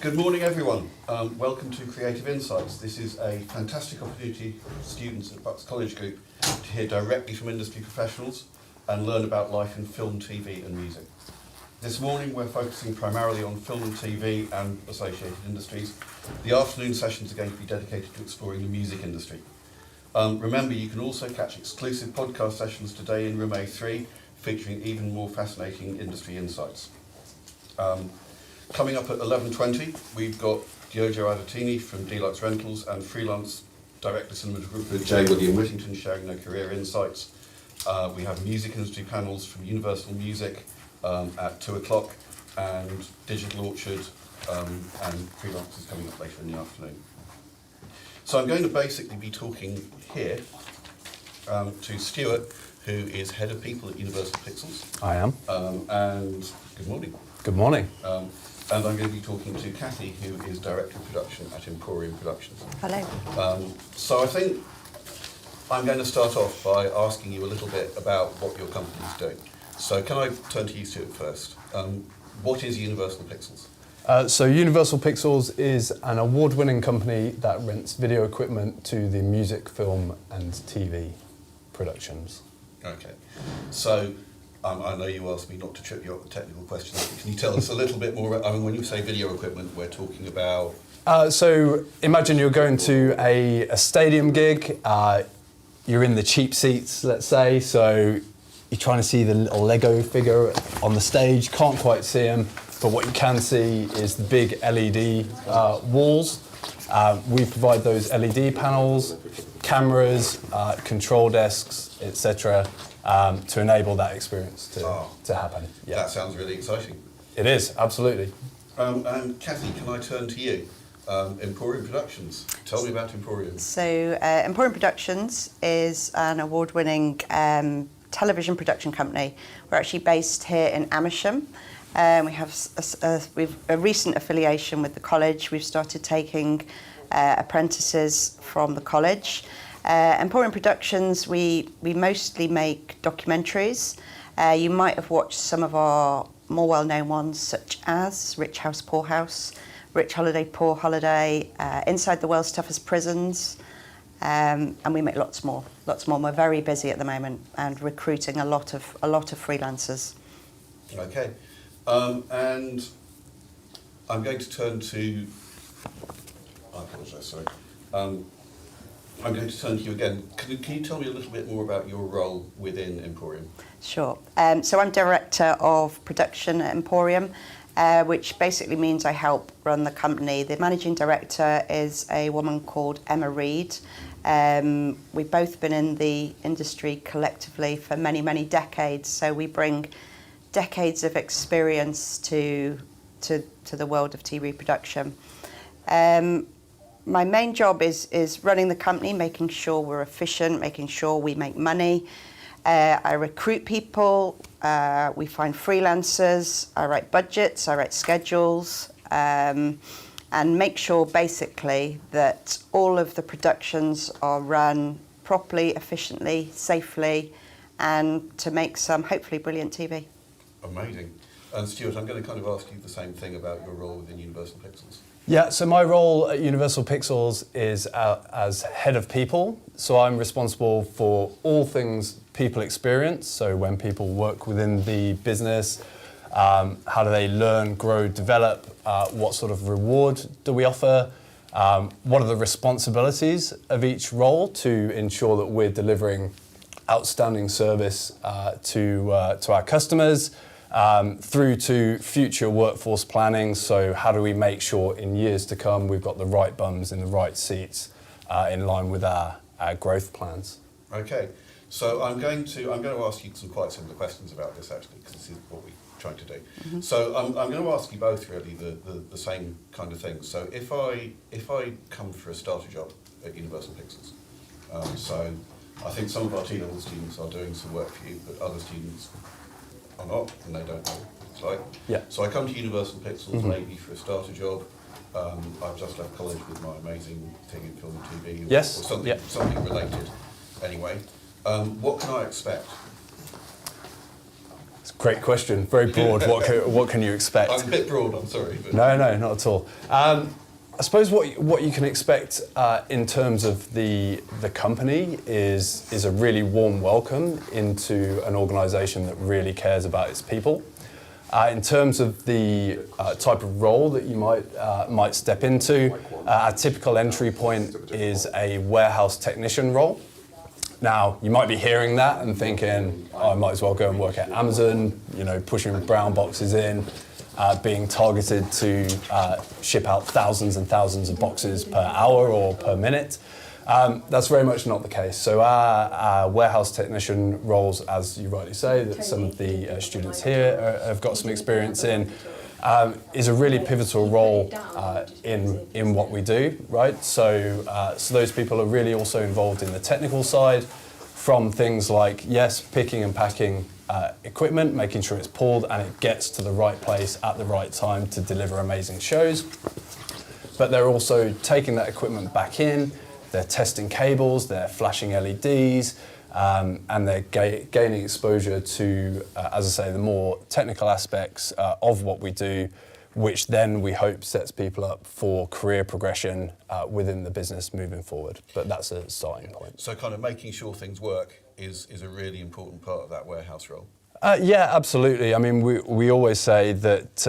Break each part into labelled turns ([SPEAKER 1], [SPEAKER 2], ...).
[SPEAKER 1] Good morning, everyone. Welcome to Creative Insights. This is a fantastic opportunity for students at Bucks College Group to hear directly from industry professionals and learn about life in film, TV and music. This morning we're focusing primarily on film and TV and associated industries. The afternoon sessions are going to be dedicated to exploring the music industry. Remember, you can also catch exclusive podcast sessions today in room A3 featuring even more fascinating industry insights. Coming up at 11:20, we've got Diogo Adatini from Deluxe Rentals and freelance director cinematographer J. William Whittington sharing their career insights. We have music industry panels from Universal Music at 2 o'clock and Digital Orchard and freelancers coming up later in the afternoon. So I'm going to basically be talking here to Stuart, who is Head of People at Universal Pixels.
[SPEAKER 2] I am.
[SPEAKER 1] And good morning.
[SPEAKER 2] Good morning.
[SPEAKER 1] And I'm going to be talking to Kathy, who is Director of Production at Emporium Productions.
[SPEAKER 3] Hello.
[SPEAKER 1] So I think I'm going to start off by asking you a little bit about what your company is doing. So can I turn to you, Stuart, first? What is Universal Pixels?
[SPEAKER 2] So Universal Pixels is an award-winning company that rents video equipment to the music, film and TV productions.
[SPEAKER 1] Okay. So I know you asked me not to trip you up with technical questions. Can you tell us a little bit more? I mean, when you say video equipment, we're talking about...
[SPEAKER 2] So imagine you're going to a stadium gig. You're in the cheap seats, let's say. So you're trying to see the little Lego figure on the stage. Can't quite see him. But what you can see is the big LED walls. We provide those LED panels, cameras, control desks, etc. To enable that experience to happen.
[SPEAKER 1] Yeah. That sounds really exciting.
[SPEAKER 2] It is, absolutely.
[SPEAKER 1] And Kathy, can I turn to you? Emporium Productions. Tell me about Emporium.
[SPEAKER 3] So Emporium Productions is an award-winning television production company. We're actually based here in Amersham. We have a recent affiliation with the college. We've started taking apprentices from the college. Emporium Productions, we mostly make documentaries. You might have watched some of our more well-known ones, such as Rich House, Poor House, Rich Holiday, Poor Holiday, Inside the World's Toughest Prisons, and we make lots more. We're very busy at the moment and recruiting a lot of freelancers.
[SPEAKER 1] Okay, and I'm going to turn to. I apologise. Sorry. I'm going to turn to you again. Can you tell me a little bit more about your role within Emporium?
[SPEAKER 3] Sure. So I'm Director of Production at Emporium, which basically means I help run the company. The Managing Director is a woman called Emma Reed. We've both been in the industry collectively for many, many decades, so we bring decades of experience to the world of TV production. My main job is running the company, making sure we're efficient, making sure we make money. I recruit people, we find freelancers, I write budgets, I write schedules, and make sure basically that all of the productions are run properly, efficiently, safely, and to make some hopefully brilliant TV.
[SPEAKER 1] Amazing. And Stuart, I'm going to kind of ask you the same thing about your role within Universal Pixels.
[SPEAKER 2] Yeah, so my role at Universal Pixels is as head of people. So I'm responsible for all things people experience. So when people work within the business, how do they learn, grow, develop? What sort of reward do we offer? What are the responsibilities of each role to ensure that we're delivering outstanding service to our customers? Through to future workforce planning, so how do we make sure in years to come we've got the right bums in the right seats in line with our growth plans.
[SPEAKER 1] Okay, so I'm going to ask you some quite similar questions about this actually, because this is what we're trying to do. Mm-hmm. So I'm going to ask you both really the same kind of thing. So if I come for a starter job at Universal Pixels, so I think some of our T-level students are doing some work for you, but other students are not, and they don't know what it's like.
[SPEAKER 2] Yeah.
[SPEAKER 1] So I come to Universal Pixels maybe for a starter job. I've just left college with my amazing thing in film and TV, or something related. Anyway, what can I expect?
[SPEAKER 2] Great question. Very broad. What can you expect?
[SPEAKER 1] I'm a bit broad, I'm sorry. But
[SPEAKER 2] No, not at all. I suppose what you can expect in terms of the company is a really warm welcome into an organisation that really cares about its people. In terms of the type of role that you might step into, a typical entry point is a warehouse technician role. Now, you might be hearing that and thinking, oh, I might as well go and work at Amazon, pushing brown boxes in, being targeted to ship out thousands and thousands of boxes per hour or per minute. That's very much not the case. So our warehouse technician roles, as you rightly say, that some of the students here have got some experience in, is a really pivotal role in what we do, right? So those people are really also involved in the technical side, from things like, yes, picking and packing equipment, making sure it's pulled and it gets to the right place at the right time to deliver amazing shows. But they're also taking that equipment back in, they're testing cables, they're flashing LEDs, and they're gaining exposure to, as I say, the more technical aspects of what we do, which then we hope sets people up for career progression within the business moving forward. But that's a starting point.
[SPEAKER 1] So kind of making sure things work is a really important part of that warehouse role.
[SPEAKER 2] Yeah, absolutely. I mean, we always say that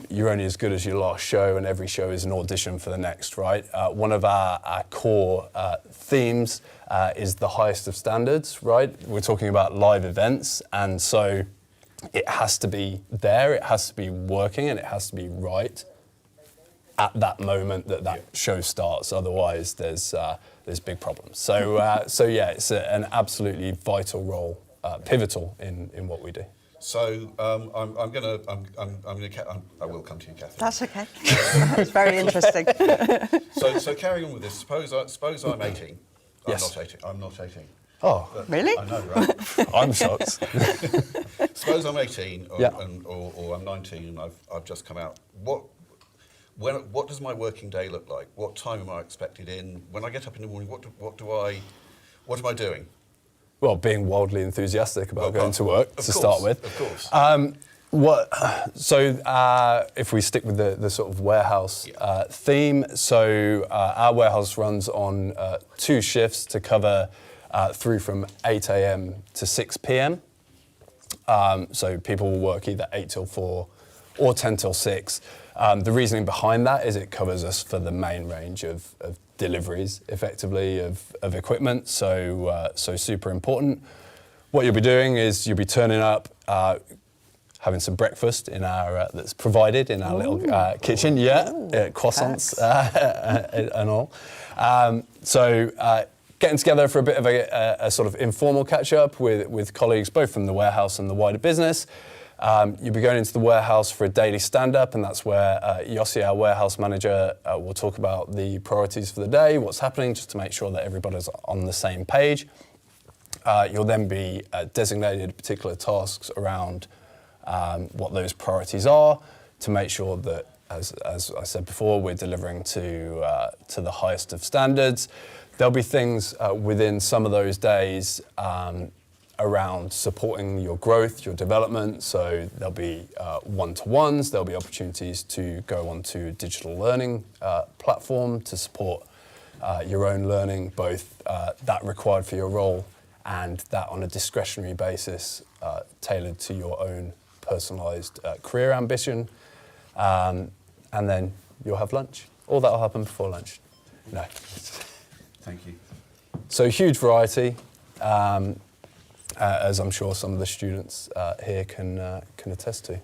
[SPEAKER 2] you're only as good as your last show, and every show is an audition for the next, right? One of our core themes is the highest of standards, right? We're talking about live events, and so it has to be there, it has to be working, and it has to be right at that moment that show starts. Otherwise, there's big problems. So yeah, it's an absolutely vital role. Pivotal in what we do.
[SPEAKER 1] So I will come to you, Catherine.
[SPEAKER 3] That's okay. That's very interesting.
[SPEAKER 1] So carrying on with this, suppose I'm 18.
[SPEAKER 2] Yes.
[SPEAKER 1] I'm not 18.
[SPEAKER 2] Oh,
[SPEAKER 1] But
[SPEAKER 3] really?
[SPEAKER 1] I know, right?
[SPEAKER 2] I'm shocked.
[SPEAKER 1] Suppose I'm 18 or,
[SPEAKER 2] Yeah.
[SPEAKER 1] or I'm 19 and I've just come out. What does my working day look like? What time am I expected in? When I get up in the morning, what am I doing?
[SPEAKER 2] Well, being wildly enthusiastic about going to work to start with.
[SPEAKER 1] Of course.
[SPEAKER 2] If we stick with the sort of warehouse theme, so our warehouse runs on 2 shifts to cover through from 8 a.m. to 6 p.m. So people will work either 8 till 4 or 10 till 6. The reasoning behind that is it covers us for the main range of deliveries, effectively, of equipment, so super important. What you'll be doing is you'll be turning up, having some breakfast in our that's provided in our little kitchen, croissants and all. Getting together for a bit of a sort of informal catch-up with colleagues, both from the warehouse and the wider business. You'll be going into the warehouse for a daily stand-up, and that's where Yossi, our warehouse manager, will talk about the priorities for the day, what's happening, just to make sure that everybody's on the same page. You'll then be designated particular tasks around what those priorities are, to make sure that, as I said before, we're delivering to the highest of standards. There'll be things within some of those days around supporting your growth, your development. So there'll be one-to-ones, there'll be opportunities to go onto a digital learning platform to support your own learning, both that required for your role and that on a discretionary basis tailored to your own personalised career ambition. And then you'll have lunch. All that will happen before lunch. No.
[SPEAKER 1] Thank you.
[SPEAKER 2] So huge variety. As I'm sure some of the students here can attest to.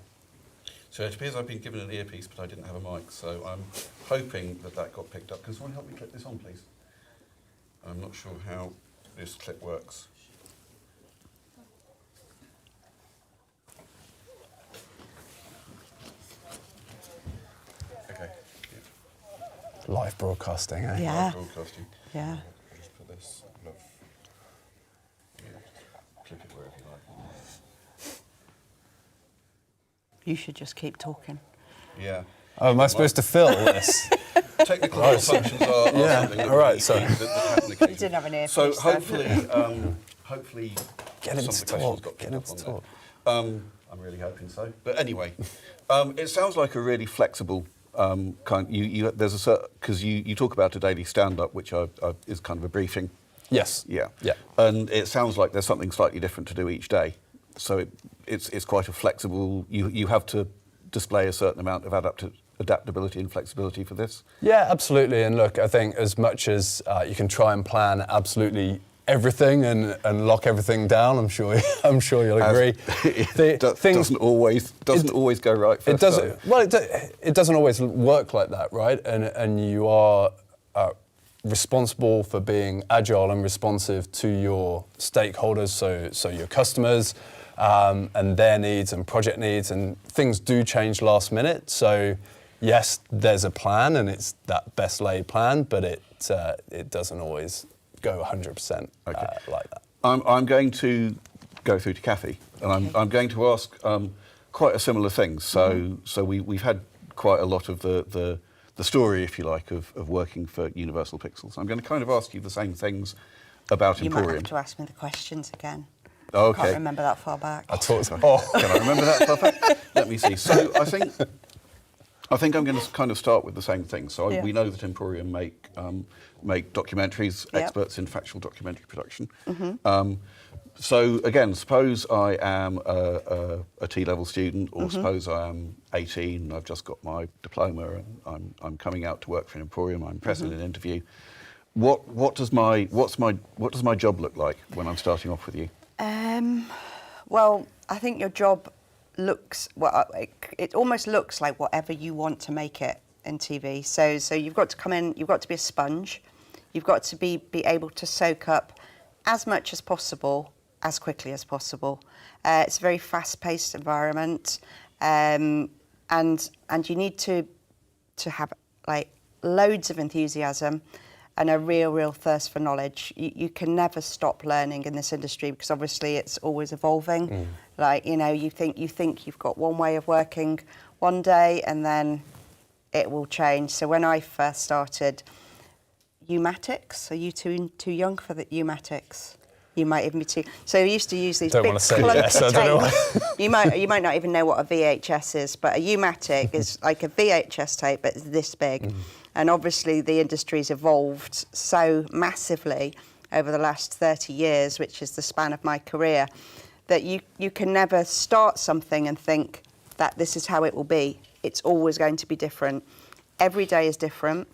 [SPEAKER 1] So it appears I've been given an earpiece, but I didn't have a mic, so I'm hoping that got picked up. Can someone help me clip this on, please? I'm not sure how this clip works. Okay.
[SPEAKER 2] Live broadcasting, eh?
[SPEAKER 3] Yeah.
[SPEAKER 1] Broadcasting.
[SPEAKER 3] Yeah.
[SPEAKER 1] I'll just put this. Clip it wherever you like.
[SPEAKER 3] You should just keep talking.
[SPEAKER 1] Yeah.
[SPEAKER 2] Oh, am I supposed to fill this?
[SPEAKER 1] Technical functions are something that
[SPEAKER 2] all right,
[SPEAKER 1] we-
[SPEAKER 2] sorry.
[SPEAKER 1] that happen occasionally.
[SPEAKER 3] You didn't have an earpiece.
[SPEAKER 1] So
[SPEAKER 3] then.
[SPEAKER 1] hopefully,
[SPEAKER 2] Get him
[SPEAKER 1] some
[SPEAKER 2] to
[SPEAKER 1] of the questions
[SPEAKER 2] talk.
[SPEAKER 1] got
[SPEAKER 2] Get
[SPEAKER 1] picked
[SPEAKER 2] him
[SPEAKER 1] up
[SPEAKER 2] to
[SPEAKER 1] on
[SPEAKER 2] talk.
[SPEAKER 1] there. I'm really hoping so. But anyway, it sounds like a really flexible kind. There's a certain, because you talk about a daily stand-up, which is kind of a briefing.
[SPEAKER 2] Yes.
[SPEAKER 1] Yeah.
[SPEAKER 2] Yeah.
[SPEAKER 1] And it sounds like there's something slightly different to do each day. So it's quite a flexible. You have to display a certain amount of adaptability and flexibility for this.
[SPEAKER 2] Yeah, absolutely. And look, I think as much as you can try and plan absolutely everything and lock everything down, I'm sure you'll agree.
[SPEAKER 1] Doesn't always go right first time.
[SPEAKER 2] Well, it doesn't always work like that, right? And you are responsible for being agile and responsive to your stakeholders, so your customers, and their needs and project needs, and things do change last minute. So yes, there's a plan, and it's that best laid plan, but it doesn't always go 100% like that.
[SPEAKER 1] I'm going to go through to Kathy, and I'm going to ask quite a similar thing. So we've had quite a lot of the story, if you like, of working for Universal Pixels. I'm going to kind of ask you the same things about Emporium.
[SPEAKER 3] You might have to ask me the questions again.
[SPEAKER 1] Okay.
[SPEAKER 3] I can't remember that far back.
[SPEAKER 1] Can I remember that far back? Let me see. So I think I'm going to kind of start with the same thing. So we know that Emporium make documentaries, experts in factual documentary production. So again, suppose I am a T-level student, or suppose I am 18 and I've just got my diploma and I'm coming out to work for an Emporium. I'm present in an interview. What does my job look like when I'm starting off with you?
[SPEAKER 3] Well, I think your job looks, well, it almost looks like whatever you want to make it in TV. So you've got to come in, you've got to be a sponge. You've got to be able to soak up as much as possible, as quickly as possible. It's a very fast-paced environment, and you need to have like loads of enthusiasm and a real thirst for knowledge. You can never stop learning in this industry, because obviously it's always evolving. Like, you know, you think you've got one way of working one day, and then it will change. So when I first started, Umatics, are you too young for the Umatics? You might even be too. So we used to use these big clunky tapes. You might not even know what a VHS is, but a Umatic is like a VHS tape, but it's this big. And obviously the industry's evolved so massively over the last 30 years, which is the span of my career, that you can never start something and think that this is how it will be. It's always going to be different. Every day is different.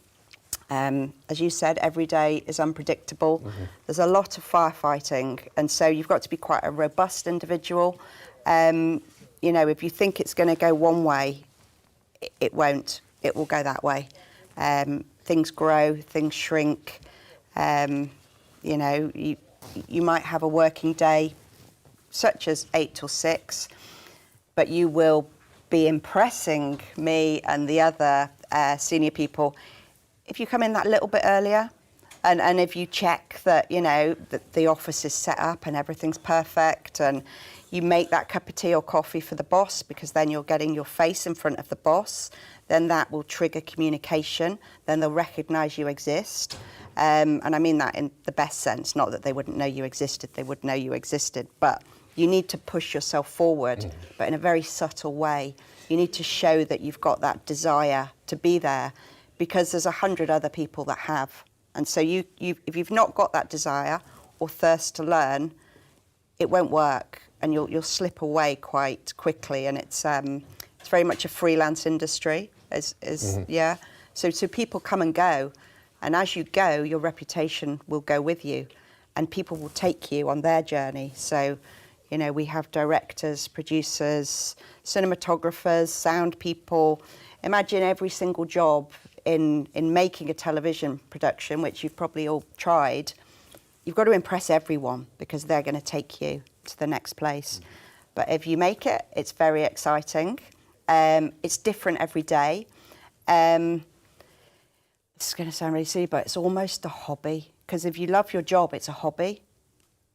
[SPEAKER 3] As you said, every day is unpredictable. There's a lot of firefighting, and so you've got to be quite a robust individual. You know, if you think it's going to go one way, it won't. It will go that way. Things grow, things shrink. You know, you might have a working day such as 8 till 6, but you will be impressing me and the other senior people if you come in that little bit earlier, and if you check that, you know, that the office is set up and everything's perfect, and you make that cup of tea or coffee for the boss, because then you're getting your face in front of the boss, then that will trigger communication, then they'll recognise you exist. And I mean that in the best sense, not that they wouldn't know you existed, they would know you existed, but you need to push yourself forward, but in a very subtle way. You need to show that you've got that desire to be there, because there's 100 other people that have. And so if you've not got that desire or thirst to learn, it won't work, and you'll slip away quite quickly. And it's very much a freelance industry, yeah. So people come and go, and as you go, your reputation will go with you, and people will take you on their journey. So, you know, we have directors, producers, cinematographers, sound people. Imagine every single job in making a television production, which you've probably all tried. You've got to impress everyone, because they're going to take you to the next place. But if you make it, it's very exciting. It's different every day. This is going to sound really silly, but it's almost a hobby, because if you love your job, it's a hobby,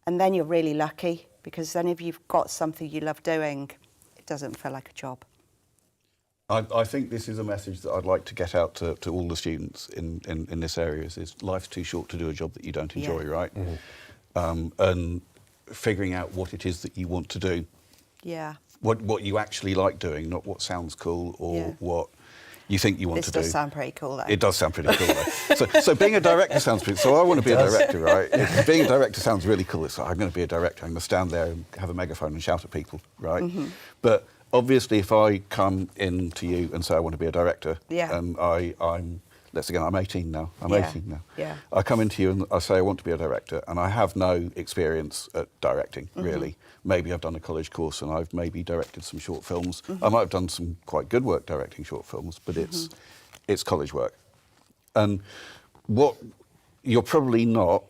[SPEAKER 3] and then you're really lucky, because then if you've got something you love doing, it doesn't feel like a job.
[SPEAKER 1] I think this is a message that I'd like to get out to all the students in this area, is life's too short to do a job that you don't enjoy, right? And figuring out what it is that you want to do.
[SPEAKER 3] Yeah.
[SPEAKER 1] what you actually like doing, not what sounds cool or what you think you want to do.
[SPEAKER 3] This does sound pretty cool, though.
[SPEAKER 1] It does sound pretty cool, though. So being a director sounds pretty... So I want to be a director, right? Being a director sounds really cool. It's like, I'm going to be a director. I'm going to stand there and have a megaphone and shout at people, right? Mm-hmm. But obviously, if I come in to you and say I want to be a director, and I'm... Let's again, I'm 18 now. I'm 18 now. Yeah. I come into you and I say I want to be a director, and I have no experience at directing, really. Maybe I've done a college course and I've maybe directed some short films. I might have done some quite good work directing short films, but it's college work. And what you're probably not,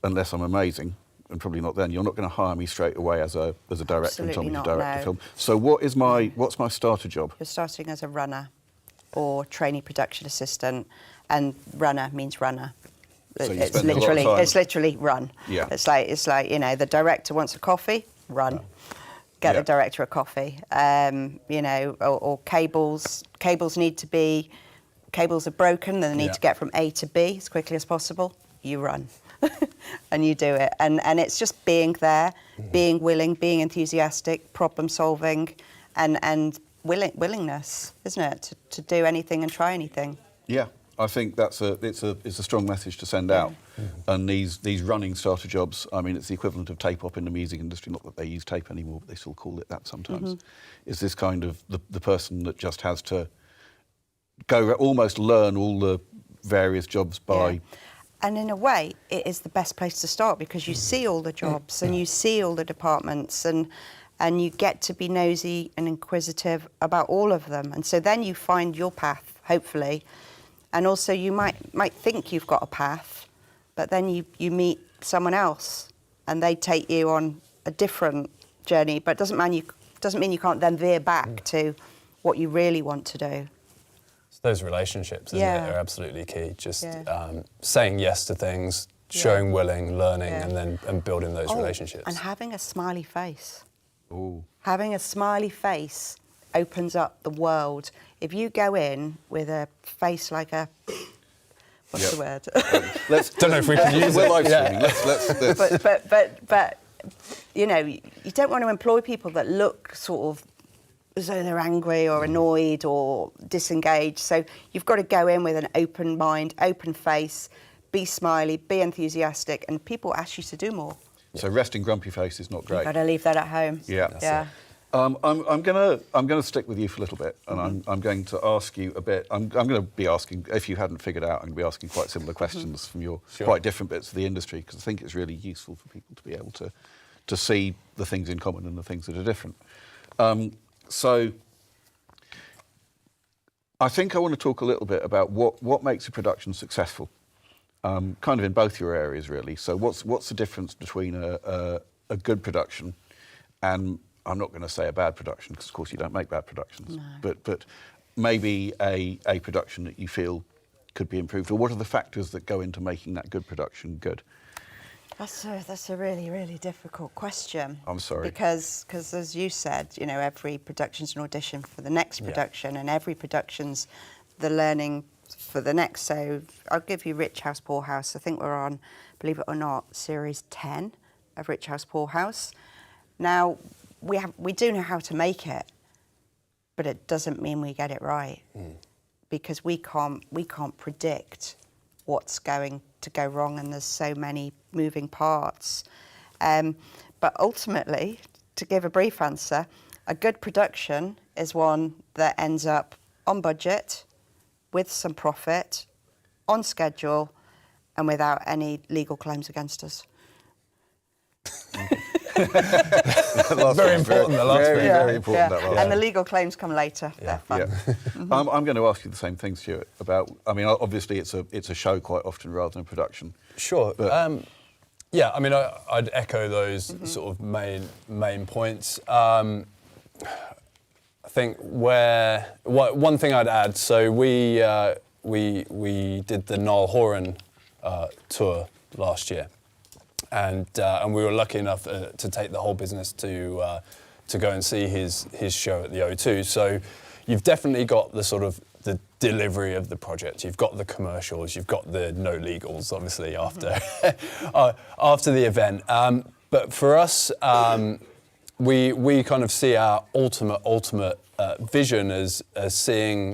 [SPEAKER 1] unless I'm amazing, and probably not then, you're not going to hire me straight away as a director and tell me to direct a film. So what's my starter job?
[SPEAKER 3] You're starting as a runner or trainee production assistant, and runner means runner.
[SPEAKER 1] So
[SPEAKER 3] it's literally run. Yeah. It's like the director wants a coffee, run. Get the director a coffee. Or cables. Cables are broken. They need to get from A to B as quickly as possible. You run, and you do it. And it's just being there, being willing, being enthusiastic, problem solving, and willingness, isn't it, to do anything and try anything?
[SPEAKER 1] Yeah, I think it's a strong message to send out. And these running starter jobs, I mean, it's the equivalent of tape op in the music industry. Not that they use tape anymore, but they still call it that sometimes. Is this kind of the person that just has to go almost learn all the various jobs by.
[SPEAKER 3] And in a way, it is the best place to start because you see all the jobs and you see all the departments and you get to be nosy and inquisitive about all of them. And so then you find your path, hopefully. And also you might think you've got a path, but then you meet someone else and they take you on a different journey, but it doesn't mean you can't then veer back to what you really want to do.
[SPEAKER 2] It's those relationships, isn't it, are absolutely key. Just saying yes to things, showing willing, learning, and building those relationships.
[SPEAKER 3] And having a smiley face.
[SPEAKER 1] Ooh.
[SPEAKER 3] Having a smiley face opens up the world. If you go in with a face like a... What's the word?
[SPEAKER 2] Don't know if we can use it.
[SPEAKER 1] We're live streaming. Let's.
[SPEAKER 3] But you don't want to employ people that look sort of as though they're angry or annoyed or disengaged. So you've got to go in with an open mind, open face, be smiley, be enthusiastic, and people ask you to do more.
[SPEAKER 1] So resting grumpy face is not great.
[SPEAKER 3] You've got to leave that at home.
[SPEAKER 1] Yeah. I'm gonna stick with you for a little bit, and I'm going to ask you a bit. I'm going to be asking, if you hadn't figured out, I'm going to be asking quite similar questions from your quite different bits of the industry, because I think it's really useful for people to be able to see the things in common and the things that are different. So I think I want to talk a little bit about what makes a production successful. Kind of in both your areas, really. So what's the difference between a good production and, I'm not going to say a bad production, because of course you don't make bad productions, but maybe a production that you feel could be improved, or what are the factors that go into making that good production good?
[SPEAKER 3] That's a really, really difficult question.
[SPEAKER 1] I'm sorry.
[SPEAKER 3] Because as you said, every production's an audition for the next production, and every production's the learning for the next. So I'll give you Rich House, Poor House. I think we're on, believe it or not, series 10 of Rich House, Poor House. Now, we do know how to make it, but it doesn't mean we get it right, because we can't predict what's going to go wrong, and there's so many moving parts. But ultimately, to give a brief answer, a good production is one that ends up on budget, with some profit, on schedule, and without any legal claims against us.
[SPEAKER 2] Very important, the last bit.
[SPEAKER 1] Very important, that last
[SPEAKER 3] And the legal claims come later. They're fun.
[SPEAKER 1] I'm going to ask you the same thing, Stuart, about, I mean, obviously it's a show quite often rather than a production.
[SPEAKER 2] Sure. But I mean, I'd echo those sort of main points. I think one thing I'd add, so we did the Niall Horan tour last year. And we were lucky enough to take the whole business to go and see his show at the O2. So you've definitely got the sort of the delivery of the project. You've got the commercials. You've got the no legals, obviously, after after the event. But for us, we kind of see our ultimate vision as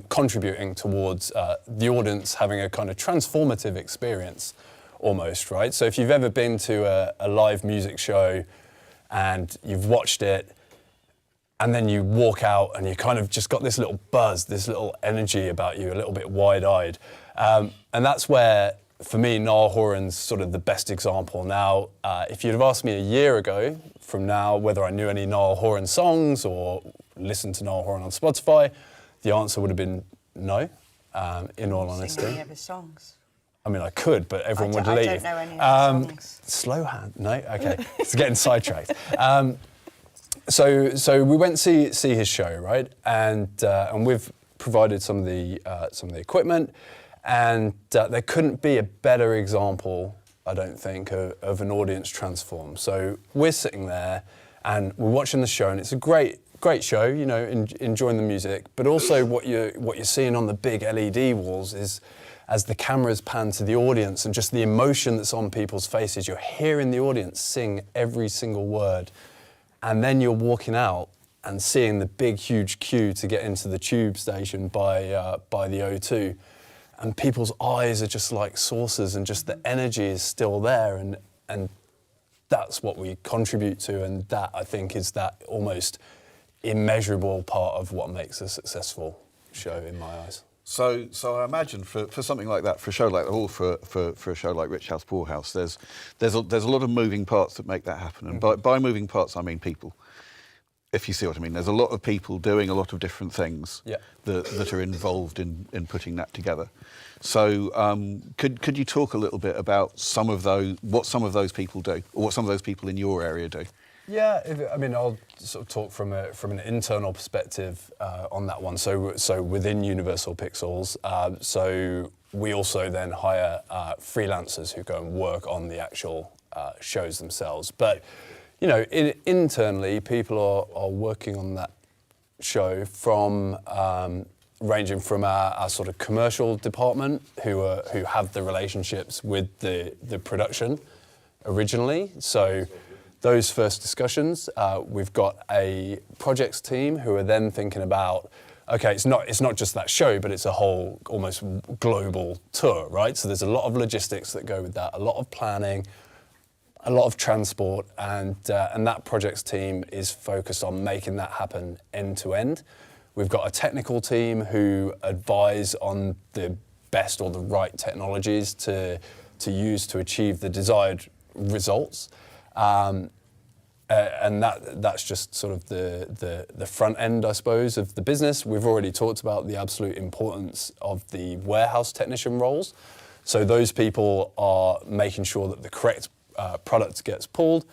[SPEAKER 2] contributing towards the audience having a kind of transformative experience almost, right? So if you've ever been to a live music show and you've watched it and then you walk out and you kind of just got this little buzz, this little energy about you, a little bit wide-eyed. And that's where, for me, Niall Horan's sort of the best example. Now, if you'd have asked me a year ago from now whether I knew any Niall Horan songs or listened to Niall Horan on Spotify, the answer would have been no, in all honesty.
[SPEAKER 3] Sing any of his songs?
[SPEAKER 2] I mean, I could, but everyone would leave.
[SPEAKER 3] I don't know any of his songs.
[SPEAKER 2] Slow hand, no? Okay, it's getting sidetracked. So we went to see his show, right? And we've provided some of the equipment, and there couldn't be a better example, I don't think, of an audience transform. So we're sitting there, and we're watching the show, and it's a great show, you know, enjoying the music. But also, what you're seeing on the big LED walls is, as the cameras pan to the audience and just the emotion that's on people's faces, you're hearing the audience sing every single word. And then you're walking out and seeing the big, huge queue to get into the tube station by the O2. And people's eyes are just like saucers, and just the energy is still there. And that's what we contribute to. And that, I think, is that almost immeasurable part of what makes a successful show in my eyes.
[SPEAKER 1] So I imagine for something like that, for a show like that, or for a show like Rich House, Poor House, there's a lot of moving parts that make that happen. And by moving parts, I mean people. If you see what I mean, there's a lot of people doing a lot of different things that are involved in putting that together. So could you talk a little bit about what some of those people do, or what some of those people in your area do?
[SPEAKER 2] Yeah, I mean, I'll sort of talk from an internal perspective on that one. So within Universal Pixels, so we also then hire freelancers who go and work on the actual shows themselves. But you know, internally, people are working on that show from ranging from our sort of commercial department, who have the relationships with the production originally. So those first discussions, we've got a projects team who are then thinking about, okay, it's not just that show, but it's a whole almost global tour, right? So there's a lot of logistics that go with that, a lot of planning, a lot of transport, and that projects team is focused on making that happen end to end. We've got a technical team who advise on the best or the right technologies to use to achieve the desired results. And that's just sort of the front end, I suppose, of the business. We've already talked about the absolute importance of the warehouse technician roles. So those people are making sure that the correct product gets pulled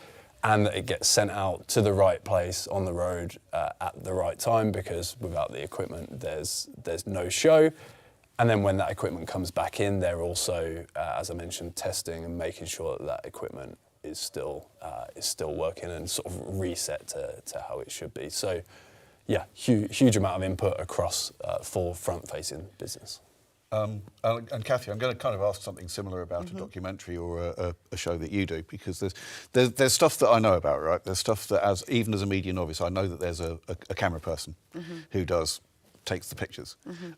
[SPEAKER 2] and that it gets sent out to the right place on the road at the right time, because without the equipment, there's no show. And then when that equipment comes back in, they're also, as I mentioned, testing and making sure that equipment is still working and sort of reset to how it should be. So, yeah, huge amount of input across full front-facing business.
[SPEAKER 1] And Kathy, I'm going to kind of ask something similar about a documentary or a show that you do, because there's stuff that I know about, right? There's stuff that, even as a media novice, I know that there's a camera person who takes the pictures.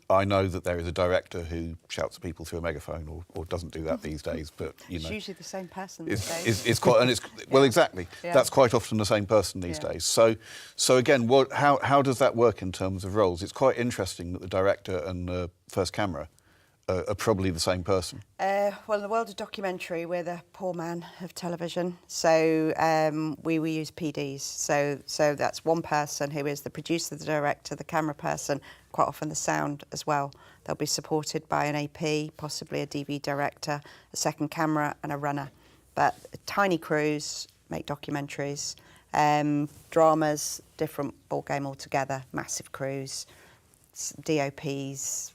[SPEAKER 1] I know that there is a director who shouts at people through a megaphone, or doesn't do that these days, but you know,
[SPEAKER 3] it's usually the same person these days.
[SPEAKER 1] It's quite, and it's well, exactly. Yeah. That's quite often the same person these days. So again, how does that work in terms of roles? It's quite interesting that the director and the first camera are probably the same person.
[SPEAKER 3] Well, in the world of documentary, we're the poor man of television. So we use PDs. So that's one person who is the producer, the director, the camera person, quite often the sound as well. They'll be supported by an AP, possibly a DV director, a second camera and a runner. But tiny crews make documentaries. Dramas, different ballgame altogether, massive crews, DOPs,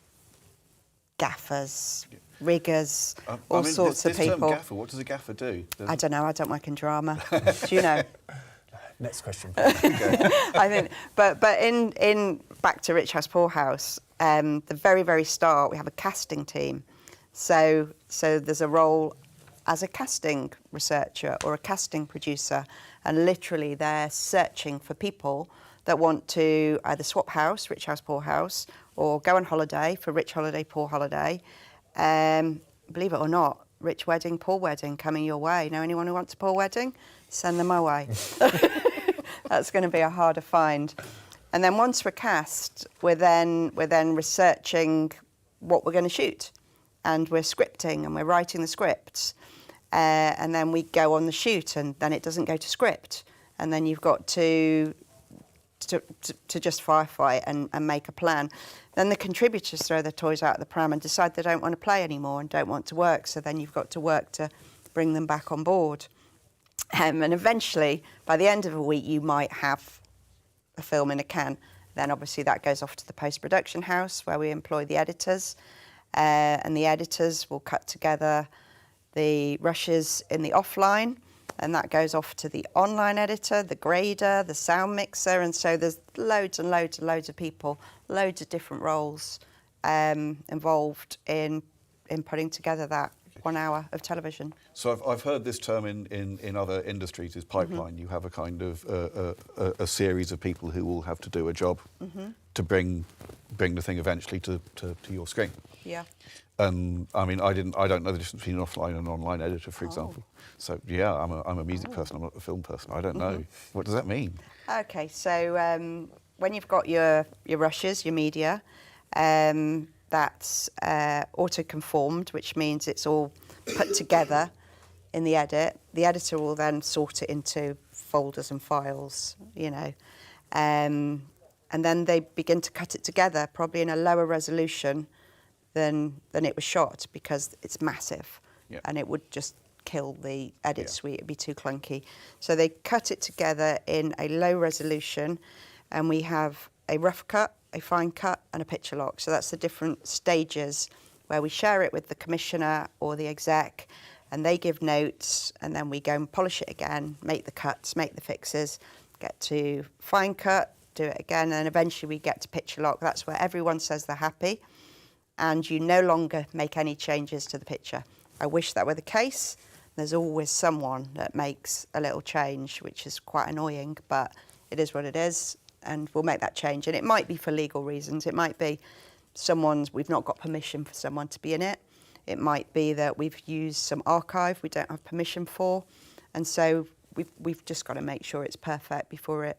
[SPEAKER 3] gaffers, riggers, all sorts of people.
[SPEAKER 1] Term gaffer, what does a gaffer do?
[SPEAKER 3] I don't know. I don't work in drama. Do you know?
[SPEAKER 2] Next question.
[SPEAKER 3] I think, but in back to Rich House, Poor House, the very, very start, we have a casting team. So there's a role as a casting researcher or a casting producer, and literally they're searching for people that want to either swap house, rich house, poor house, or go on holiday for rich holiday, poor holiday. Believe it or not, rich wedding, poor wedding coming your way. Know anyone who wants a poor wedding? Send them my way. That's going to be a harder find. And then once we're cast, we're then researching what we're going to shoot, and we're scripting and we're writing the scripts, and then we go on the shoot, and then it doesn't go to script, and then you've got to just firefight and make a plan. Then the contributors throw their toys out of the pram and decide they don't want to play anymore and don't want to work. So then you've got to work to bring them back on board. And eventually, by the end of a week, you might have a film in a can. Then obviously that goes off to the post-production house where we employ the editors. And the editors will cut together the rushes in the offline, and that goes off to the online editor, the grader, the sound mixer, and so there's loads and loads and loads of people, loads of different roles involved in putting together that 1 hour of television.
[SPEAKER 4] So I've heard this term in other industries is pipeline. You have a kind of a series of people who will have to do a job to bring the thing eventually to your screen.
[SPEAKER 3] Yeah.
[SPEAKER 4] And I mean, I don't know the difference between an offline and an online editor, for example. So yeah, I'm a music person. I'm not a film person. I don't know. What does that mean?
[SPEAKER 3] Okay, so when you've got your rushes, your media, that's auto-conformed, which means it's all put together in the edit. The editor will then sort it into folders and files, you know, and then they begin to cut it together, probably in a lower resolution than it was shot, because it's massive, and it would just kill the edit suite. It'd be too clunky. So they cut it together in a low resolution, and we have a rough cut, a fine cut, and a picture lock. So that's the different stages where we share it with the commissioner or the exec, and they give notes, and then we go and polish it again, make the cuts, make the fixes, get to fine cut, do it again, and then eventually we get to picture lock. That's where everyone says they're happy, and you no longer make any changes to the picture. I wish that were the case. There's always someone that makes a little change, which is quite annoying, but it is what it is, and we'll make that change. And it might be for legal reasons. It might be we've not got permission for someone to be in it. It might be that we've used some archive we don't have permission for, and so we've just got to make sure it's perfect before it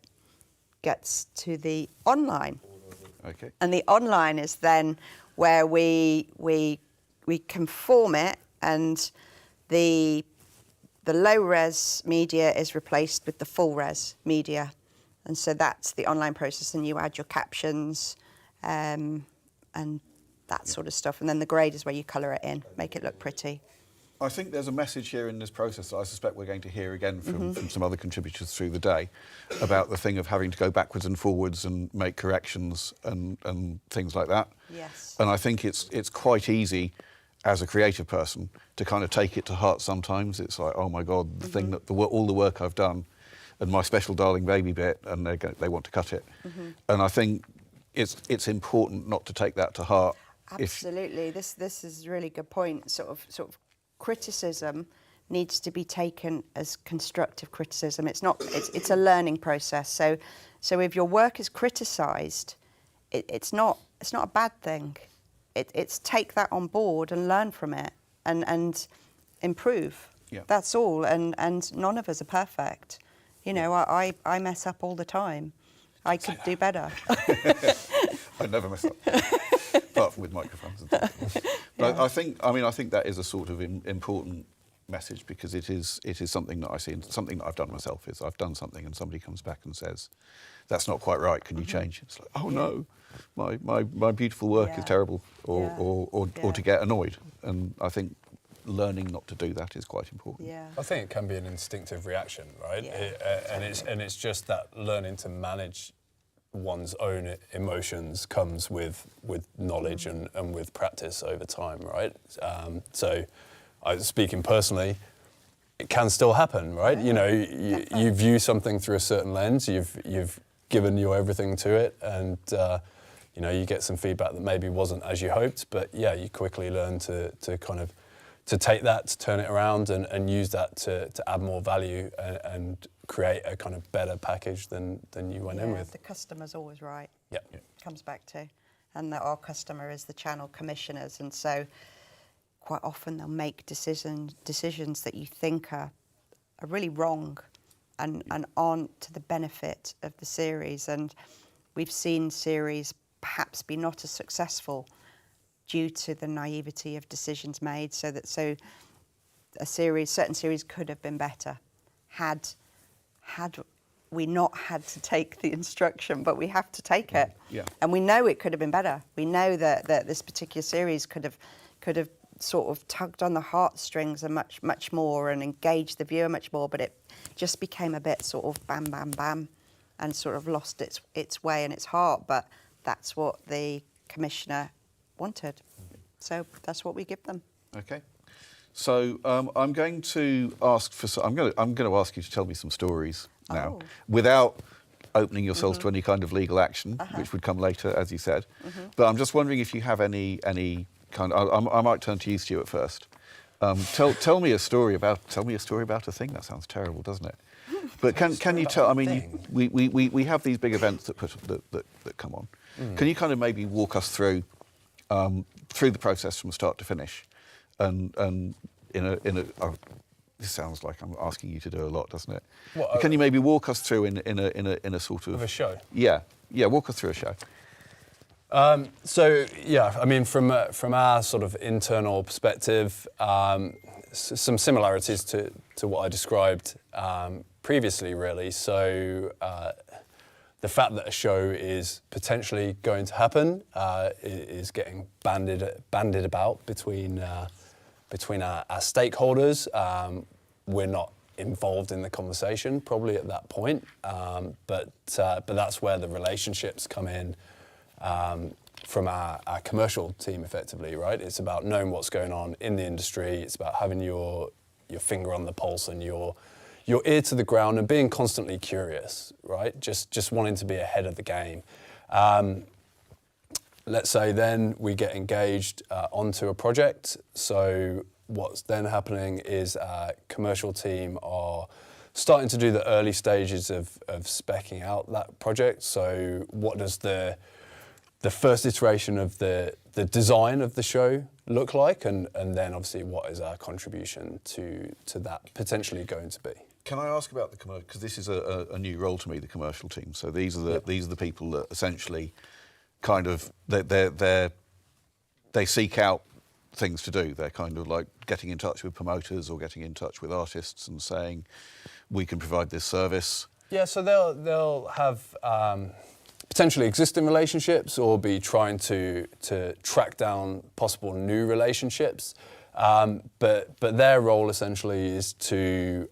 [SPEAKER 3] gets to the online.
[SPEAKER 4] Okay.
[SPEAKER 3] And the online is then where we conform it, and the low res media is replaced with the full res media, and so that's the online process. And you add your captions and that sort of stuff, and then the grade is where you colour it in, make it look pretty.
[SPEAKER 4] I think there's a message here in this process that I suspect we're going to hear again from some other contributors through the day about the thing of having to go backwards and forwards and make corrections and things like that.
[SPEAKER 3] Yes.
[SPEAKER 4] And I think it's quite easy as a creative person to kind of take it to heart sometimes. It's like, oh my God, the thing that all the work I've done and my special darling baby bit, and they want to cut it. And I think it's important not to take that to heart.
[SPEAKER 3] Absolutely. This is a really good point. Sort of criticism needs to be taken as constructive criticism. It's a learning process. So if your work is criticised, it's not a bad thing. It's take that on board and learn from it and improve.
[SPEAKER 4] Yeah.
[SPEAKER 3] That's all. And none of us are perfect. You know, I mess up all the time. I could do better.
[SPEAKER 4] I never mess up, apart from with microphones and things. But I think that is a sort of important message, because it is something that I see, and something that I've done myself is I've done something and somebody comes back and says, that's not quite right, can you change? It's like, oh no, my beautiful work is terrible, or to get annoyed. And I think learning not to do that is quite important.
[SPEAKER 3] Yeah.
[SPEAKER 2] I think it can be an instinctive reaction, right?
[SPEAKER 3] Yeah.
[SPEAKER 2] And it's just that learning to manage one's own emotions comes with knowledge and with practice over time, right? So, speaking personally, it can still happen, right?
[SPEAKER 3] Yeah,
[SPEAKER 2] you know, you view something through a certain lens. You've given your everything to it, and you know, you get some feedback that maybe wasn't as you hoped. But yeah, you quickly learn to kind of to take that, to turn it around and use that to add more value and create a kind of better package than you went in with.
[SPEAKER 3] The customer's always right.
[SPEAKER 2] Yeah.
[SPEAKER 3] Comes back to, and that our customer is the channel commissioners, and so quite often they'll make decisions that you think are really wrong and aren't to the benefit of the series. And we've seen series perhaps be not as successful due to the naivety of decisions made, so certain series could have been better had we not had to take the instruction, but we have to take it.
[SPEAKER 4] Yeah.
[SPEAKER 3] And we know it could have been better. We know that this particular series could have sort of tugged on the heartstrings and much more and engaged the viewer much more, but it just became a bit sort of bam, bam, bam, and sort of lost its way and its heart. But that's what the commissioner wanted. So that's what we give them.
[SPEAKER 4] Okay. So I'm going to ask for. I'm going to ask you to tell me some stories now, without opening yourselves to any kind of legal action, which would come later, as you said. But I'm just wondering if you have any kind. I might turn to you, Stuart, first. Tell me a story about a thing. That sounds terrible, doesn't it? But can you tell? I mean, we have these big events that come on. Can you kind of maybe walk us through the process from start to finish? And this sounds like I'm asking you to do a lot, doesn't it?
[SPEAKER 2] What,
[SPEAKER 4] can you maybe walk us through in a sort of
[SPEAKER 2] a show?
[SPEAKER 4] Yeah, walk us through a show.
[SPEAKER 2] So yeah, I mean, from our sort of internal perspective, some similarities to what I described previously, really. So the fact that a show is potentially going to happen is getting bandied about between our stakeholders. We're not involved in the conversation probably at that point, but that's where the relationships come in from our commercial team, effectively, right? It's about knowing what's going on in the industry. It's about having your finger on the pulse and your ear to the ground and being constantly curious, right? Just wanting to be ahead of the game. Let's say then we get engaged onto a project. So what's then happening is our commercial team are starting to do the early stages of speccing out that project. So what does the first iteration of the design of the show look like? And then obviously what is our contribution to that potentially going to be?
[SPEAKER 4] Can I ask about the commercial? Because this is a new role to me, the commercial team. So these are the people that essentially kind of they seek out things to do. They're kind of like getting in touch with promoters or getting in touch with artists and saying, we can provide this service.
[SPEAKER 2] Yeah, so they'll have potentially existing relationships or be trying to track down possible new relationships. But their role essentially is to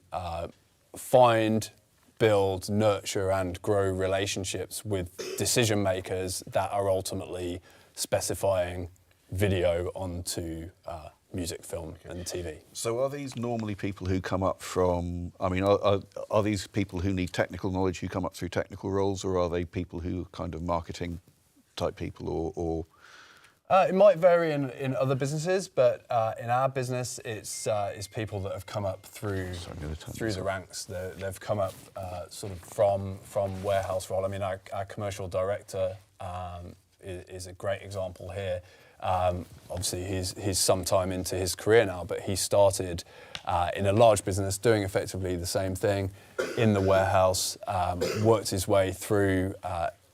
[SPEAKER 2] find, build, nurture and grow relationships with decision makers that are ultimately specifying video onto music, film and TV.
[SPEAKER 4] So are these normally people who come up from, I mean, are these people who need technical knowledge who come up through technical roles, or are they people who are kind of marketing type people or?
[SPEAKER 2] It might vary in other businesses, but in our business, it's people that have come up through the ranks. They've come up sort of from warehouse role. I mean, our commercial director is a great example here. Obviously, he's some time into his career now, but he started in a large business doing effectively the same thing in the warehouse, worked his way through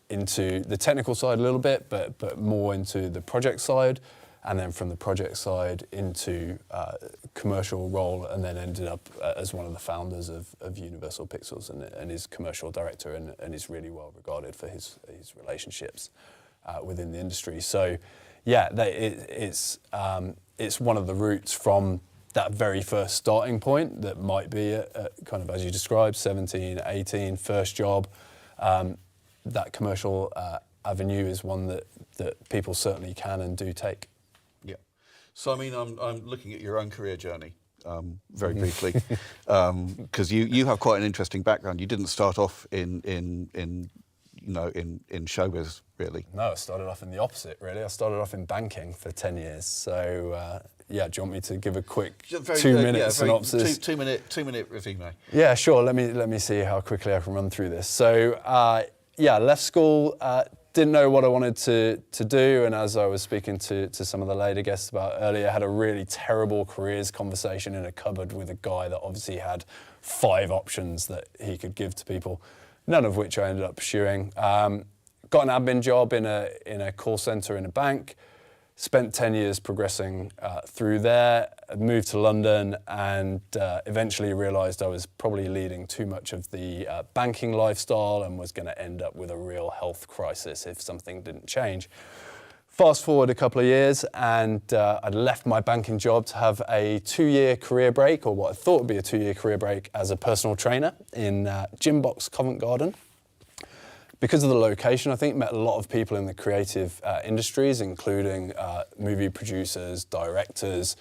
[SPEAKER 2] into the technical side a little bit, but more into the project side, and then from the project side into commercial role, and then ended up as one of the founders of Universal Pixels and is commercial director and is really well regarded for his relationships within the industry. So yeah, it's one of the routes from that very first starting point that might be at kind of, as you described, 17, 18, first job. That commercial avenue is one that people certainly can and do take.
[SPEAKER 4] Yeah. So, I mean, I'm looking at your own career journey very briefly, because you have quite an interesting background. You didn't start off in showbiz, really.
[SPEAKER 2] No, I started off in the opposite, really. I started off in banking for 10 years. So, yeah, do you want me to give a quick
[SPEAKER 4] Just very-
[SPEAKER 2] 2-minute
[SPEAKER 4] yeah, very
[SPEAKER 2] synopsis?
[SPEAKER 4] Two-minute resume.
[SPEAKER 2] Yeah, sure. Let me see how quickly I can run through this. So, yeah, left school, didn't know what I wanted to do, and as I was speaking to some of the later guests about earlier, had a really terrible careers conversation in a cupboard with a guy that obviously had 5 options that he could give to people, none of which I ended up pursuing. Got an admin job in a call centre in a bank. Spent 10 years progressing through there, moved to London, and eventually realised I was probably leading too much of the banking lifestyle and was going to end up with a real health crisis if something didn't change. Fast forward a couple of years, and I'd left my banking job to have a 2-year career break, or what I thought would be a 2-year career break, as a personal trainer in Gymbox, Covent Garden. Because of the location, I think, met a lot of people in the creative industries, including movie producers, directors,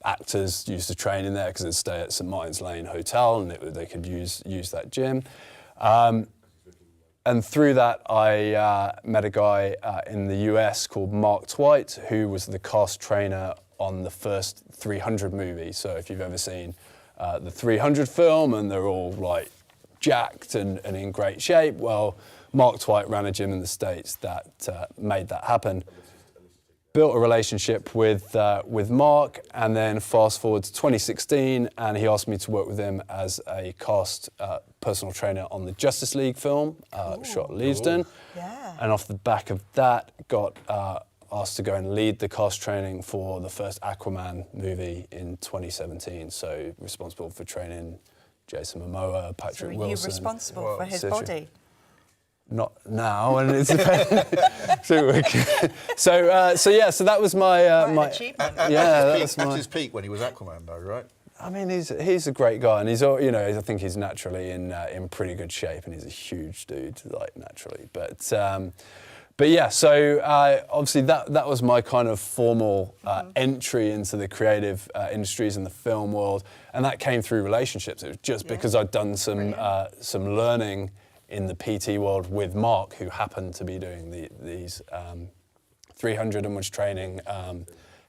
[SPEAKER 2] actors used to train in there because they'd stay at St Martin's Lane Hotel and they could use that gym. And through that, I met a guy in the US called Mark Twight, who was the cast trainer on the first 300 movie. So if you've ever seen the 300 film and they're all like jacked and in great shape, well, Mark Twight ran a gym in the States that made that happen. Built a relationship with Mark, and then fast forward to 2016, and he asked me to work with him as a cast personal trainer on the Justice League film, shot at Leavesden.
[SPEAKER 3] Yeah.
[SPEAKER 2] And off the back of that, got asked to go and lead the cast training for the first Aquaman movie in 2017. So responsible for training Jason Momoa, Patrick
[SPEAKER 3] So
[SPEAKER 2] Wilson.
[SPEAKER 3] you're responsible for his
[SPEAKER 2] Citra.
[SPEAKER 3] body?
[SPEAKER 2] Not now, and it's so that was my
[SPEAKER 3] Quite
[SPEAKER 2] my
[SPEAKER 3] an achievement.
[SPEAKER 4] At his peak when he was Aquaman, though, right?
[SPEAKER 2] I mean, he's a great guy, and I think he's naturally in pretty good shape, and he's a huge dude, like naturally. But yeah, so obviously that was my kind of formal entry into the creative industries and the film world, and that came through relationships. It was just because I'd done some learning in the PT world with Mark, who happened to be doing these 300 and was training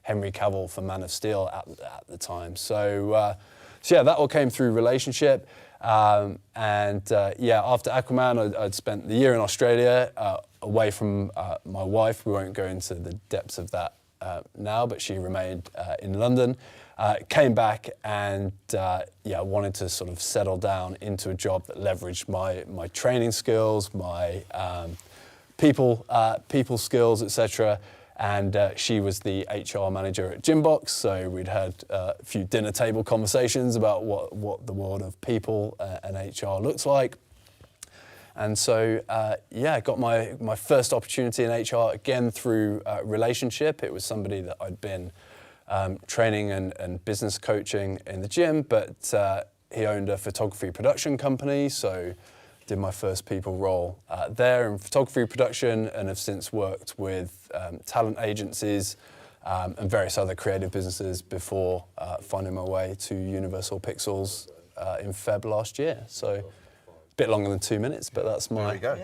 [SPEAKER 2] Henry Cavill for Man of Steel at the time. So yeah, that all came through relationship. After Aquaman, I'd spent the year in Australia away from my wife. We won't go into the depths of that now, but she remained in London. Came back and wanted to sort of settle down into a job that leveraged my training skills, my people skills, etc. And she was the HR manager at Gymbox, so we'd had a few dinner table conversations about what the world of people and HR looks like. And so, got my first opportunity in HR again through relationship. It was somebody that I'd been training and business coaching in the gym, but he owned a photography production company, so did my first people role there in photography production, and have since worked with talent agencies and various other creative businesses before finding my way to Universal Pixels in Feb last year. So a bit longer than 2 minutes, but that's my
[SPEAKER 4] There you go.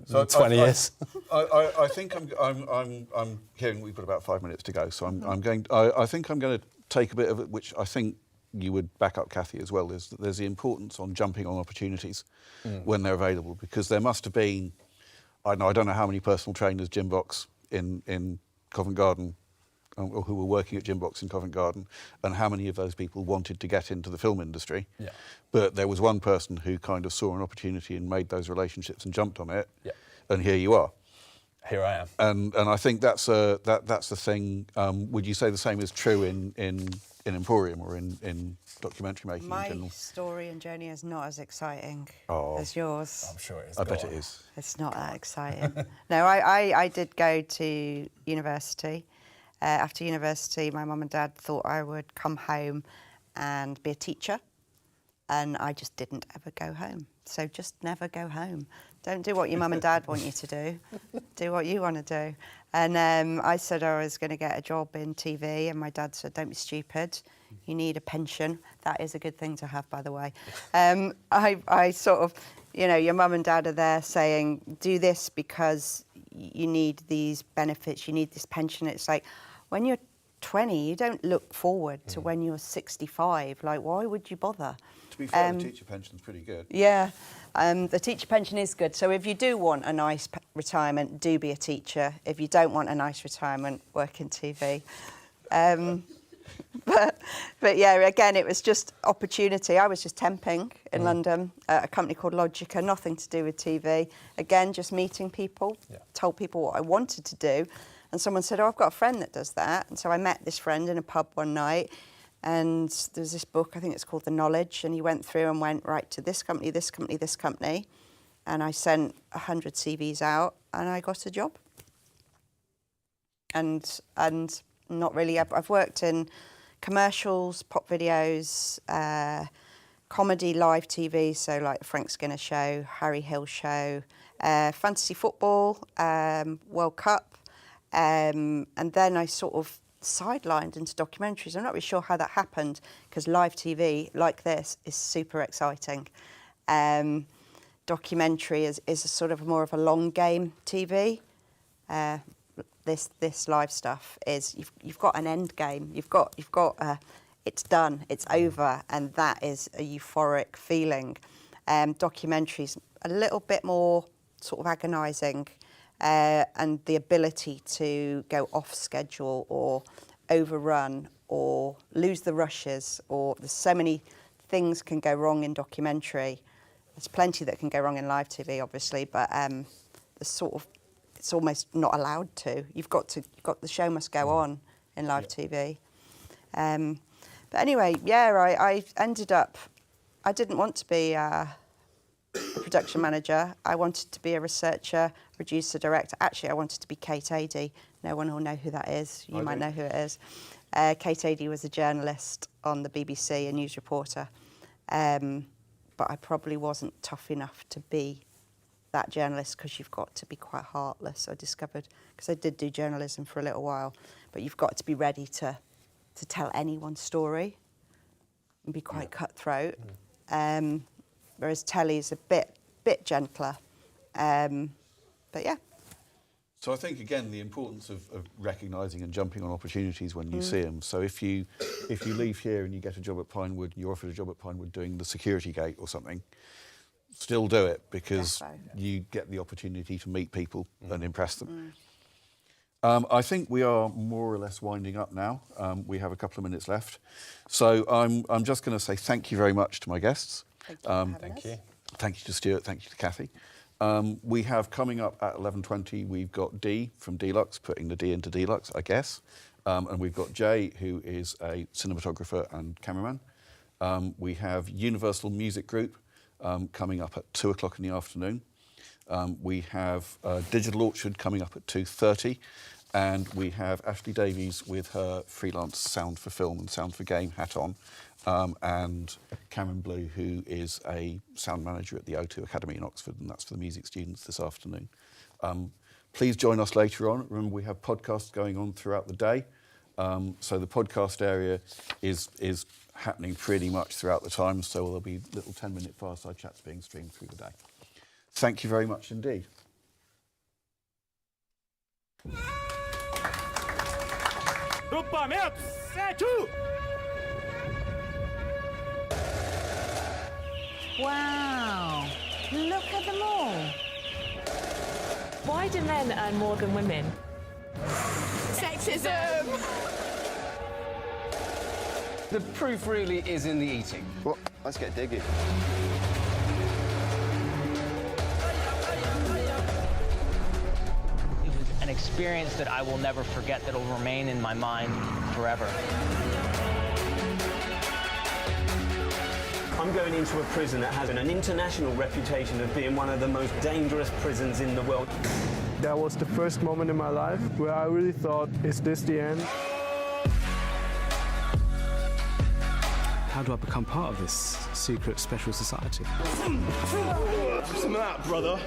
[SPEAKER 4] So
[SPEAKER 2] 20 years.
[SPEAKER 4] I think I'm hearing we've got about 5 minutes to go, so I think I'm going to take a bit of it, which I think you would back up Kathy as well, is that there's the importance on jumping on opportunities when they're available, because there must have been, I don't know how many personal trainers Gymbox in Covent Garden, or who were working at Gymbox in Covent Garden, and how many of those people wanted to get into the film industry. Yeah. But there was one person who kind of saw an opportunity and made those relationships and jumped on it. Yeah. And here you are.
[SPEAKER 2] Here I am.
[SPEAKER 4] And I think that's the thing. Would you say the same is true in Emporium or in documentary making in general?
[SPEAKER 3] My story and journey is not as exciting as yours.
[SPEAKER 2] I'm sure it is.
[SPEAKER 4] I bet it is.
[SPEAKER 3] It's not that exciting. No, I did go to university. After university, my mum and dad thought I would come home and be a teacher, and I just didn't ever go home. So just never go home. Don't do what your mum and dad want you to do. Do what you want to do. And I said I was going to get a job in TV, and my dad said, don't be stupid. You need a pension. That is a good thing to have, by the way. I sort of, your mum and dad are there saying, do this because you need these benefits, you need this pension. It's like, when you're 20, you don't look forward to when you're 65. Like, why would you bother?
[SPEAKER 4] To be fair, the teacher pension's pretty good.
[SPEAKER 3] Yeah, the teacher pension is good. So if you do want a nice retirement, do be a teacher. If you don't want a nice retirement, work in TV. But yeah, again, it was just opportunity. I was just temping in London at a company called Logica, nothing to do with TV. Again, just meeting people, told people what I wanted to do. And someone said, oh, I've got a friend that does that. And so I met this friend in a pub one night, and there's this book, I think it's called The Knowledge, and he went through and went, right, to this company, this company, this company. And I sent 100 CVs out, and I got a job. And not really, I've worked in commercials, pop videos, comedy, live TV, so like the Frank Skinner Show, Harry Hill Show, fantasy football, World Cup, and then I sort of sidelined into documentaries. I'm not really sure how that happened, because live TV like this is super exciting. Documentary is a sort of more of a long game TV. This live stuff is you've got an end game. You've got it's done, it's over, and that is a euphoric feeling. Documentaries a little bit more sort of agonising, and the ability to go off schedule or overrun or lose the rushes, or there's so many things can go wrong in documentary. There's plenty that can go wrong in live TV, obviously, but the sort of it's almost not allowed to. You've got the show must go on in live TV. But anyway, yeah, I ended up, I didn't want to be a production manager. I wanted to be a researcher, producer, director. Actually, I wanted to be Kate Adie. No one will know who that is. You might know who it is. Kate Adie was a journalist on the BBC, a news reporter. But I probably wasn't tough enough to be that journalist, because you've got to be quite heartless, I discovered, because I did do journalism for a little while, but you've got to be ready to tell anyone's story and be quite cutthroat. Whereas telly's a bit gentler. But yeah.
[SPEAKER 4] So I think, again, the importance of recognising and jumping on opportunities when you see them. So if you leave here and you get a job at Pinewood, and you're offered a job at Pinewood doing the security gate or something, still do it, because you get the opportunity to meet people and impress them. I think we are more or less winding up now. We have a couple of minutes left. So I'm just going to say thank you very much to my guests.
[SPEAKER 2] Thank you.
[SPEAKER 4] Thank you to Stuart, thank you to Kathy. We have coming up at 11:20, we've got Dee from Deluxe, putting the D into Deluxe, I guess. And we've got Jay, who is a cinematographer and cameraman. We have Universal Music Group, coming up at 2 o'clock in the afternoon. We have Digital Orchard coming up at 2:30, and we have Ashley Davies with her freelance Sound for Film and Sound for Game hat on, and Cameron Blue, who is a sound manager at the O2 Academy in Oxford, and that's for the music students this afternoon. Please join us later on. Remember, we have podcasts going on throughout the day. So the podcast area is happening pretty much throughout the time, so there'll be little 10-minute fireside chats being streamed through the day. Thank you very much indeed.
[SPEAKER 5] Grupamento 7!
[SPEAKER 6] Wow, look at them all.
[SPEAKER 7] Why do men earn more than women?
[SPEAKER 6] Sexism!
[SPEAKER 8] The proof really is in the eating.
[SPEAKER 9] Well, let's get digging.
[SPEAKER 10] It was an experience that I will never forget, that will remain in my mind forever.
[SPEAKER 5] I'm going into a prison that has an international reputation of being one of the most dangerous prisons in the world.
[SPEAKER 11] That was the first moment in my life where I really thought, is this the end?
[SPEAKER 12] How do I become part of this secret special society?
[SPEAKER 5] Some of that, brother.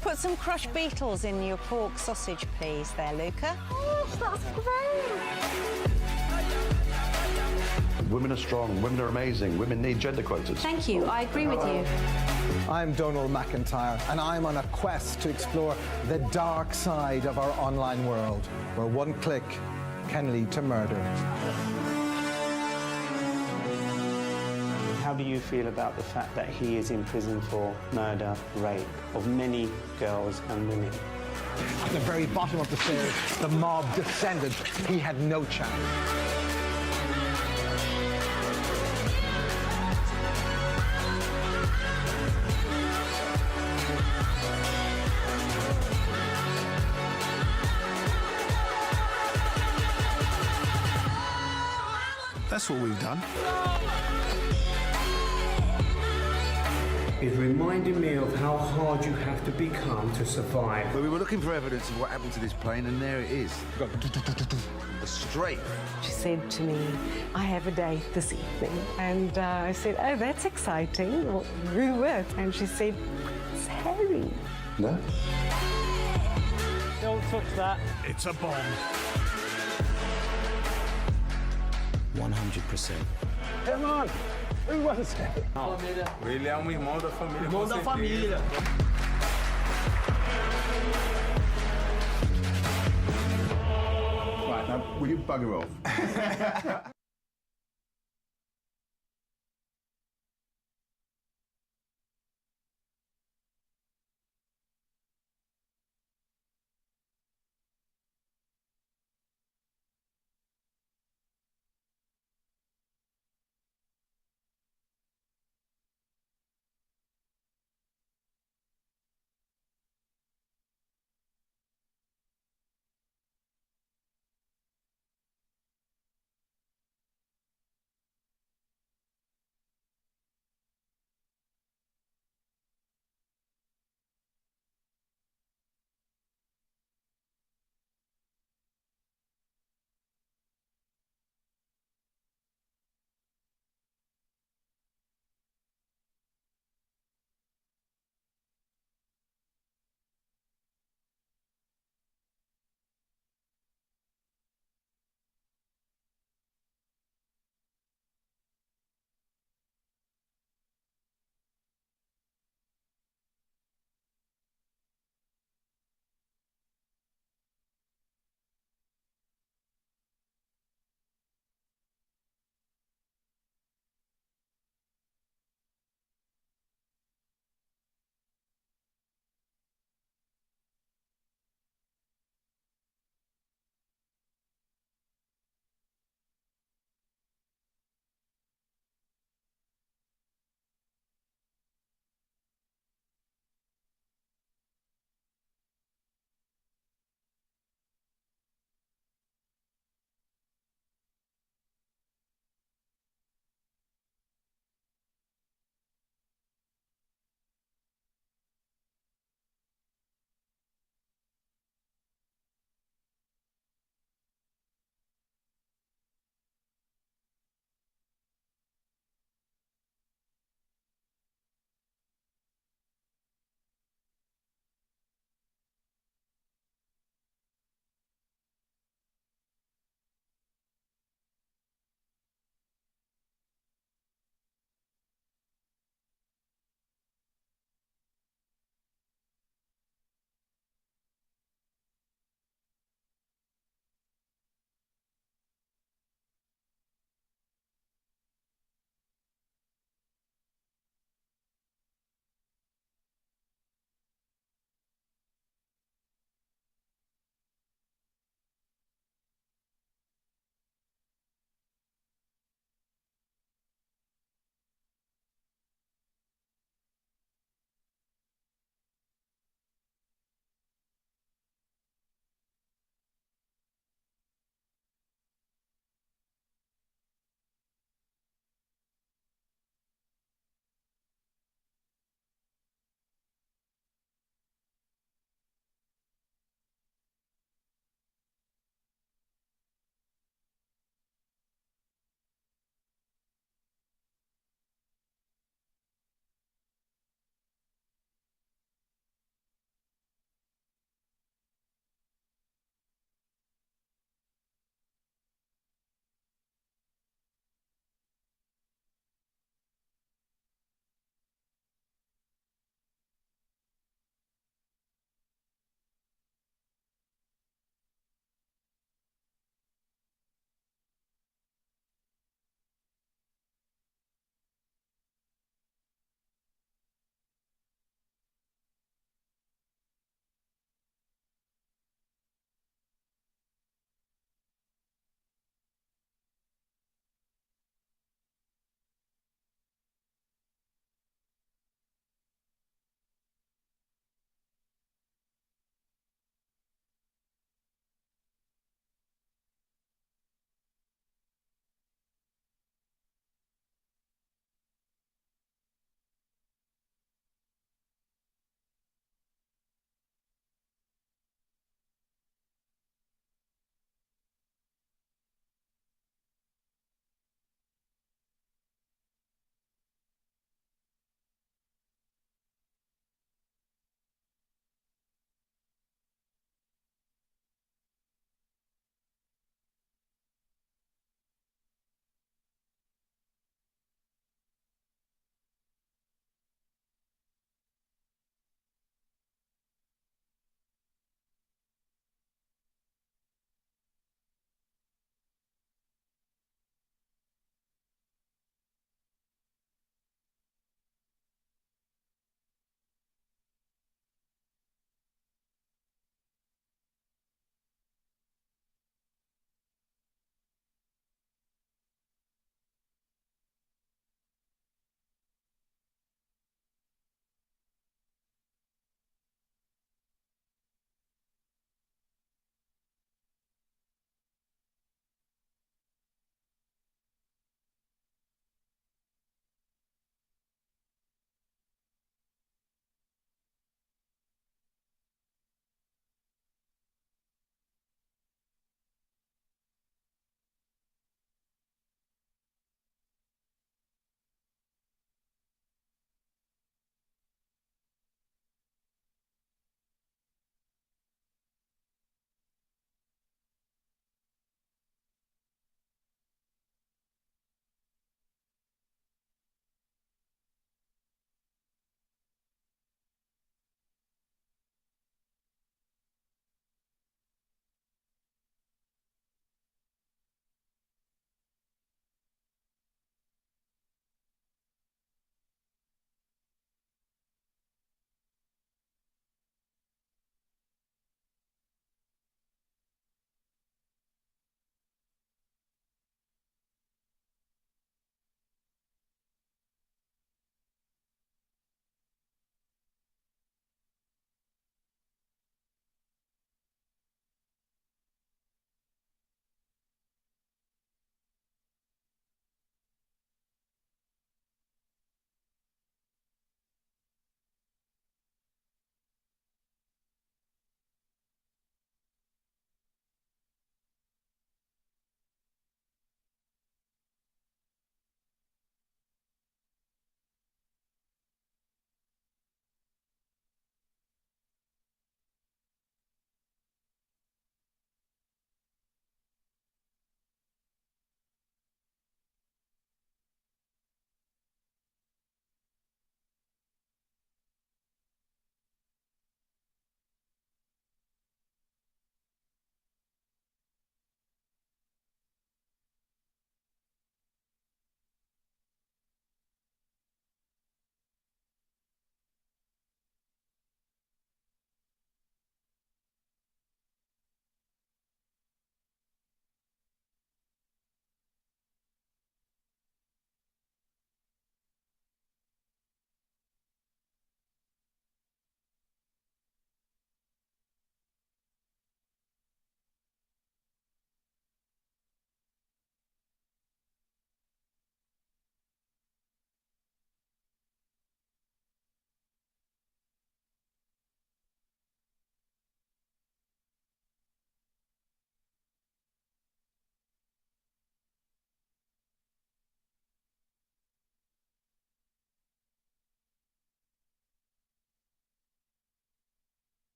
[SPEAKER 6] Put some crushed beetles in your pork sausage, please, there, Luca. Oh, that's great.
[SPEAKER 9] Women are strong, women are amazing, women need gender quotas.
[SPEAKER 6] Thank you, I agree with you.
[SPEAKER 13] I'm Donald McIntyre, and I'm on a quest to explore the dark side of our online world, where one click can lead to murder.
[SPEAKER 5] How do you feel about the fact that he is in prison for murder, rape of many girls and women?
[SPEAKER 13] At the very bottom of the stairs, the mob descended. He had no chance.
[SPEAKER 12] That's what we've done.
[SPEAKER 5] It reminded me of how hard you have to become to survive.
[SPEAKER 14] But we were looking for evidence of what happened to this plane, and there it is. Straight.
[SPEAKER 15] She said to me, I have a date this evening. And I said, oh, that's exciting. Well, who with? And she said, it's Harry.
[SPEAKER 9] No?
[SPEAKER 5] Don't touch that.
[SPEAKER 12] It's a bomb.
[SPEAKER 8] 100%.
[SPEAKER 11] Come on! Who wants it?
[SPEAKER 12] Ele é irmão da família.
[SPEAKER 5] Irmão da família.
[SPEAKER 9] Right, now, will you bugger off?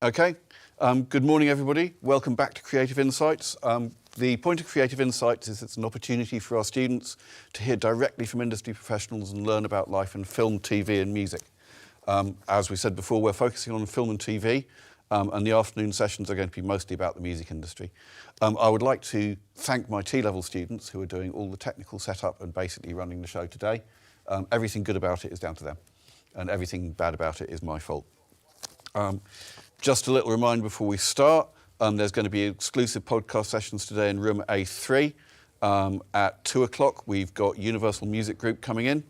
[SPEAKER 4] Okay. Good morning, everybody. Welcome back to Creative Insights. The point of Creative Insights is it's an opportunity for our students to hear directly from industry professionals and learn about life in film, TV and music. As we said before, we're focusing on film and TV, and the afternoon sessions are going to be mostly about the music industry. I would like to thank my T-level students who are doing all the technical setup and basically running the show today. Everything good about it is down to them, and everything bad about it is my fault. Just a little reminder before we start, there's going to be exclusive podcast sessions today in room A3. At 2 o'clock, we've got Universal Music Group coming in.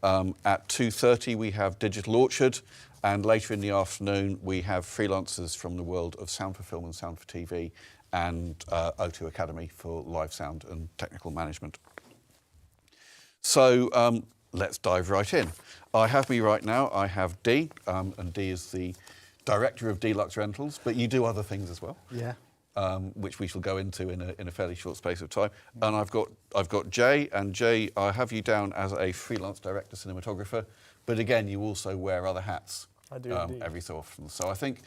[SPEAKER 4] At 2:30, we have Digital Orchard. And later in the afternoon, we have freelancers from the world of sound for film and sound for TV and O2 Academy for live sound and technical management. So let's dive right in. I have me right now, I have Dee, and Dee is the Director of Deluxe Rentals, but you do other things as well.
[SPEAKER 16] Yeah.
[SPEAKER 4] Which we shall go into in a fairly short space of time. And I've got Jay, and Jay, I have you down as a freelance director cinematographer, but again, you also wear other hats.
[SPEAKER 17] I do
[SPEAKER 4] every so often. So I think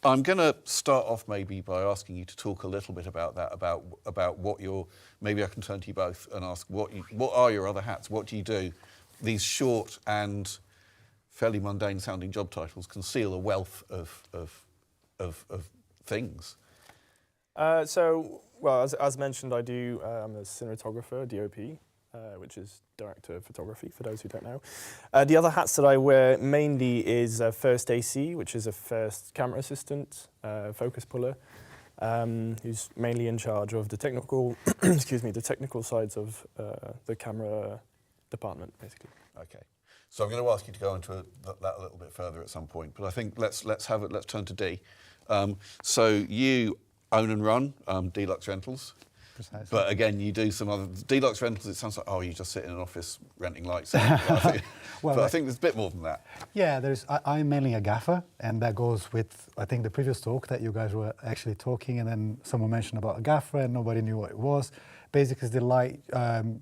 [SPEAKER 4] I'm going to start off maybe by asking you to talk a little bit about that, about what your, maybe I can turn to you both and ask what are your other hats? What do you do? These short and fairly mundane sounding job titles conceal a wealth of things.
[SPEAKER 17] Well, as mentioned, I'm a cinematographer, DOP, which is director of photography, for those who don't know. The other hats that I wear mainly is first AC, which is a first camera assistant, focus puller, who's mainly in charge of the technical, the technical sides of the camera department, basically.
[SPEAKER 4] Okay. So I'm going to ask you to go into that a little bit further at some point, but I think let's turn to Dee. So you own and run Deluxe Rentals.
[SPEAKER 16] Precisely.
[SPEAKER 4] But again, you do some other Deluxe Rentals. It sounds like, oh, you just sit in an office renting lights. But I think there's a bit more than that.
[SPEAKER 16] Yeah, I'm mainly a gaffer, and that goes with, I think, the previous talk that you guys were actually talking, and then someone mentioned about a gaffer, and nobody knew what it was. Basically, it's the light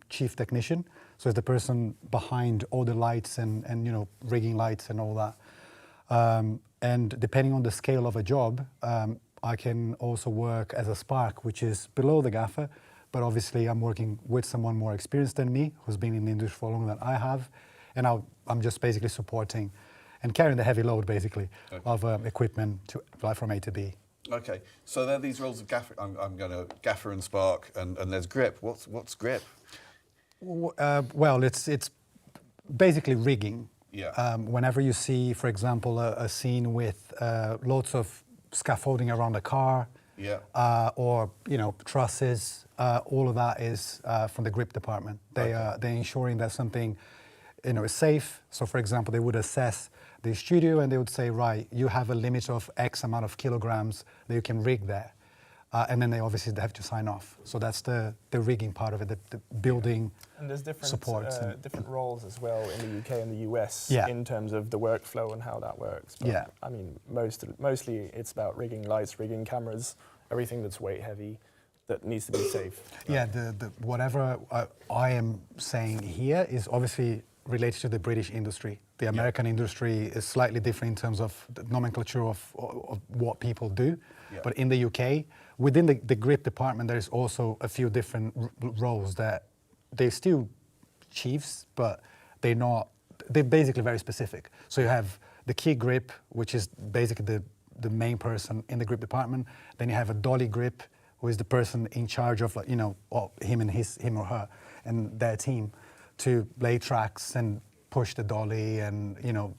[SPEAKER 16] chief technician, so it's the person behind all the lights and rigging lights and all that. And depending on the scale of a job, I can also work as a spark, which is below the gaffer, but obviously I'm working with someone more experienced than me, who's been in the industry for longer than I have, and I'm just basically supporting and carrying the heavy load, basically, of equipment to fly from A to B.
[SPEAKER 4] Okay, so there are these roles of gaffer. I'm going to gaffer and spark, and there's grip. What's grip?
[SPEAKER 16] Well, it's basically rigging.
[SPEAKER 4] Yeah.
[SPEAKER 16] Whenever you see, for example, a scene with lots of scaffolding around a car, or trusses, all of that is from the grip department. They're ensuring that something is safe. So, for example, they would assess the studio and they would say, right, you have a limit of X amount of kilograms that you can rig there. And then they obviously have to sign off. So that's the rigging part of it, the building
[SPEAKER 17] and there's different
[SPEAKER 16] supports.
[SPEAKER 17] Different roles as well in the UK and the US in terms of the workflow and how that works. But, I mean, mostly it's about rigging lights, rigging cameras, everything that's weight heavy that needs to be safe.
[SPEAKER 16] Yeah, the whatever I am saying here is obviously related to the British industry. The American industry is slightly different in terms of the nomenclature of what people do. Yeah. But in the UK, within the grip department, there's also a few different roles that they're still chiefs, but they're basically very specific. So you have the key grip, which is basically the main person in the grip department. Then you have a dolly grip, who is the person in charge of him or her and their team to lay tracks and push the dolly and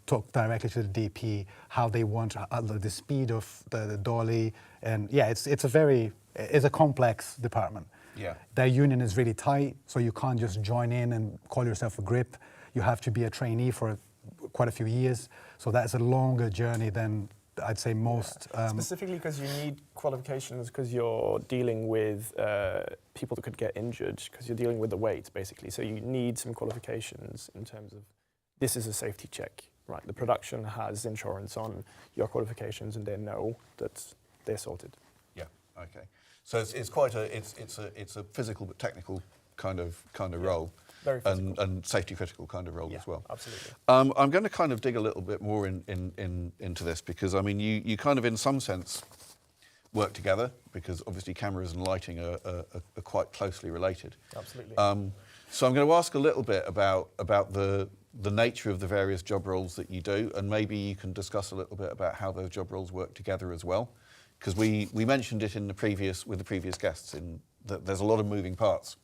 [SPEAKER 16] talk directly to the DP how they want the speed of the dolly, and it's a complex department.
[SPEAKER 4] Yeah,
[SPEAKER 16] their union is really tight, so you can't just join in and call yourself a grip. You have to be a trainee for quite a few years, so that's a longer journey than I'd say most.
[SPEAKER 17] Specifically because you need qualifications, because you're dealing with people that could get injured, because you're dealing with the weight basically. So you need some qualifications in terms of this is a safety check, right? The production has insurance on your qualifications, and they know that they're sorted.
[SPEAKER 4] Yeah. Okay. So it's quite it's a physical but technical kind of role.
[SPEAKER 17] Very physical.
[SPEAKER 4] and safety critical kind of role as well.
[SPEAKER 17] Absolutely.
[SPEAKER 4] I'm going to kind of dig a little bit more into this because, I mean, you kind of, in some sense, work together because obviously cameras and lighting are quite closely related.
[SPEAKER 17] Absolutely.
[SPEAKER 4] So I'm going to ask a little bit about the nature of the various job roles that you do, and maybe you can discuss a little bit about how those job roles work together as well, because we mentioned it with the previous guests in that there's a lot of moving parts,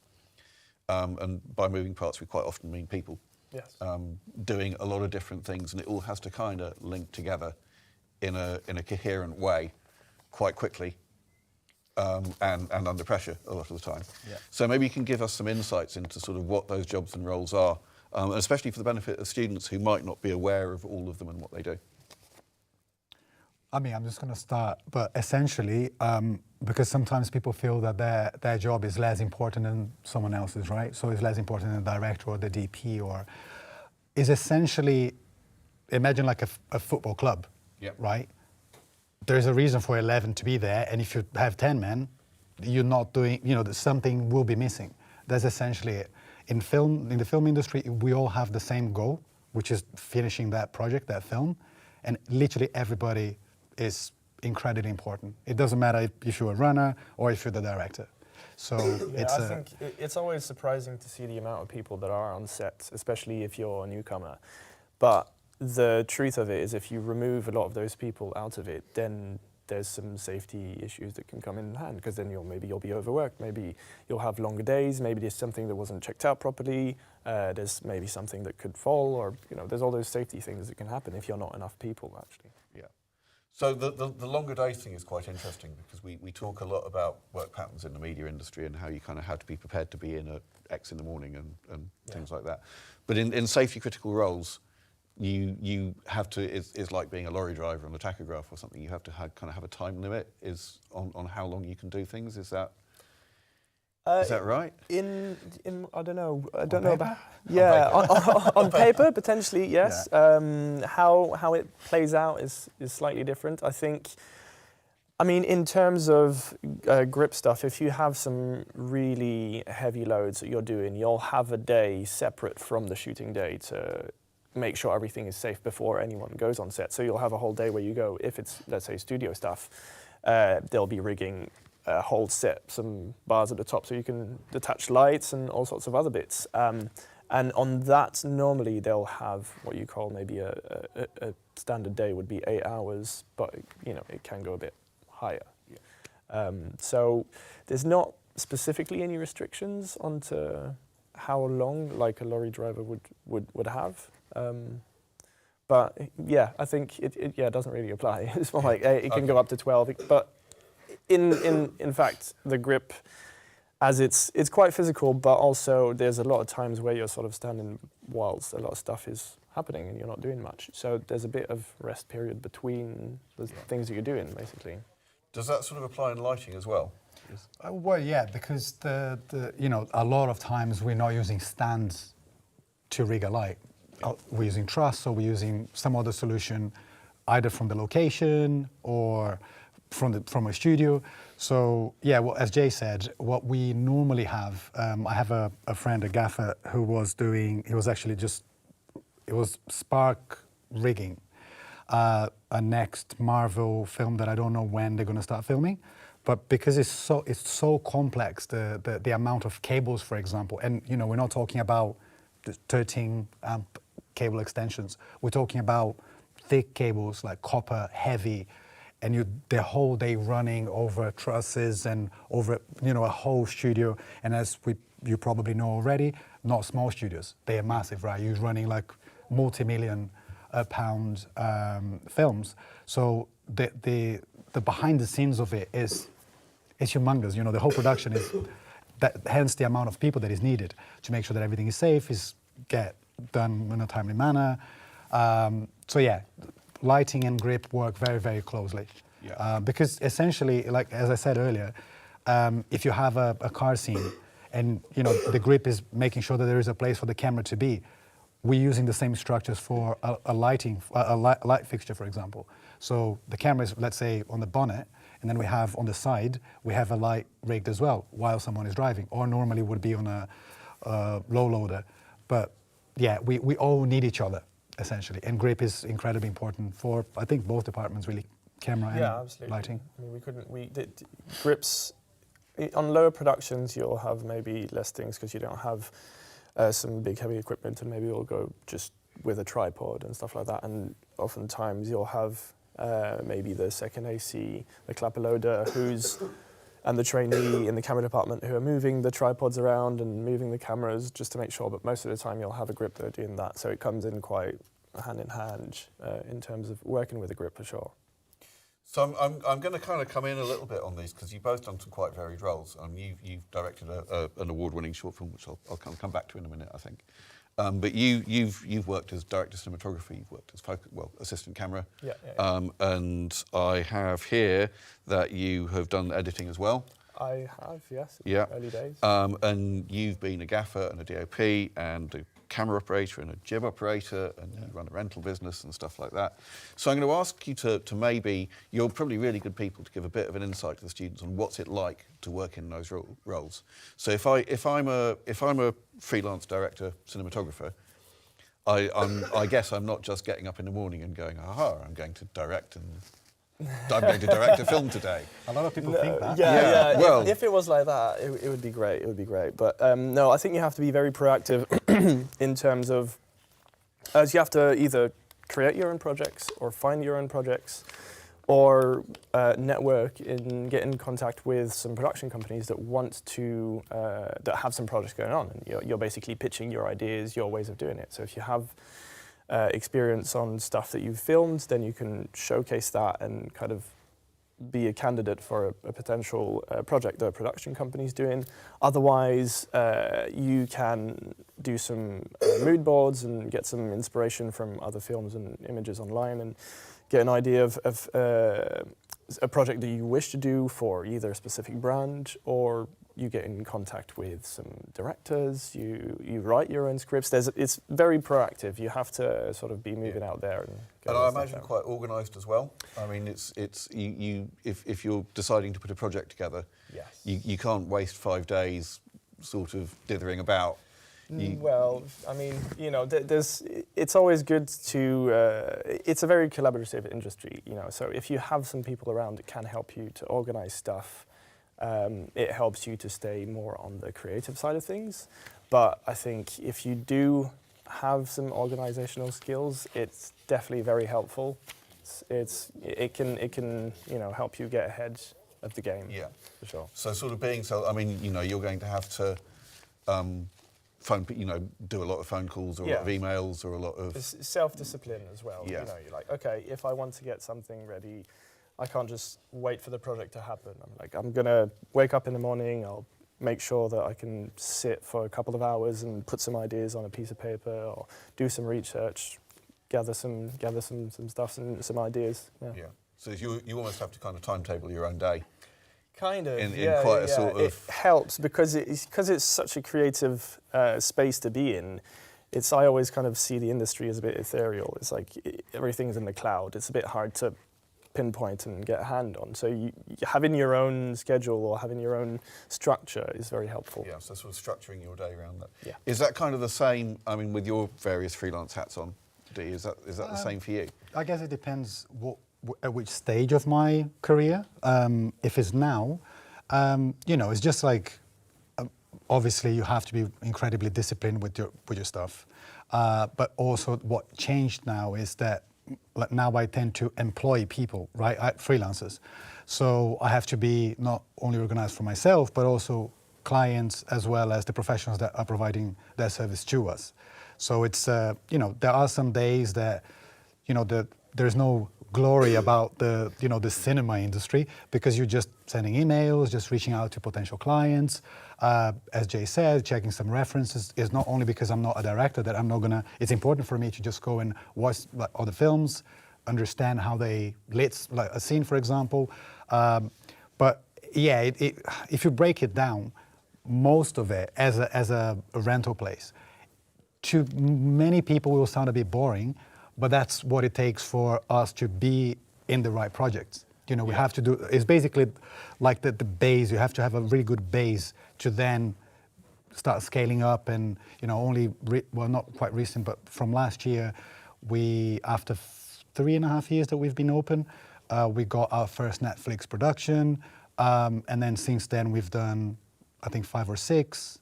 [SPEAKER 4] and by moving parts we quite often mean people.
[SPEAKER 17] Yes.
[SPEAKER 4] Doing a lot of different things, and it all has to kind of link together in a coherent way quite quickly. And under pressure a lot of the time.
[SPEAKER 17] Yeah.
[SPEAKER 4] So maybe you can give us some insights into sort of what those jobs and roles are, especially for the benefit of students who might not be aware of all of them and what they do.
[SPEAKER 16] I mean, I'm just going to start, but essentially, because sometimes people feel that their job is less important than someone else's, right? So it's less important than the director or the DP, or is essentially, imagine like a football club, right? There's a reason for 11 to be there, and if you have 10 men, you're not doing, something will be missing. That's essentially it. In the film industry, we all have the same goal, which is finishing that project, that film, and literally everybody is incredibly important. It doesn't matter if you're a runner or if you're the director. So
[SPEAKER 17] I think it's always surprising to see the amount of people that are on set, especially if you're a newcomer. But the truth of it is, if you remove a lot of those people out of it, then there's some safety issues that can come in hand, because then maybe you'll be overworked, maybe you'll have longer days, maybe there's something that wasn't checked out properly, there's maybe something that could fall, or there's all those safety things that can happen if you're not enough people, actually.
[SPEAKER 4] Yeah. So the longer day thing is quite interesting, because we talk a lot about work patterns in the media industry and how you kind of have to be prepared to be in at X in the morning and things like that. But in safety critical roles, you have to, it's like being a lorry driver on a tachograph or something. You have to kind of have a time limit on how long you can do things. Is that right?
[SPEAKER 17] I don't know about on paper potentially, yes. Yeah. How it plays out is slightly different. I think. I mean, in terms of grip stuff, if you have some really heavy loads that you're doing, you'll have a day separate from the shooting day to make sure everything is safe before anyone goes on set. So you'll have a whole day where you go, if it's, let's say, studio stuff, they'll be rigging a whole set, some bars at the top so you can detach lights and all sorts of other bits. And on that, normally they'll have what you call maybe a standard day would be 8 hours, but it can go a bit higher. Yeah. So there's not specifically any restrictions onto how long like a lorry driver would have. But yeah, I think it doesn't really apply. It's more like it can go up to 12. But in fact, the grip, as it's quite physical, but also there's a lot of times where you're sort of standing whilst a lot of stuff is happening and you're not doing much. So there's a bit of rest period between the things that you're doing, basically.
[SPEAKER 4] Does that sort of apply in lighting as well?
[SPEAKER 16] Well, yeah, because a lot of times we're not using stands to rig a light. We're using truss, or we're using some other solution, either from the location or from a studio. So yeah, well, as Jay said, what we normally have, I have a friend, a gaffer, who was spark rigging a next Marvel film that I don't know when they're going to start filming. But because it's so complex, the amount of cables, for example, and we're not talking about the 13 amp cable extensions. We're talking about thick cables, like copper, heavy, and the whole day running over trusses and over a whole studio. And as you probably know already, not small studios. They are massive, right? You're running like multi-million pound films. So the behind the scenes of it is humongous. The whole production is hence the amount of people that is needed to make sure that everything is safe, is get done in a timely manner. So yeah, lighting and grip work very, very closely. Yeah. Because essentially, like as I said earlier, if you have a car scene and the grip is making sure that there is a place for the camera to be, we're using the same structures for a light fixture, for example. So the camera is, let's say, on the bonnet, and then we have on the side, we have a light rigged as well while someone is driving, or normally would be on low loader. But yeah, we all need each other essentially, and grip is incredibly important for, I think, both departments really, camera and
[SPEAKER 17] absolutely.
[SPEAKER 16] lighting.
[SPEAKER 17] I mean, grips on lower productions. You'll have maybe less things because you don't have some big heavy equipment, and maybe you'll go just with a tripod and stuff like that. And oftentimes you'll have maybe the second AC, the clapper loader, and the trainee in the camera department who are moving the tripods around and moving the cameras just to make sure. But most of the time you'll have a grip that are doing that. So it comes in quite hand in hand in terms of working with a grip for sure.
[SPEAKER 4] So I'm going to kind of come in a little bit on these because you've both done some quite varied roles. You've directed an award-winning short film, which I'll kind of come back to in a minute, I think. But you've worked as director of cinematography, you've worked as assistant camera, and I have here that you have done editing as well.
[SPEAKER 17] I have, yes.
[SPEAKER 4] Yeah.
[SPEAKER 17] Early days.
[SPEAKER 4] And you've been a gaffer and a DOP and a camera operator and a jib operator, and you run a rental business and stuff like that. So I'm going to ask you to maybe, you're probably really good people to give a bit of an insight to the students on what's it like to work in those roles. So if I'm a freelance director, cinematographer, I guess I'm not just getting up in the morning and going, aha, I'm going to direct a film today.
[SPEAKER 16] A lot of people think that.
[SPEAKER 17] Yeah.
[SPEAKER 4] Well,
[SPEAKER 17] if it was like that, it would be great. It would be great. But no, I think you have to be very proactive in terms of, as you have to either create your own projects or find your own projects, or network and get in contact with some production companies that want to that have some projects going on, and you're basically pitching your ideas, your ways of doing it. So if you have experience on stuff that you've filmed, then you can showcase that and kind of be a candidate for a potential project that a production company's doing. Otherwise, you can do some mood boards and get some inspiration from other films and images online, and get an idea of a project that you wish to do for either a specific brand, or you get in contact with some directors, you write your own scripts. It's very proactive. You have to sort of be moving out there.
[SPEAKER 4] And I imagine quite organised as well. I mean, if you're deciding to put a project together, you can't waste 5 days sort of dithering about.
[SPEAKER 17] Well, I mean, it's always good to, it's a very collaborative industry, so if you have some people around that can help you to organise stuff, it helps you to stay more on the creative side of things. But I think if you do have some organisational skills, it's definitely very helpful. It can help you get ahead of the game.
[SPEAKER 4] Yeah,
[SPEAKER 17] for sure.
[SPEAKER 4] So I mean, you're going to have to do a lot of phone calls or a lot of emails or a lot of
[SPEAKER 17] self-discipline as well.
[SPEAKER 4] Yeah.
[SPEAKER 17] You're like, okay, if I want to get something ready, I can't just wait for the project to happen. I'm gonna wake up in the morning, I'll make sure that I can sit for a couple of hours and put some ideas on a piece of paper, or do some research, gather some stuff and some ideas. Yeah.
[SPEAKER 4] So you almost have to kind of timetable your own day.
[SPEAKER 17] Kind of.
[SPEAKER 4] In quite a sort of.
[SPEAKER 17] It helps because it's such a creative space to be in. I always kind of see the industry as a bit ethereal. It's like everything's in the cloud. It's a bit hard to pinpoint and get a hand on. So having your own schedule or having your own structure is very helpful.
[SPEAKER 4] Yeah, so sort of structuring your day around that.
[SPEAKER 17] Yeah.
[SPEAKER 4] Is that kind of the same, I mean, with your various freelance hats on, Dee, is that the same for you?
[SPEAKER 16] I guess it depends at which stage of my career. If it's now, it's just like, obviously you have to be incredibly disciplined with your stuff. But also what changed now is that now I tend to employ people, right? Freelancers. So I have to be not only organized for myself, but also clients as well as the professionals that are providing their service to us. So it's, there are some days that, there's no glory about the cinema industry, because you're just sending emails, just reaching out to potential clients. As Jay said, checking some references is not only because I'm not a director that I'm not gonna, it's important for me to just go and watch other films, understand how they lit a scene, for example. But yeah, if you break it down, most of it as a rental place, to many people will sound a bit boring, but that's what it takes for us to be in the right projects. We have to do, it's basically like the base, you have to have a really good base to then start scaling up, and well, not quite recent, but from last year, we after 3.5 years that we've been open, we got our first Netflix production, and then since then we've done, I think, 5 or 6.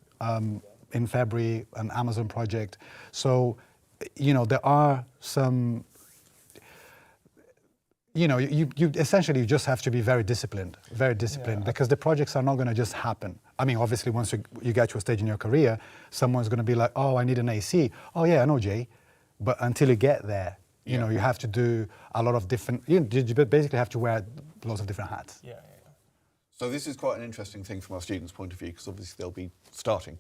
[SPEAKER 16] In February, an Amazon project. So, there are some. You essentially you just have to be very disciplined, because the projects are not going to just happen. I mean, obviously, once you get to a stage in your career, someone's going to be like, "Oh, I need an AC." "Oh, yeah, I know, Jay," but until you get there, you have to do a lot of different. You basically have to wear lots of different hats.
[SPEAKER 17] Yeah.
[SPEAKER 4] So this is quite an interesting thing from our students' point of view, because obviously they'll be starting.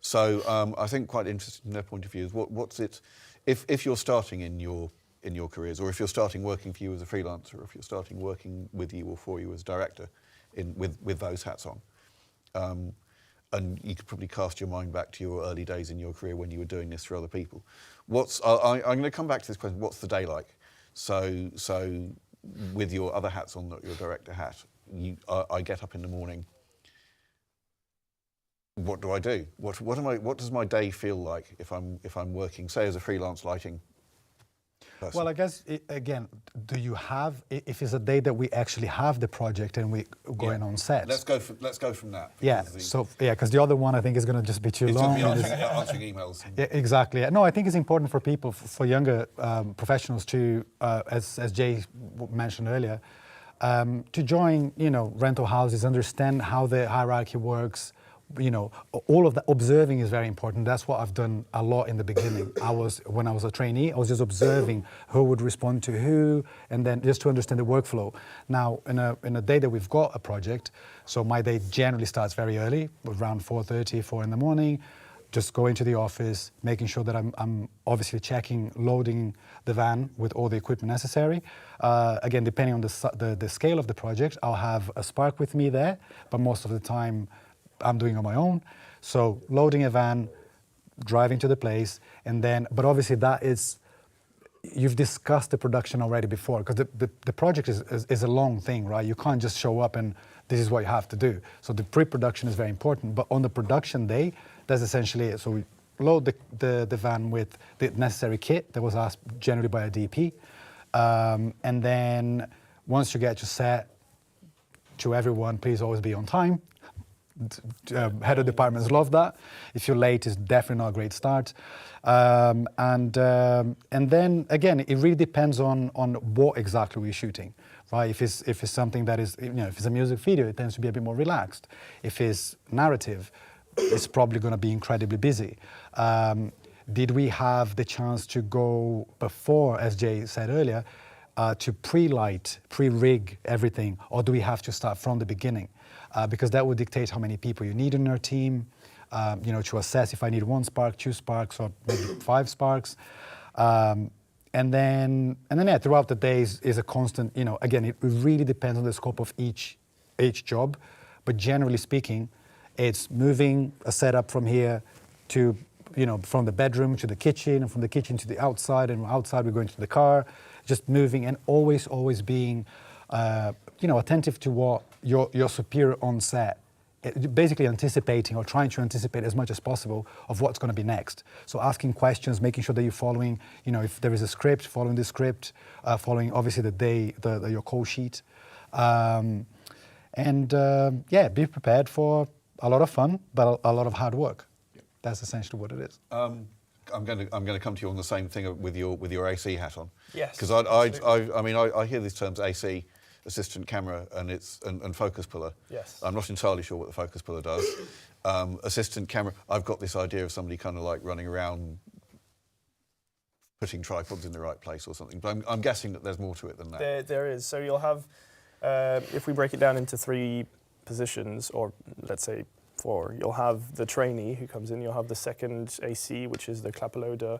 [SPEAKER 4] So I think quite interesting from their point of view is what's it, if you're starting in your careers, or if you're starting working for you as a freelancer, or if you're starting working with you or for you as director, with those hats on, and you could probably cast your mind back to your early days in your career when you were doing this for other people. I'm going to come back to this question. What's the day like? So with your other hats on, not your director hat, I get up in the morning. What do I do? What does my day feel like if I'm working, say, as a freelance lighting person?
[SPEAKER 16] Well, I guess again, do you have? If it's a day that we actually have the project and we going on set.
[SPEAKER 4] Let's go from that.
[SPEAKER 16] Yeah. Because the other one I think is going to just be too long.
[SPEAKER 4] Answering emails.
[SPEAKER 16] Yeah, exactly. No, I think it's important for people, for younger professionals to, as Jay mentioned earlier, to join, rental houses, understand how the hierarchy works. All of that observing is very important. That's what I've done a lot in the beginning. When I was a trainee, I was just observing who would respond to who, and then just to understand the workflow. Now, in a day that we've got a project, so my day generally starts very early, around 4:30, 4 in the morning. Just going to the office, making sure that I'm obviously checking, loading the van with all the equipment necessary. Again, depending on the scale of the project, I'll have a Spark with me there, but most of the time I'm doing on my own. So loading a van, driving to the place, and then, but obviously you've discussed the production already before, because the project is a long thing, right? You can't just show up and this is what you have to do. So the pre-production is very important, but on the production day, that's essentially it. So we load the van with the necessary kit that was asked generally by a DP. And then once you get to set, to everyone, please always be on time. Head of departments love that. If you're late, it's definitely not a great start. And then again, it really depends on what exactly we're shooting, right? If it's something that is, if it's a music video, it tends to be a bit more relaxed. If it's narrative, it's probably going to be incredibly busy. Did we have the chance to go before, as Jay said earlier, to pre-light, pre-rig everything, or do we have to start from the beginning? Because that would dictate how many people you need in your team, to assess if I need 1 spark, 2 sparks, or maybe 5 sparks. And then throughout the days is a constant, again, it really depends on the scope of each job. But generally speaking, it's moving a setup from here to, from the bedroom to the kitchen, and from the kitchen to the outside, and outside we're going to the car, just moving, and always being, attentive to what your superior on set, basically anticipating or trying to anticipate as much as possible of what's going to be next. So asking questions, making sure that you're following, if there is a script, following the script, following obviously your call sheet. Be prepared for a lot of fun, but a lot of hard work. Yeah. That's essentially what it is.
[SPEAKER 4] I'm going to come to you on the same thing with your AC hat on.
[SPEAKER 17] Yes.
[SPEAKER 4] Because I hear these terms AC, assistant camera, and focus puller.
[SPEAKER 17] Yes.
[SPEAKER 4] I'm not entirely sure what the focus puller does. Assistant camera, I've got this idea of somebody kind of like running around putting tripods in the right place or something, but I'm guessing that there's more to it than that.
[SPEAKER 17] There is. So you'll have, if we break it down into 3 positions, or let's say 4, you'll have the trainee who comes in, you'll have the second AC, which is the clapper loader,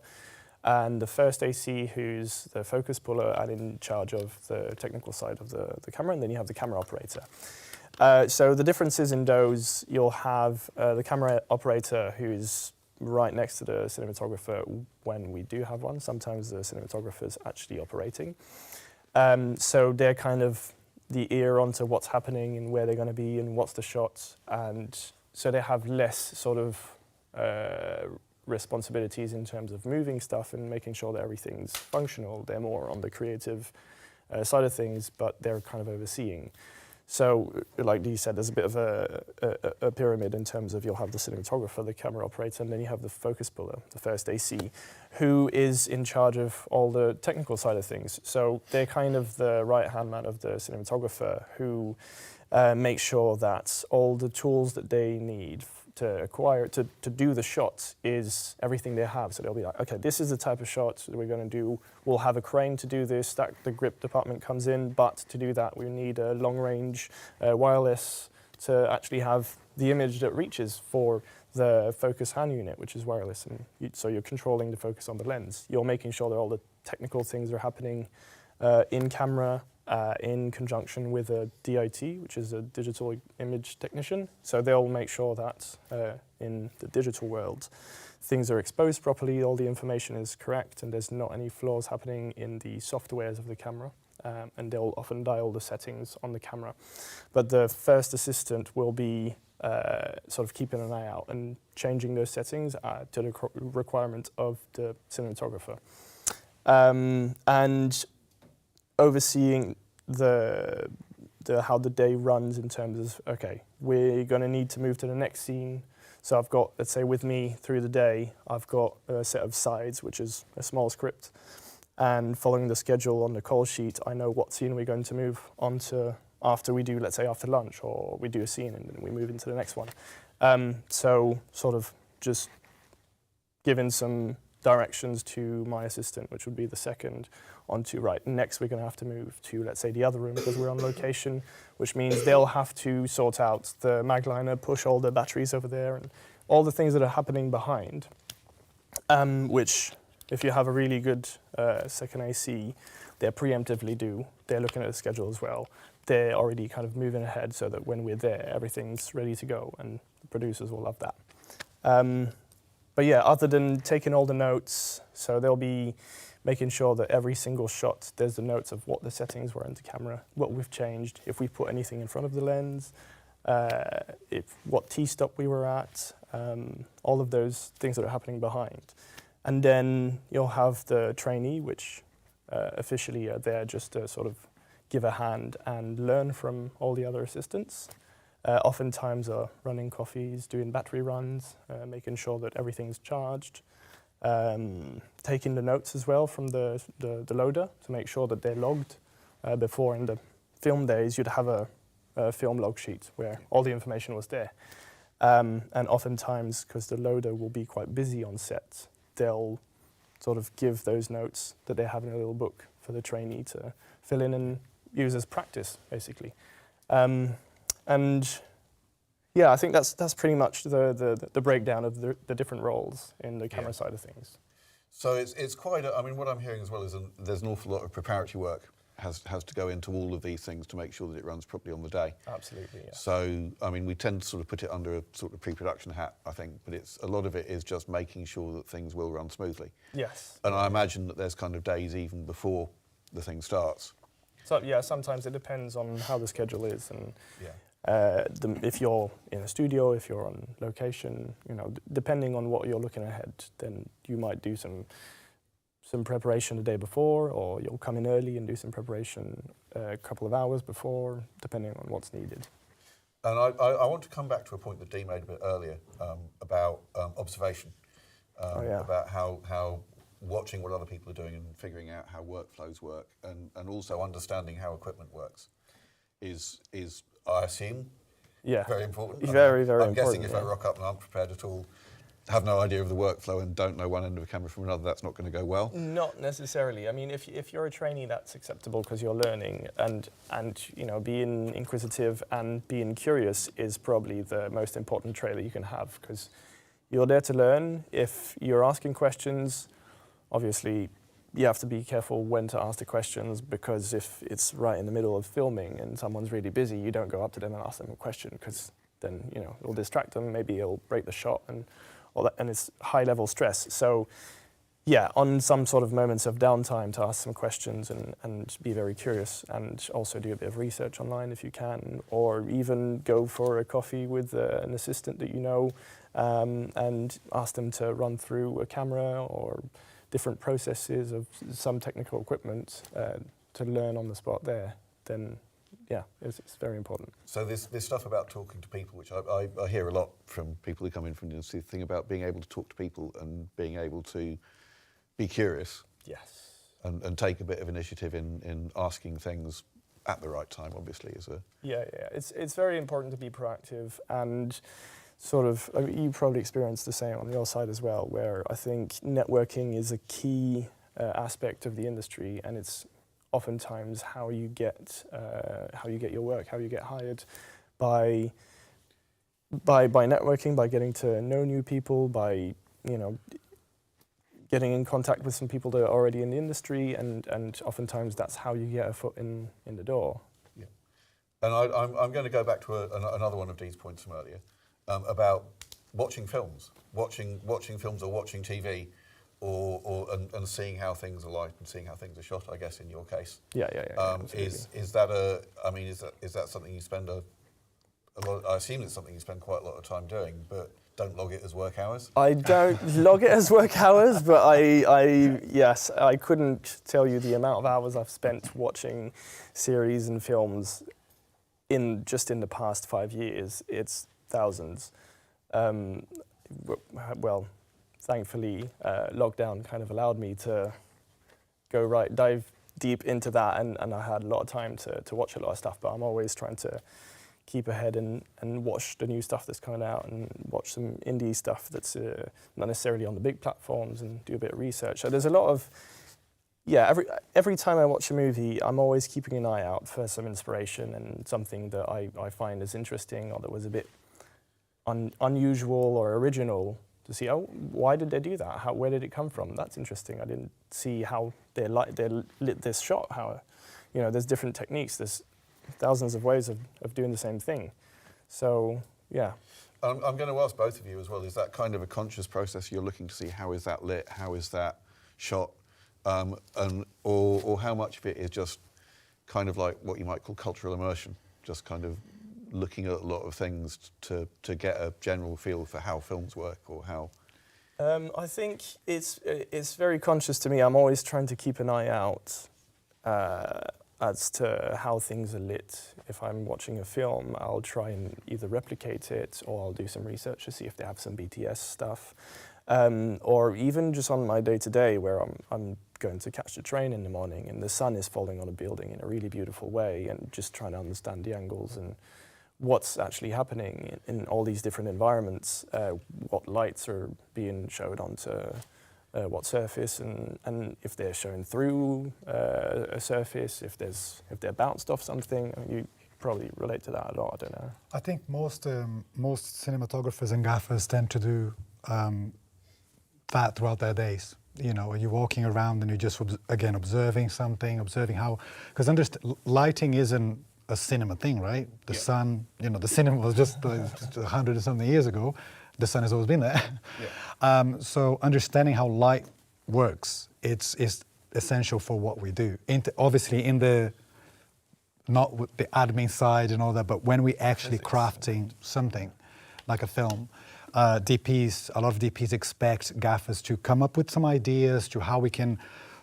[SPEAKER 17] and the first AC, who's the focus puller and in charge of the technical side of the camera, and then you have the camera operator. So the differences in those, you'll have the camera operator who's right next to the cinematographer when we do have one. Sometimes the cinematographer's actually operating. So they're kind of the ear onto what's happening and where they're going to be and what's the shot, and so they have less sort of responsibilities in terms of moving stuff and making sure that everything's functional. They're more on the creative side of things, but they're kind of overseeing. So, like Dee said, there's a bit of a pyramid in terms of you'll have the cinematographer, the camera operator, and then you have the focus puller, the first AC, who is in charge of all the technical side of things. So they're kind of the right-hand man of the cinematographer who makes sure that all the tools that they need to acquire, to do the shot is everything they have. So they'll be like, okay, this is the type of shot that we're going to do. We'll have a crane to do this, that the grip department comes in, but to do that we need a long-range wireless to actually have the image that reaches for the focus hand unit, which is wireless. And so you're controlling the focus on the lens. You're making sure that all the technical things are happening in camera, in conjunction with a DIT, which is a digital image technician. So they'll make sure that in the digital world, things are exposed properly, all the information is correct, and there's not any flaws happening in the softwares of the camera. And they'll often dial the settings on the camera. But the first assistant will be sort of keeping an eye out and changing those settings to the requirement of the cinematographer. And overseeing how the day runs in terms of, okay, we're going to need to move to the next scene. So I've got, let's say with me through the day, I've got a set of sides, which is a small script. And following the schedule on the call sheet, I know what scene we're going to move on to after we do, let's say after lunch, or we do a scene and then we move into the next one. So sort of just giving some directions to my assistant, which would be the second, onto, right, next we're going to have to move to, let's say, the other room because we're on location, which means they'll have to sort out the mag liner, push all the batteries over there, and all the things that are happening behind, which, if you have a really good second AC, they preemptively do. They're looking at the schedule as well. They're already kind of moving ahead so that when we're there, everything's ready to go, and the producers will love that. But yeah, other than taking all the notes, so they'll be making sure that every single shot, there's the notes of what the settings were in the camera, what we've changed, if we put anything in front of the lens, what T-stop we were at, all of those things that are happening behind. And then you'll have the trainee, which officially are there just to sort of give a hand and learn from all the other assistants. Oftentimes are running coffees, doing battery runs, making sure that everything's charged, taking the notes as well from the loader to make sure that they're logged. Before in the film days, you'd have a film log sheet where all the information was there. And oftentimes, because the loader will be quite busy on set, they'll sort of give those notes that they have in a little book for the trainee to fill in and use as practice, basically. And yeah, I think that's pretty much the breakdown of the different roles in the camera side of things.
[SPEAKER 4] So it's quite, I mean, what I'm hearing as well is there's an awful lot of preparatory work has to go into all of these things to make sure that it runs properly on the day.
[SPEAKER 17] Absolutely, yeah.
[SPEAKER 4] So, I mean, we tend to sort of put it under a sort of pre-production hat, I think, but a lot of it is just making sure that things will run smoothly.
[SPEAKER 17] Yes.
[SPEAKER 4] And I imagine that there's kind of days even before the thing starts.
[SPEAKER 17] So yeah, sometimes it depends on how the schedule is, and if you're in a studio, if you're on location, you know, depending on what you're looking ahead, then you might do some preparation the day before, or you'll come in early and do some preparation a couple of hours before, depending on what's needed.
[SPEAKER 1] And I want to come back to a point that Dee made a bit earlier about observation, about how watching what other people are doing and figuring out how workflows work, and also understanding how equipment works is I assume, very important.
[SPEAKER 17] Very important.
[SPEAKER 1] I'm guessing if I rock up and I'm prepared at all, have no idea of the workflow and don't know one end of a camera from another, that's not going to go well.
[SPEAKER 17] Not necessarily. I mean, if you're a trainee, that's acceptable because you're learning, and you know, being inquisitive and being curious is probably the most important trait that you can have, because you're there to learn. If you're asking questions, obviously you have to be careful when to ask the questions, because if it's right in the middle of filming and someone's really busy, you don't go up to them and ask them a question, because then, you know, it'll distract them, maybe it'll break the shot, and all that, and it's high level stress. So yeah, on some sort of moments of downtime to ask some questions and be very curious, and also do a bit of research online if you can, or even go for a coffee with an assistant that you know, and ask them to run through a camera or different processes of some technical equipment to learn on the spot there, then yeah, it's very important.
[SPEAKER 4] So this stuff about talking to people, which I hear a lot from people who come in from the industry, the thing about being able to talk to people and being able to be curious.
[SPEAKER 17] Yes.
[SPEAKER 4] And take a bit of initiative in asking things at the right time, obviously, is a...
[SPEAKER 17] Yeah. It's very important to be proactive, and sort of, you probably experienced the same on your side as well, where I think networking is a key aspect of the industry, and it's oftentimes how you get your work, how you get hired, by networking, by getting to know new people, by getting in contact with some people that are already in the industry, and oftentimes that's how you get a foot in the door.
[SPEAKER 4] Yeah, and I'm going to go back to another one of Dee's points from earlier about watching films, watching films or watching TV. And seeing how things are like and seeing how things are shot, I guess, in your case.
[SPEAKER 17] Yeah.
[SPEAKER 4] Is that something you spend a lot? I assume it's something you spend quite a lot of time doing, but don't log it as work hours.
[SPEAKER 17] I don't log it as work hours, but yes, I couldn't tell you the amount of hours I've spent watching series and films just in the past 5 years. It's thousands. Well. Thankfully, lockdown kind of allowed me to dive deep into that, and I had a lot of time to watch a lot of stuff, but I'm always trying to keep ahead and watch the new stuff that's coming out, and watch some indie stuff that's not necessarily on the big platforms, and do a bit of research. So there's a lot of, every time I watch a movie, I'm always keeping an eye out for some inspiration and something that I find is interesting, or that was a bit unusual or original, to see, why did they do that? Where did it come from? That's interesting. I didn't see how they lit this shot. How, there's different techniques. There's thousands of ways of doing the same thing. So, yeah.
[SPEAKER 4] I'm going to ask both of you as well. Is that kind of a conscious process? You're looking to see how is that lit, how is that shot, or how much of it is just kind of like what you might call cultural immersion, just kind of looking at a lot of things to get a general feel for how films work, or how...
[SPEAKER 17] I think it's very conscious to me. I'm always trying to keep an eye out as to how things are lit. If I'm watching a film, I'll try and either replicate it, or I'll do some research to see if they have some BTS stuff. Or even just on my day-to-day, where I'm going to catch the train in the morning and the sun is falling on a building in a really beautiful way, and just trying to understand the angles and what's actually happening in all these different environments, what lights are being showed onto what surface, and if they're shown through a surface, if they're bounced off something. I mean, you probably relate to that a lot, I don't know.
[SPEAKER 16] I think most cinematographers and gaffers tend to do that throughout their days. You're walking around and you're just, again, observing something, observing how... Because lighting isn't a cinema thing, right? The sun, the cinema was just 100 and something years ago. The sun has always been there. Yeah. So understanding how light works, is essential for what we do. Obviously, not with the admin side and all that, but when we actually crafting something like a film, a lot of DPs expect gaffers to come up with some ideas to how we can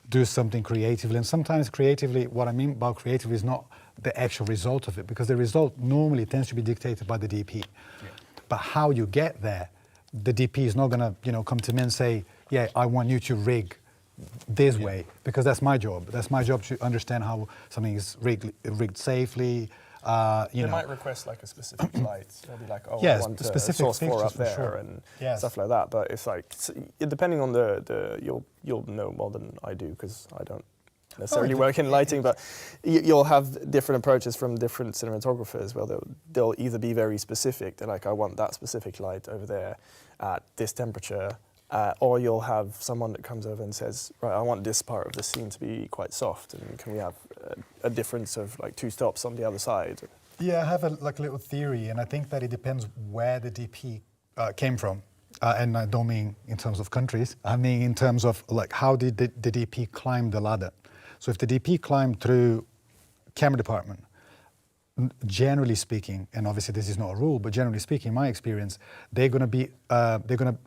[SPEAKER 16] do something creatively. And sometimes creatively, what I mean by creatively is not the actual result of it, because the result normally tends to be dictated by the DP. Yeah. But how you get there, the DP is not going to, come to me and say, yeah, I want you to rig this way, because that's my job. That's my job to understand how something is rigged safely.
[SPEAKER 17] They might request like a specific light. They'll be like, I want a source 4 up there and stuff like that. But it's like, depending on you'll know more than I do, because I don't necessarily work in lighting, but you'll have different approaches from different cinematographers. Well, they'll either be very specific. They're like, I want that specific light over there at this temperature. Or you'll have someone that comes over and says, right, I want this part of the scene to be quite soft, and can we have a difference of like 2 stops on the other side?
[SPEAKER 16] Yeah, I have a little theory, and I think that it depends where the DP came from. and I don't mean in terms of countries, I mean in terms of like how did the DP climb the ladder. So if the DP climbed through camera department, generally speaking, and obviously this is not a rule, but generally speaking, in my experience, they're going to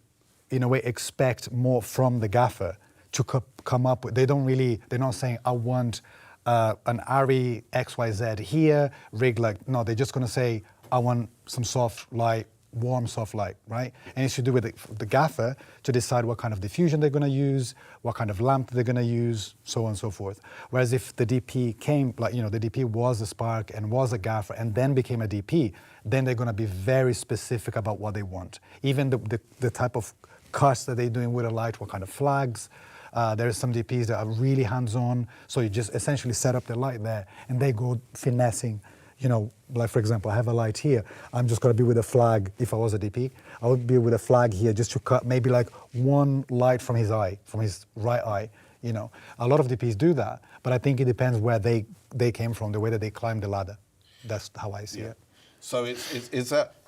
[SPEAKER 16] in a way expect more from the gaffer to come up with. They're not saying I want an ARRI XYZ here, rig like, no, they're just going to say I want some soft light, warm soft light, right? And it's to do with the gaffer to decide what kind of diffusion they're going to use, what kind of lamp they're going to use, so on and so forth. Whereas if the DP came, like, you know, the DP was a spark and was a gaffer and then became a DP, then they're going to be very specific about what they want. Even the type of cuts that they're doing with a light, what kind of flags. There are some DPs that are really hands-on, so you just essentially set up the light there and they go finessing. You know, like for example, I have a light here. I'm just going to be with a flag. If I was a DP, I would be with a flag here just to cut maybe like one light from his eye, from his right eye. You know, a lot of DPs do that, but I think it depends where they came from, the way that they climbed the ladder. That's how I see it.
[SPEAKER 4] So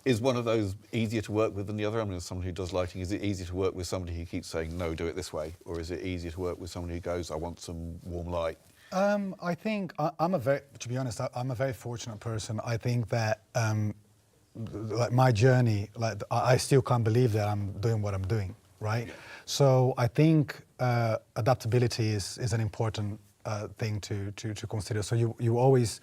[SPEAKER 4] is one of those easier to work with than the other? I mean, as someone who does lighting, is it easier to work with somebody who keeps saying, no, do it this way? Or is it easier to work with somebody who goes, I want some warm light?
[SPEAKER 16] I think to be honest, I'm a very fortunate person. I think that like my journey, like I still can't believe that I'm doing what I'm doing, right? Yeah. So I think adaptability is an important thing to consider. So you always,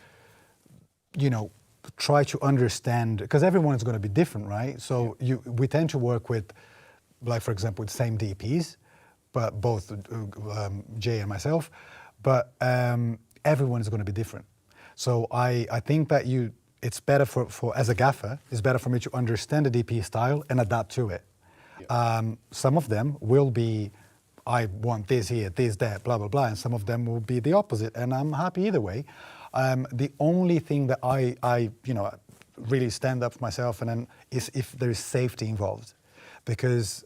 [SPEAKER 16] you know, try to understand, because everyone is going to be different, right? So we tend to work with, like for example, with the same DPs, but both Jay and myself. But everyone is going to be different. So I think that it's better for as a gaffer, it's better for me to understand the DP style and adapt to it. Yeah. Some of them will be, I want this here, this there, blah, blah, blah. And some of them will be the opposite. And I'm happy either way. The only thing that I you know, really stand up for myself and then is if there is safety involved. Because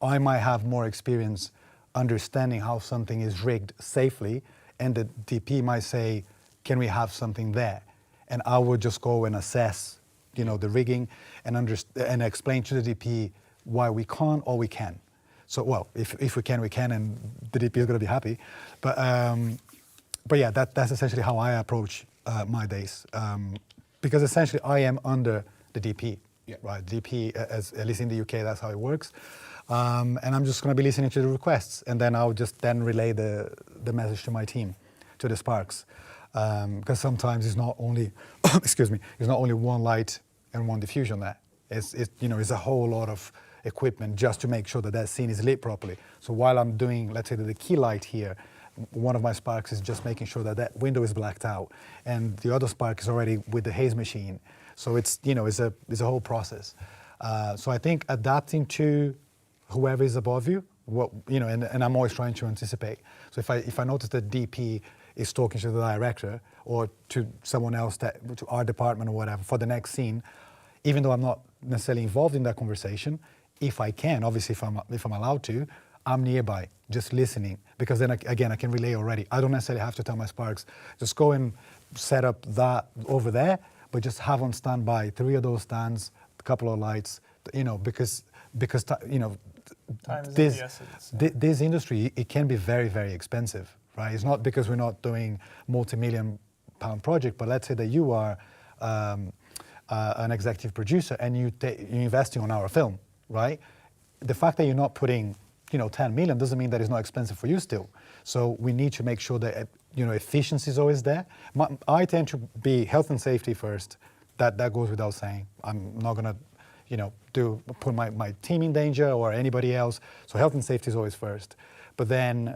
[SPEAKER 16] I might have more experience understanding how something is rigged safely, and the DP might say, can we have something there? And I would just go and assess, you know, the rigging and explain to the DP why we can't or we can. So, well, if we can, and the DP is going to be happy. But yeah, that's essentially how I approach my days. Because essentially I am under the DP, right? DP, at least in the UK, that's how it works. And I'm just going to be listening to the requests, and then I'll just relay the message to my team, to the Sparks, because sometimes it's not only, excuse me, it's not only one light and one diffusion there. It's a whole lot of equipment just to make sure that scene is lit properly. So while I'm doing, let's say, the key light here, one of my Sparks is just making sure that window is blacked out, and the other Spark is already with the haze machine. So it's a whole process. So I think adapting to whoever is above you, and I'm always trying to anticipate. So if I notice that DP is talking to the director or to someone else, to our department or whatever, for the next scene, even though I'm not necessarily involved in that conversation, if I can, obviously if I'm allowed to, I'm nearby, just listening, because then again I can relay already. I don't necessarily have to tell my Sparks, just go and set up that over there, but just have on standby 3 of those stands, a couple of lights, because this industry, it can be very, very expensive, right? It's not because we're not doing multi-million-pound project, but let's say that you are an executive producer and you're investing on our film, right? The fact that you're not putting 10 million doesn't mean that it's not expensive for you still. So we need to make sure that efficiency is always there. I tend to be health and safety first. That goes without saying. I'm not gonna put my team in danger or anybody else. So health and safety is always first. But then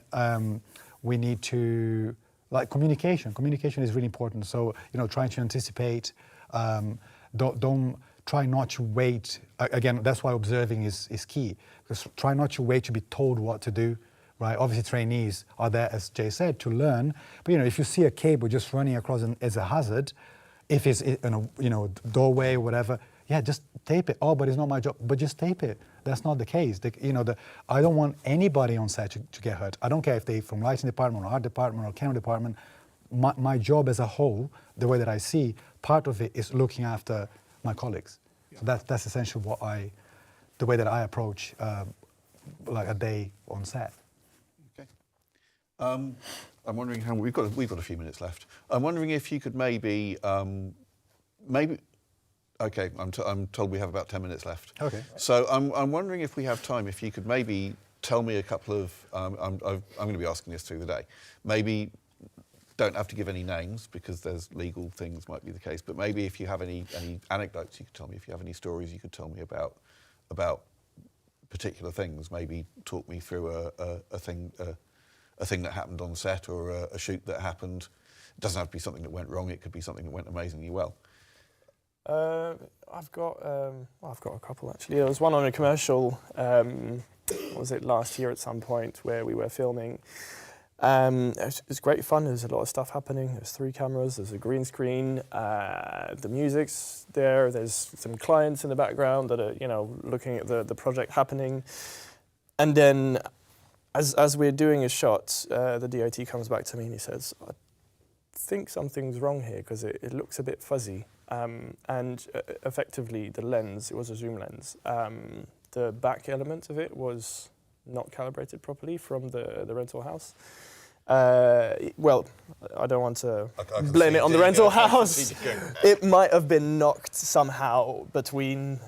[SPEAKER 16] we need to, like communication. Communication is really important. So trying to anticipate. Don't try not to wait. Again, that's why observing is key. Because try not to wait to be told what to do, right? Obviously, trainees are there, as Jay said, to learn. But if you see a cable just running across as a hazard, if it's in a doorway or whatever, yeah, just tape it. Oh, but it's not my job. But just tape it. That's not the case. I don't want anybody on set to get hurt. I don't care if they're from lighting department or art department or camera department. My job as a whole, the way that I see, part of it is looking after my colleagues. Yeah. So that's essentially what I the way that I approach like a day on set.
[SPEAKER 4] Okay. I'm wondering how we've got a few minutes left. I'm wondering if you could maybe. Okay, I'm told we have about 10 minutes left.
[SPEAKER 16] Okay.
[SPEAKER 4] So I'm wondering if we have time, if you could maybe tell me a couple of. I'm going to be asking this through the day. Maybe don't have to give any names because there's legal things might be the case. But maybe if you have any anecdotes you could tell me, if you have any stories you could tell me about particular things. Maybe talk me through a thing that happened on set or a shoot that happened. It doesn't have to be something that went wrong. It could be something that went amazingly well.
[SPEAKER 17] I've got a couple actually. There was one on a commercial. Was it last year at some point where we were filming? It was great fun. There's a lot of stuff happening. There's 3 cameras. There's a green screen. The music's there. There's some clients in the background that are looking at the project happening. And then, as we're doing a shot, the DOT comes back to me and he says, "I think something's wrong here because it looks a bit fuzzy." And effectively, the lens, it was a zoom lens, the back element of it was not calibrated properly from the rental house. Well, I don't want to blame it on the rental house. It might have been knocked somehow between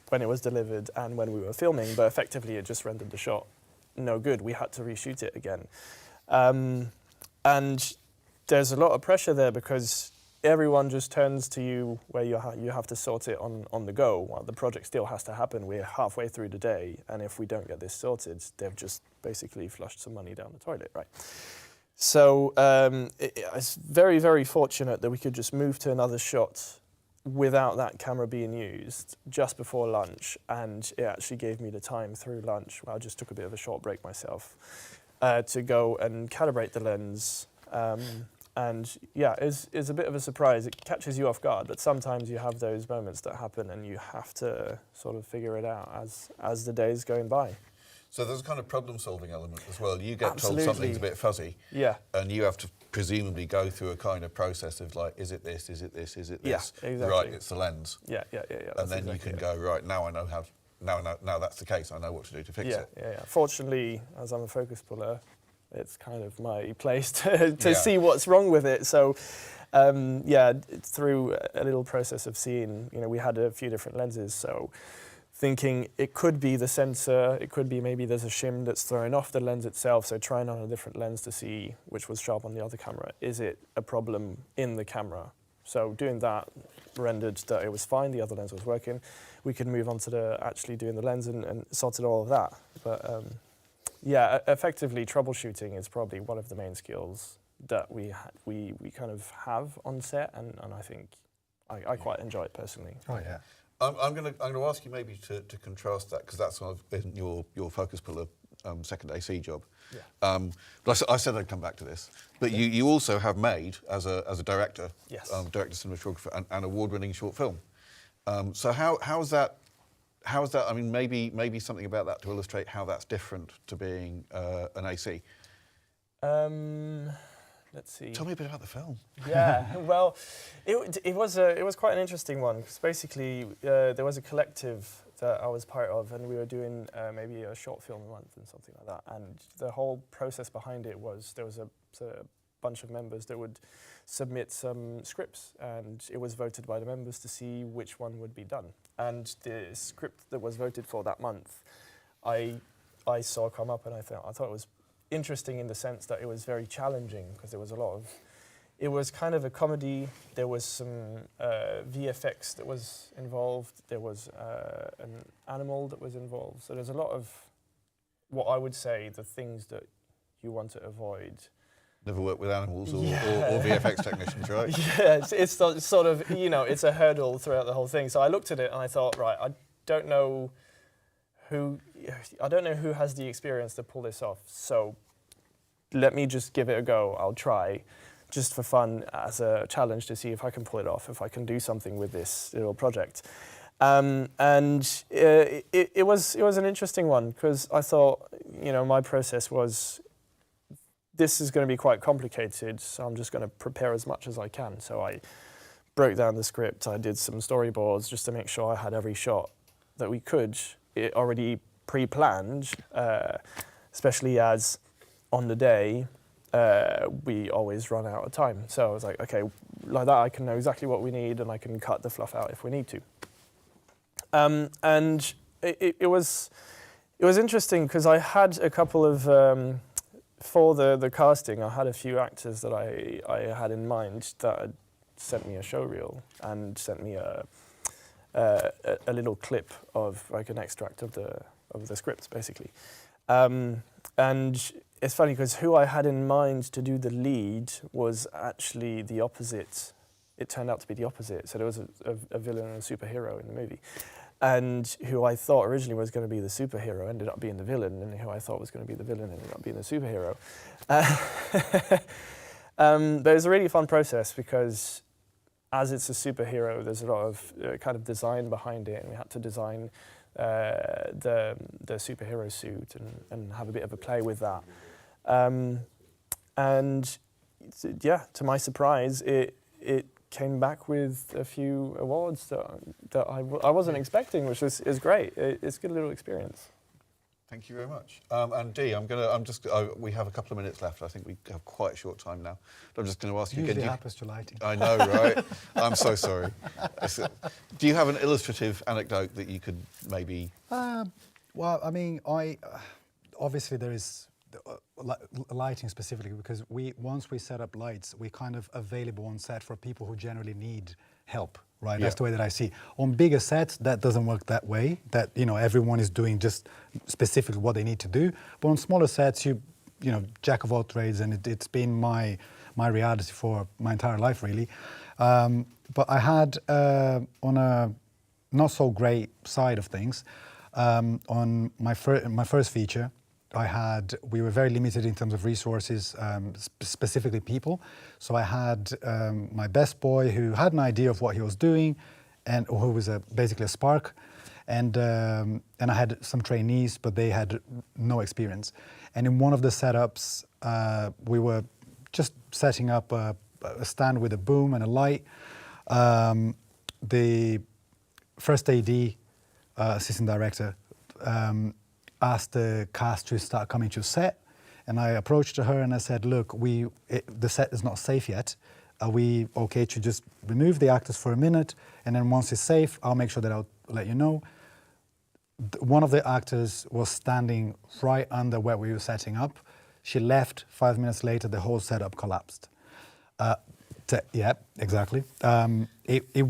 [SPEAKER 17] when it was delivered and when we were filming, but effectively it just rendered the shot no good. We had to reshoot it again. And there's a lot of pressure there because everyone just turns to you where you have to sort it on the go. While the project still has to happen. We're halfway through the day, and if we don't get this sorted, they've just basically flushed some money down the toilet, right? So it's very, very fortunate that we could just move to another shot without that camera being used just before lunch, and it actually gave me the time through lunch, where I just took a bit of a short break myself, to go and calibrate the lens. And yeah, it's a bit of a surprise. It catches you off guard, but sometimes you have those moments that happen and you have to sort of figure it out as the day's going by.
[SPEAKER 4] So there's a kind of problem-solving element as well. You get
[SPEAKER 17] Absolutely.
[SPEAKER 4] told something's a bit fuzzy,
[SPEAKER 17] yeah,
[SPEAKER 4] and you have to presumably go through a kind of process of like, is it this, is it this, is it this?
[SPEAKER 17] Yeah, exactly.
[SPEAKER 4] Right, it's the lens.
[SPEAKER 17] Yeah.
[SPEAKER 4] And then you can go, right, now I know how, now that's the case, I know what to do to fix it.
[SPEAKER 17] Yeah. Fortunately, as I'm a focus puller, it's kind of my place to see what's wrong with it. So, through a little process of seeing, we had a few different lenses. So, thinking it could be the sensor, it could be maybe there's a shim that's throwing off the lens itself. So, trying on a different lens to see which was sharp on the other camera. Is it a problem in the camera? So, doing that rendered that it was fine. The other lens was working. We could move on to actually doing the lens and sorted all of that. But yeah, effectively, troubleshooting is probably one of the main skills that we kind of have on set, and I think I quite enjoy it personally.
[SPEAKER 16] Oh yeah.
[SPEAKER 4] I'm going to ask you maybe to contrast that, because that's sort of been your focus puller second AC job.
[SPEAKER 17] Yeah.
[SPEAKER 4] But I said I'd come back to this. But you also have made as a director,
[SPEAKER 17] yes,
[SPEAKER 4] director, cinematographer, an award-winning short film. So how's that? I mean, maybe something about that to illustrate how that's different to being an AC.
[SPEAKER 17] Let's see.
[SPEAKER 4] Tell me a bit about the film.
[SPEAKER 17] Yeah, well, it was quite an interesting one, because basically there was a collective that I was part of, and we were doing maybe a short film a month and something like that. And the whole process behind it was there was a bunch of members that would submit some scripts, and it was voted by the members to see which one would be done. And the script that was voted for that month, I saw come up, and I thought it was interesting in the sense that it was very challenging, because there was a lot of, it was kind of a comedy. There was some VFX that was involved. There was an animal that was involved. So there's a lot of what I would say the things that you want to avoid.
[SPEAKER 4] Never worked with animals or VFX technicians, right?
[SPEAKER 17] Yeah, it's sort of, it's a hurdle throughout the whole thing. So I looked at it and I thought, right, I don't know who has the experience to pull this off. So let me just give it a go. I'll try, just for fun, as a challenge to see if I can pull it off, if I can do something with this little project. And it was an interesting one, because I thought, my process was, this is going to be quite complicated, so I'm just going to prepare as much as I can. So I broke down the script, I did some storyboards just to make sure I had every shot that we could, it already pre-planned, especially as on the day we always run out of time. So I was like, okay, like that I can know exactly what we need and I can cut the fluff out if we need to. And it was interesting because I had a couple of, for the casting, I had a few actors that I had in mind that had sent me a showreel and sent me a little clip of like an extract of the scripts, basically. And it's funny because who I had in mind to do the lead was actually the opposite. It turned out to be the opposite. So there was a villain and a superhero in the movie. And who I thought originally was going to be the superhero ended up being the villain, and who I thought was going to be the villain ended up being the superhero. But it was a really fun process because as it's a superhero, there's a lot of kind of design behind it, and we had to design the superhero suit and have a bit of a play with that. And yeah, to my surprise, it came back with a few awards that I wasn't expecting, which is great. It's a good little experience.
[SPEAKER 4] Thank you very much. And Dee, we have a couple of minutes left. I think we have quite a short time now. But I'm just going to ask you again.
[SPEAKER 16] Usually happens to lighting.
[SPEAKER 4] I know, right? I'm so sorry. Do you have an illustrative anecdote that you could maybe?
[SPEAKER 16] Well, I mean, obviously there is lighting specifically, because once we set up lights, we're kind of available on set for people who generally need help, right?
[SPEAKER 4] Yeah.
[SPEAKER 16] That's the way that I see. On bigger sets, that doesn't work that way, that, you know, everyone is doing just specifically what they need to do. But on smaller sets, you know, jack of all trades, and it's been my reality for my entire life, really. But I had, on a not so great side of things, on my first feature, we were very limited in terms of resources, specifically people. So I had my best boy who had an idea of what he was doing, and who was basically a spark, and I had some trainees, but they had no experience. And in one of the setups, we were just setting up a stand with a boom and a light. The first AD, assistant director, asked the cast to start coming to set, and I approached her and I said, look, the set is not safe yet. Are we okay to just remove the actors for a minute, and then once it's safe, I'll make sure that I'll let you know. One of the actors was standing right under where we were setting up. She left. 5 minutes later, the whole setup collapsed. Yeah, exactly. It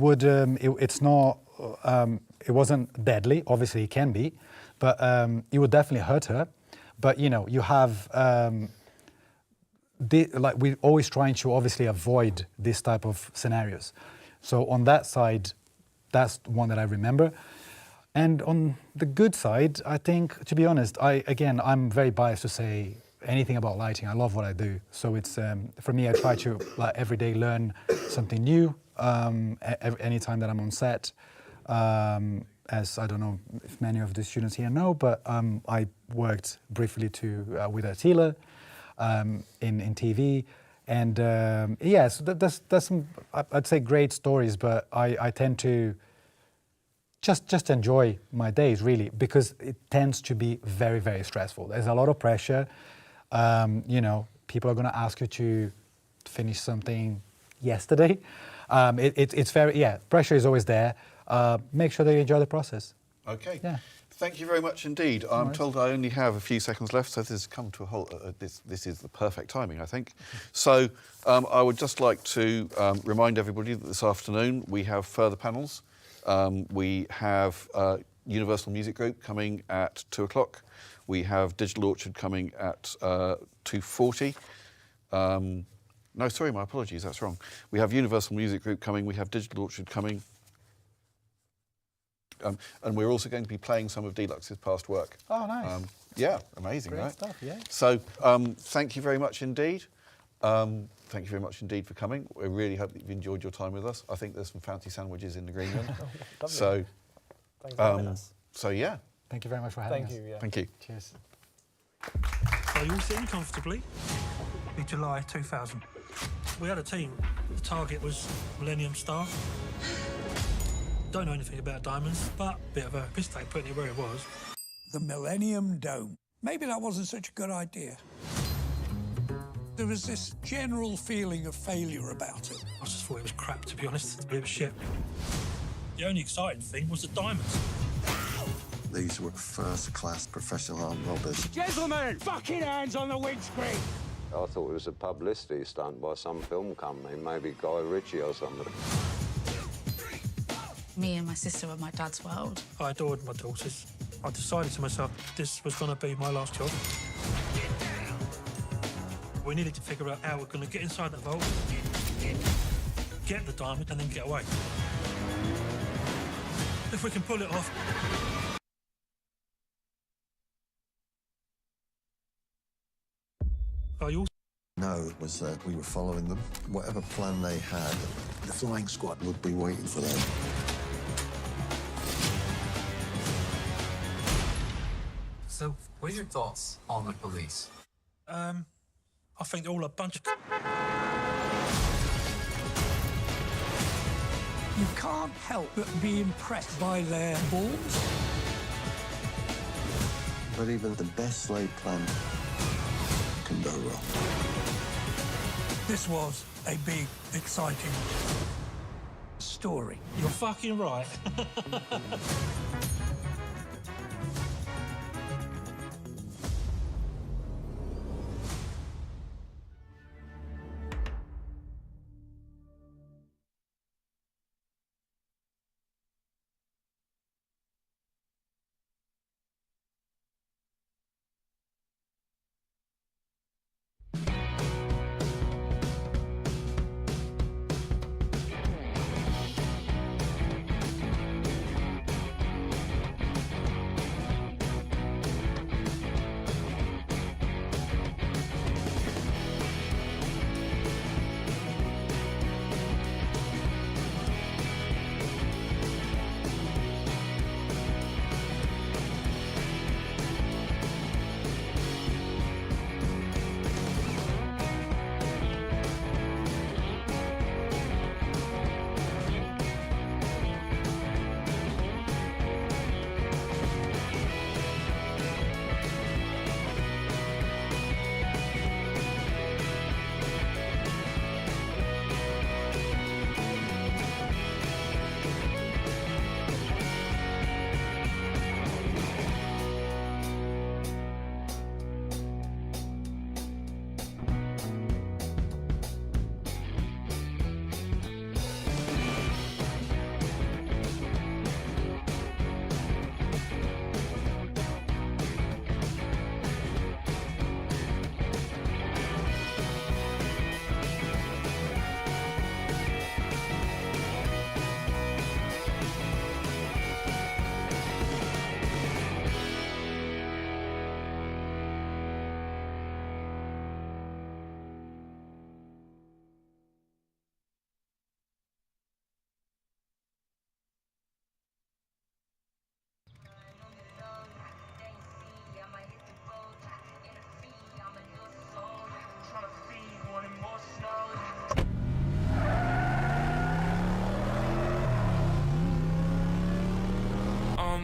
[SPEAKER 16] wasn't deadly. Obviously, it can be, but it would definitely hurt her. But you know, you have like we're always trying to obviously avoid this type of scenarios. So on that side, that's one that I remember. And on the good side, I think, to be honest, I'm very biased to say anything about lighting. I love what I do. So it's, for me, I try to every day learn something new, anytime that I'm on set. As I don't know if many of the students here know, but I worked briefly with Attila in TV. And yes, that's some, I'd say, great stories, but I tend to just enjoy my days, really, because it tends to be very, very stressful. There's a lot of pressure. You know, people are going to ask you to finish something yesterday. It's very, yeah, pressure is always there. Make sure that you enjoy the process.
[SPEAKER 4] Okay.
[SPEAKER 16] Yeah.
[SPEAKER 4] Thank you very much indeed. I'm told I only have a few seconds left, so this has come to a halt. This is the perfect timing, I think. So I would just like to remind everybody that this afternoon we have further panels. We have Universal Music Group coming at 2 o'clock. We have Digital Orchard coming at 2:40. No, sorry, my apologies, that's wrong. We have Universal Music Group coming, we have Digital Orchard coming. And we're also going to be playing some of Deluxe's past work.
[SPEAKER 16] Oh, nice.
[SPEAKER 4] Yeah, amazing,
[SPEAKER 16] Great
[SPEAKER 4] right?
[SPEAKER 16] stuff, yeah.
[SPEAKER 4] So thank you very much indeed. Thank you very much indeed for coming. We really hope that you've enjoyed your time with us. I think there's some fancy sandwiches in the green room. So,
[SPEAKER 17] thanks for having us.
[SPEAKER 4] So yeah.
[SPEAKER 16] Thank you very much for having us.
[SPEAKER 17] Thank you. Yeah.
[SPEAKER 4] Thank you.
[SPEAKER 16] Cheers.
[SPEAKER 18] Are you all sitting comfortably? In July 2000. We had a team. The target was Millennium Star. Don't know anything about diamonds, but a bit of a piss take putting it where it was.
[SPEAKER 19] The Millennium Dome. Maybe that wasn't such a good idea. There was this general feeling of failure about it.
[SPEAKER 18] I just thought it was crap, to be honest. A bit of shit. The only exciting thing was the diamonds.
[SPEAKER 14] These were first-class professional armed robbers.
[SPEAKER 19] Gentlemen, fucking hands on the windscreen!
[SPEAKER 20] I thought it was a publicity stunt by some film company, maybe Guy Ritchie or something.
[SPEAKER 21] Me and my sister were my dad's world.
[SPEAKER 18] I adored my daughters. I decided to myself this was going to be my last job. We needed to figure out how we're going to get inside that vault, get the diamond, and then get away. If we can pull it off. Are you?
[SPEAKER 14] No, was that we were following them. Whatever plan they had, the flying squad would be waiting for them.
[SPEAKER 22] So, what are your thoughts on the police?
[SPEAKER 18] I think they're all a bunch of...
[SPEAKER 19] You can't help but be impressed by their balls.
[SPEAKER 14] But even the best laid plan can go wrong.
[SPEAKER 19] This was a big, exciting story.
[SPEAKER 18] You're fucking right.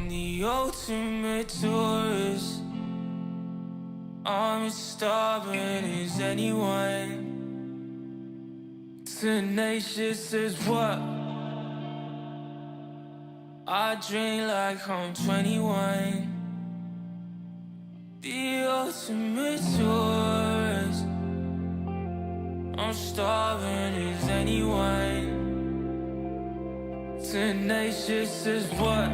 [SPEAKER 23] The ultimate tourist. I'm as stubborn as anyone. Tenacious as what? I drink like I'm 21. The ultimate tourist. I'm stubborn as anyone. Tenacious as what?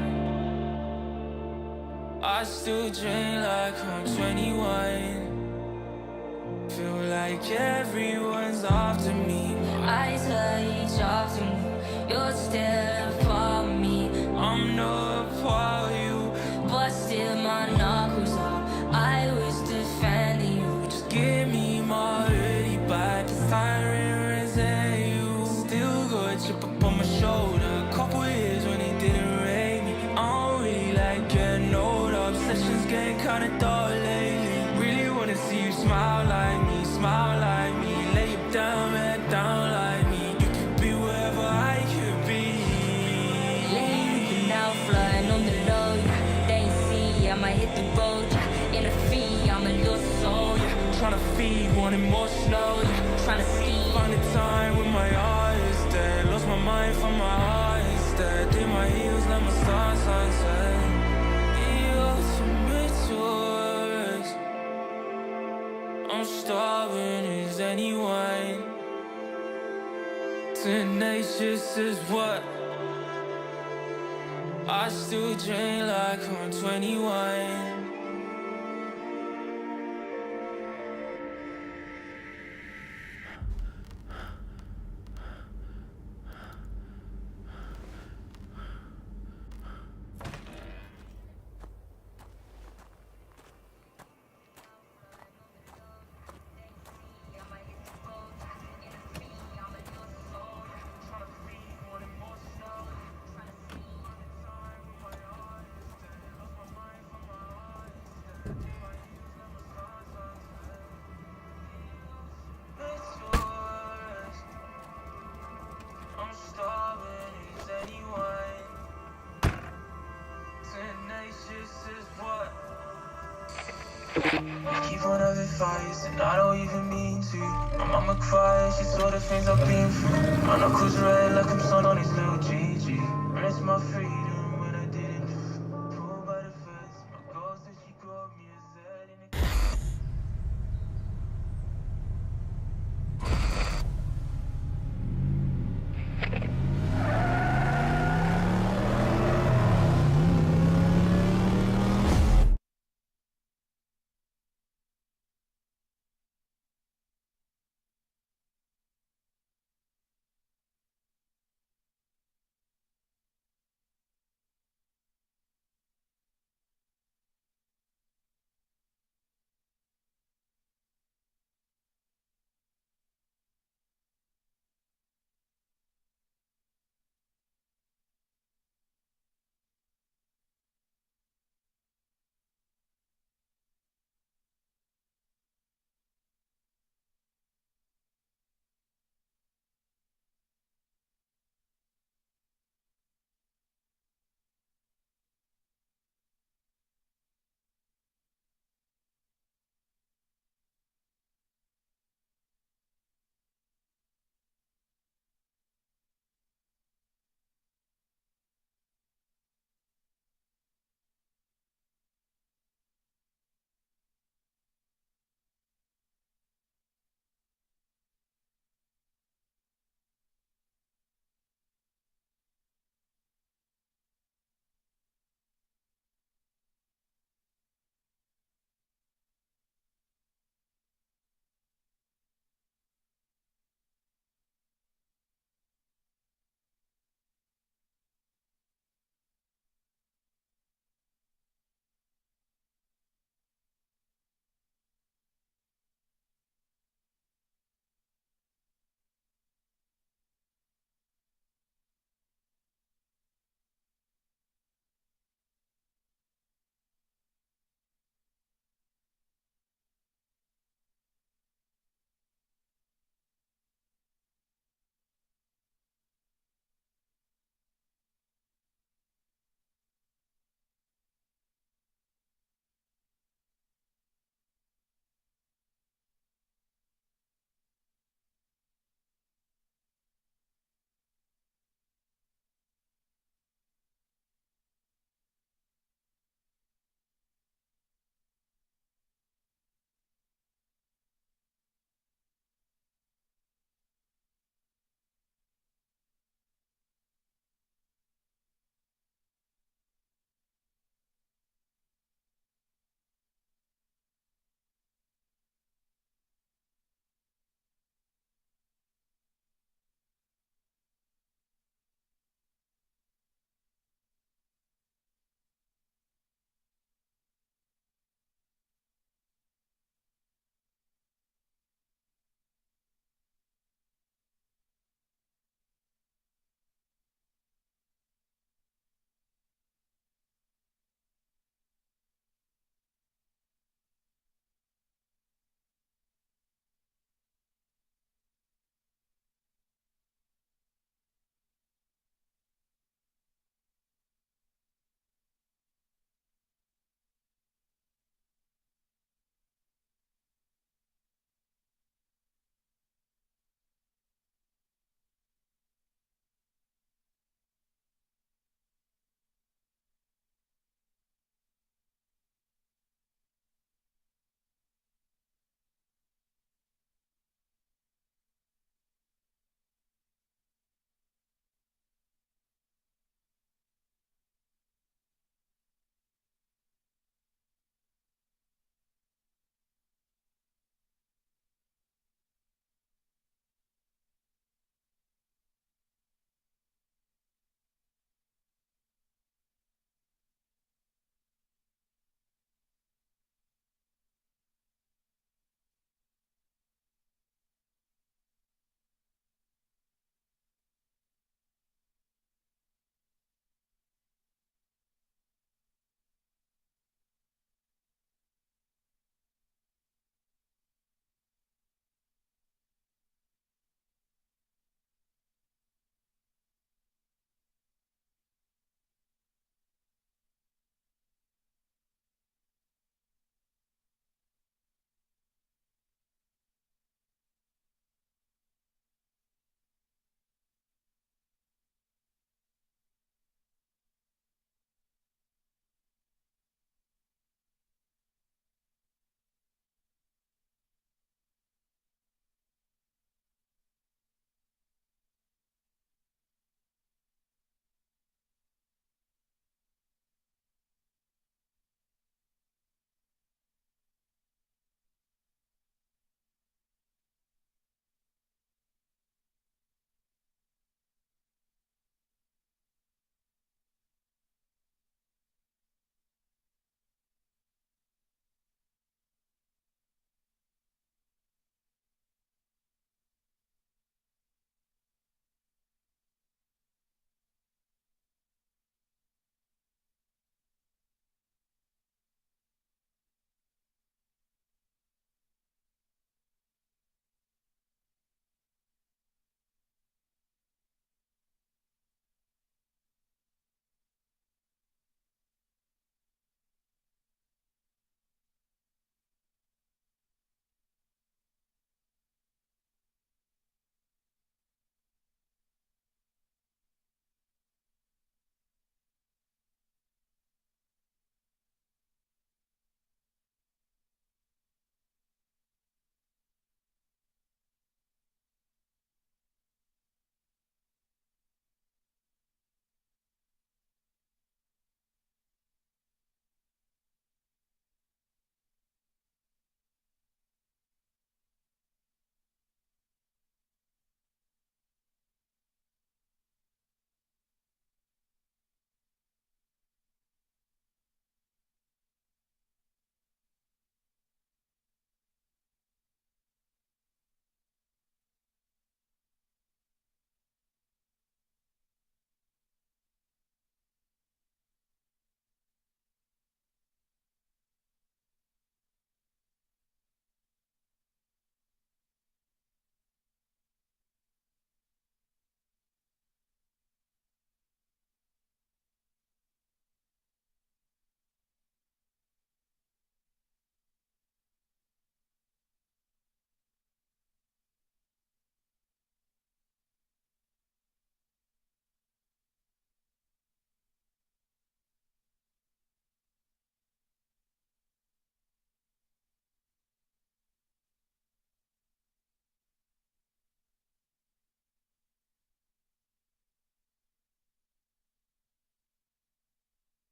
[SPEAKER 23] I still drink like I'm 21. Feel like everyone's after me. Eyes are each after me. You're still for me. I'm not for you, but still my knuckles up. I was defending you. Just give me my hoodie back. This time represent you. Still got a chip up on my shoulder. Couple years when it didn't rain me. I don't really like getting old. Obsessions getting kinda dull lately. Really wanna see you smile like me, lay you down, head down like me. You could be wherever I could be. from my heart instead. In my heels, let my stars sunset. The ultimate tourist. I'm starving as anyone. Tenacious is what I still drink like I'm 21. Keep on having fights, and I don't even mean to. My mama cried, she saw the things I've been through. My knuckles red like I'm son on his little GG. Rest my freedom when I didn't. Pulled by the feds, my girl said she got me a Z in the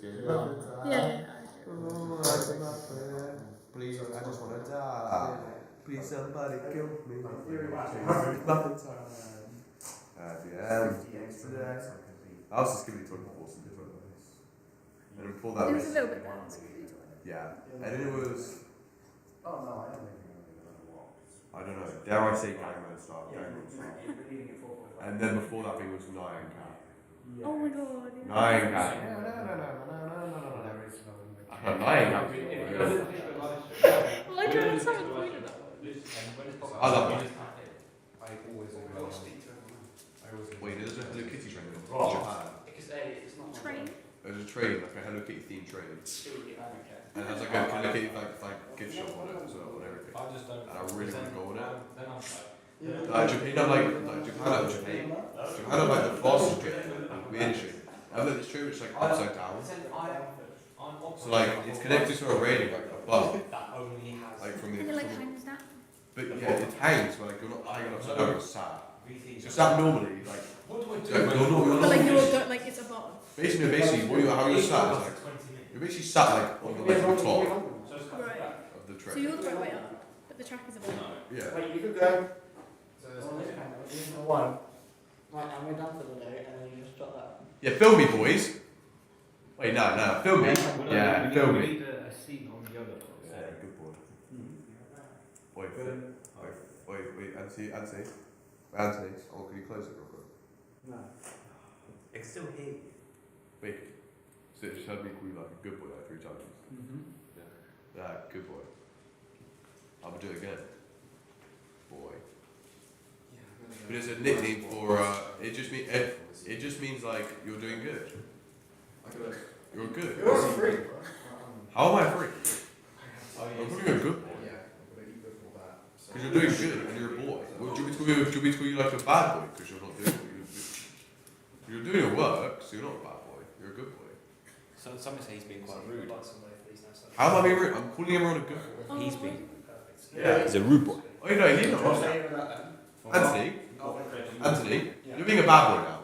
[SPEAKER 2] scared.
[SPEAKER 3] Yeah.
[SPEAKER 2] Please, I just want to die. Please, somebody kill me. Nothing time. Yesterday. I was just giving you 24 some different ways. And then before that
[SPEAKER 3] It was a little bit better.
[SPEAKER 2] yeah. And then it was. Oh no, I don't know. Dare I say Gangnam Style? And then before that thing was Nyan Cat.
[SPEAKER 3] Oh my god. Yeah.
[SPEAKER 2] Nyan Cat. Nyan Cat.
[SPEAKER 3] Well, I don't understand the point of that.
[SPEAKER 2] I love it. Wait, there's a Hello Kitty train in Japan.
[SPEAKER 3] Train?
[SPEAKER 2] There's a train, like a Hello Kitty themed train. And it has like a Hello Kitty like gift shop on it as well and everything. And I really want to go on it. Japan have like the fastest train in the industry. And then this train which is like upside down. So like it's connected to a railing like above. Like from the.
[SPEAKER 3] And it like hangs down.
[SPEAKER 2] But yeah, it hangs, but like you're not hanging upside down, you're sat. So sat normally, like you're
[SPEAKER 3] But like you're got like it's a bottom.
[SPEAKER 2] Basically, how you're sat is like you're basically sat like on the top of the train.
[SPEAKER 3] So you're the right way up, but the track is above.
[SPEAKER 2] Yeah.
[SPEAKER 7] Wait, you could go. One. Right, and we're done for the day, and then you just drop that.
[SPEAKER 2] Yeah, film me, boys. Wait, no, film me. Yeah, film me.
[SPEAKER 12] A scene on the other.
[SPEAKER 2] Yeah, good boy. Wait, Anthony, oh, can you close it real quick?
[SPEAKER 7] No.
[SPEAKER 2] It's still here. Wait, so it just heard me call you like a good boy like 3 times. Yeah, good boy. I'm gonna do it again. Boy. But it's a nickname for, it just means like, you're doing good. You're good.
[SPEAKER 7] You're a freak, bro.
[SPEAKER 2] How am I a freak? I'm calling you a good boy. Because you're doing good and you're a boy. Well, do you want me to call you like a bad boy because you're not doing what you're doing your work, so you're not a bad boy. You're a good boy.
[SPEAKER 12] So some say he's being quite rude.
[SPEAKER 2] How am I being rude? I'm calling everyone a good boy.
[SPEAKER 12] He's being.
[SPEAKER 2] Yeah.
[SPEAKER 12] He's a rude boy.
[SPEAKER 2] Oh, you know, he's not. Anthony, you're being a bad boy now.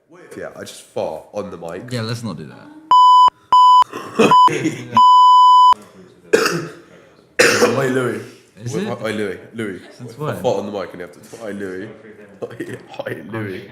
[SPEAKER 2] What if, I just fart on the mic?
[SPEAKER 24] Yeah, let's not do that.
[SPEAKER 2] Oi, Louis.
[SPEAKER 24] Is it?
[SPEAKER 2] Oi, Louis.
[SPEAKER 24] Since
[SPEAKER 2] I
[SPEAKER 24] when?
[SPEAKER 2] fart on the mic and you have to. Oi, Louis. Oi, Louis.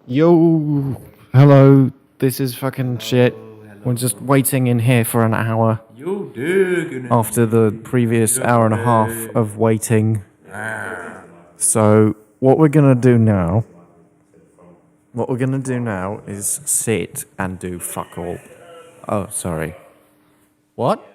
[SPEAKER 6] Yo, hello. This is fucking shit. We're just waiting in here for an hour. After the previous hour and a half of waiting. So, what we're gonna do now. What we're gonna do now is sit and do fuck all. Oh, sorry. What?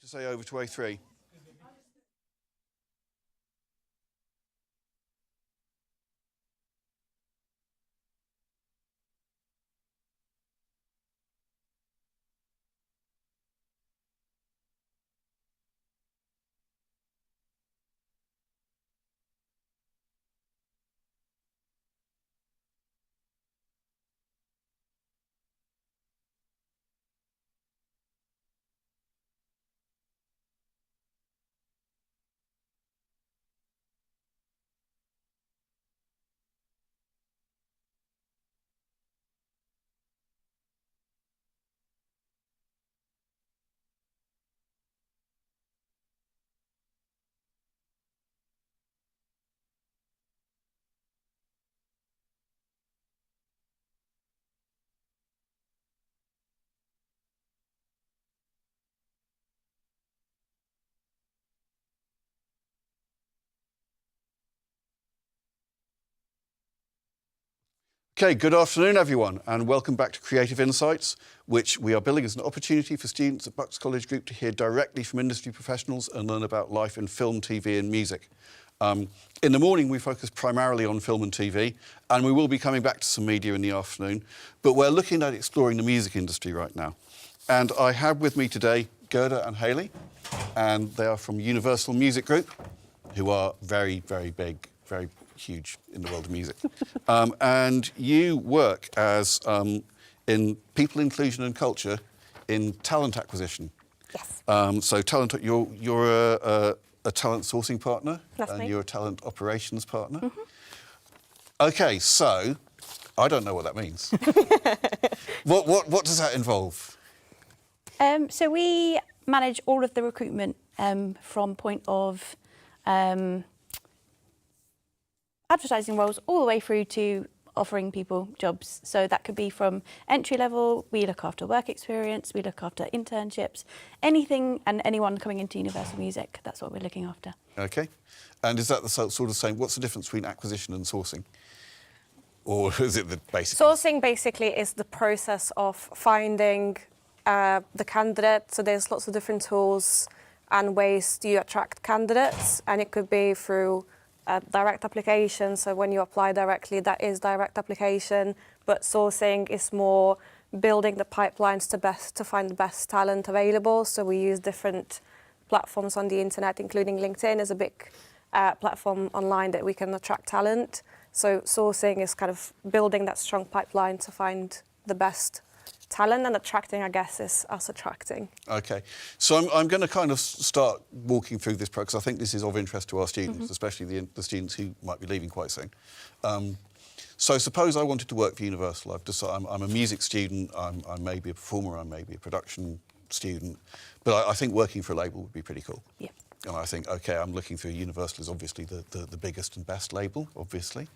[SPEAKER 4] To say over to A3. Okay, good afternoon everyone and welcome back to Creative Insights, which we are billing as an opportunity for students at Bucks College Group to hear directly from industry professionals and learn about life in film, TV and music. In the morning we focus primarily on film and TV, and we will be coming back to some media in the afternoon, but we're looking at exploring the music industry right now. And I have with me today Gerda and Hayley, and they are from Universal Music Group, who are very, very big, very huge in the world of music. And you work as in people inclusion and culture in talent acquisition.
[SPEAKER 3] Yes.
[SPEAKER 4] So talent, you're a talent sourcing partner.
[SPEAKER 3] That's
[SPEAKER 4] and
[SPEAKER 3] me.
[SPEAKER 4] You're a talent operations partner.
[SPEAKER 3] Mm-hmm.
[SPEAKER 4] Okay, so I don't know what that means. What does that involve?
[SPEAKER 3] So we manage all of the recruitment from point of advertising roles all the way through to offering people jobs. So that could be from entry level, we look after work experience, we look after internships, anything and anyone coming into Universal Music, that's what we're looking after.
[SPEAKER 4] Okay. And is that the sort of same, what's the difference between acquisition and sourcing? Or is it the basic?
[SPEAKER 10] Sourcing basically is the process of finding the candidate. So there's lots of different tools and ways to attract candidates, and it could be through direct application. So when you apply directly, that is direct application. But sourcing is more building the pipelines to find the best talent available. So we use different platforms on the internet, including LinkedIn is a big platform online that we can attract talent. So sourcing is kind of building that strong pipeline to find the best talent, and attracting, I guess, is us attracting.
[SPEAKER 4] Okay, so I'm going to kind of start walking through this because I think this is of interest to our students, especially the students who might be leaving quite soon. So suppose I wanted to work for Universal. I've decided I'm a music student, I may be a performer, I may be a production student, but I think working for a label would be pretty cool.
[SPEAKER 3] Yeah.
[SPEAKER 4] And I think, okay, I'm looking through Universal is obviously the biggest and best label, obviously.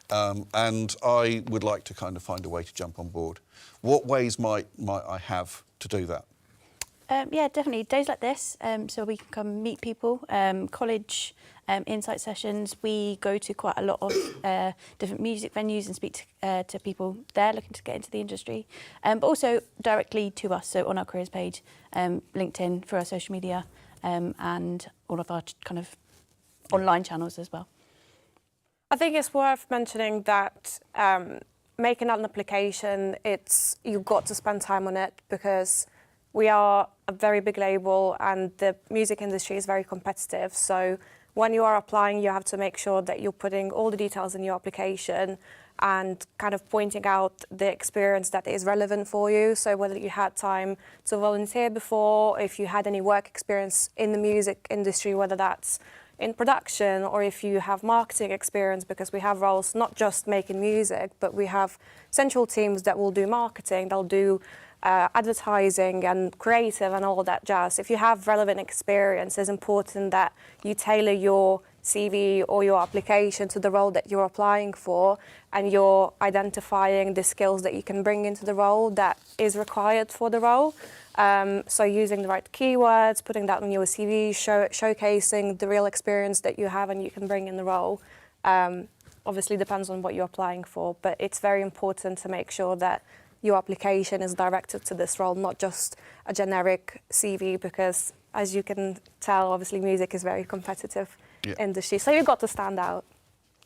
[SPEAKER 4] And I would like to kind of find a way to jump on board. What ways might I have to do that?
[SPEAKER 3] Yeah, definitely. Days like this, so we can come meet people, college insight sessions. We go to quite a lot of different music venues and speak to people there looking to get into the industry, but also directly to us, so on our careers page, LinkedIn, through our social media, and all of our kind of online channels as well.
[SPEAKER 10] I think it's worth mentioning that making an application, you've got to spend time on it, because we are a very big label and the music industry is very competitive. So when you are applying, you have to make sure that you're putting all the details in your application and kind of pointing out the experience that is relevant for you. So whether you had time to volunteer before, if you had any work experience in the music industry, whether that's in production or if you have marketing experience, because we have roles not just making music, but we have central teams that will do marketing, they'll do advertising and creative and all that jazz. If you have relevant experience, it's important that you tailor your CV or your application to the role that you're applying for, and you're identifying the skills that you can bring into the role that is required for the role. So using the right keywords, putting that on your CV, showcasing the real experience that you have and you can bring in the role. Obviously depends on what you're applying for, but it's very important to make sure that your application is directed to this role, not just a generic CV, because as you can tell, obviously music is very competitive
[SPEAKER 4] Yeah.
[SPEAKER 10] industry, so you've got to stand out.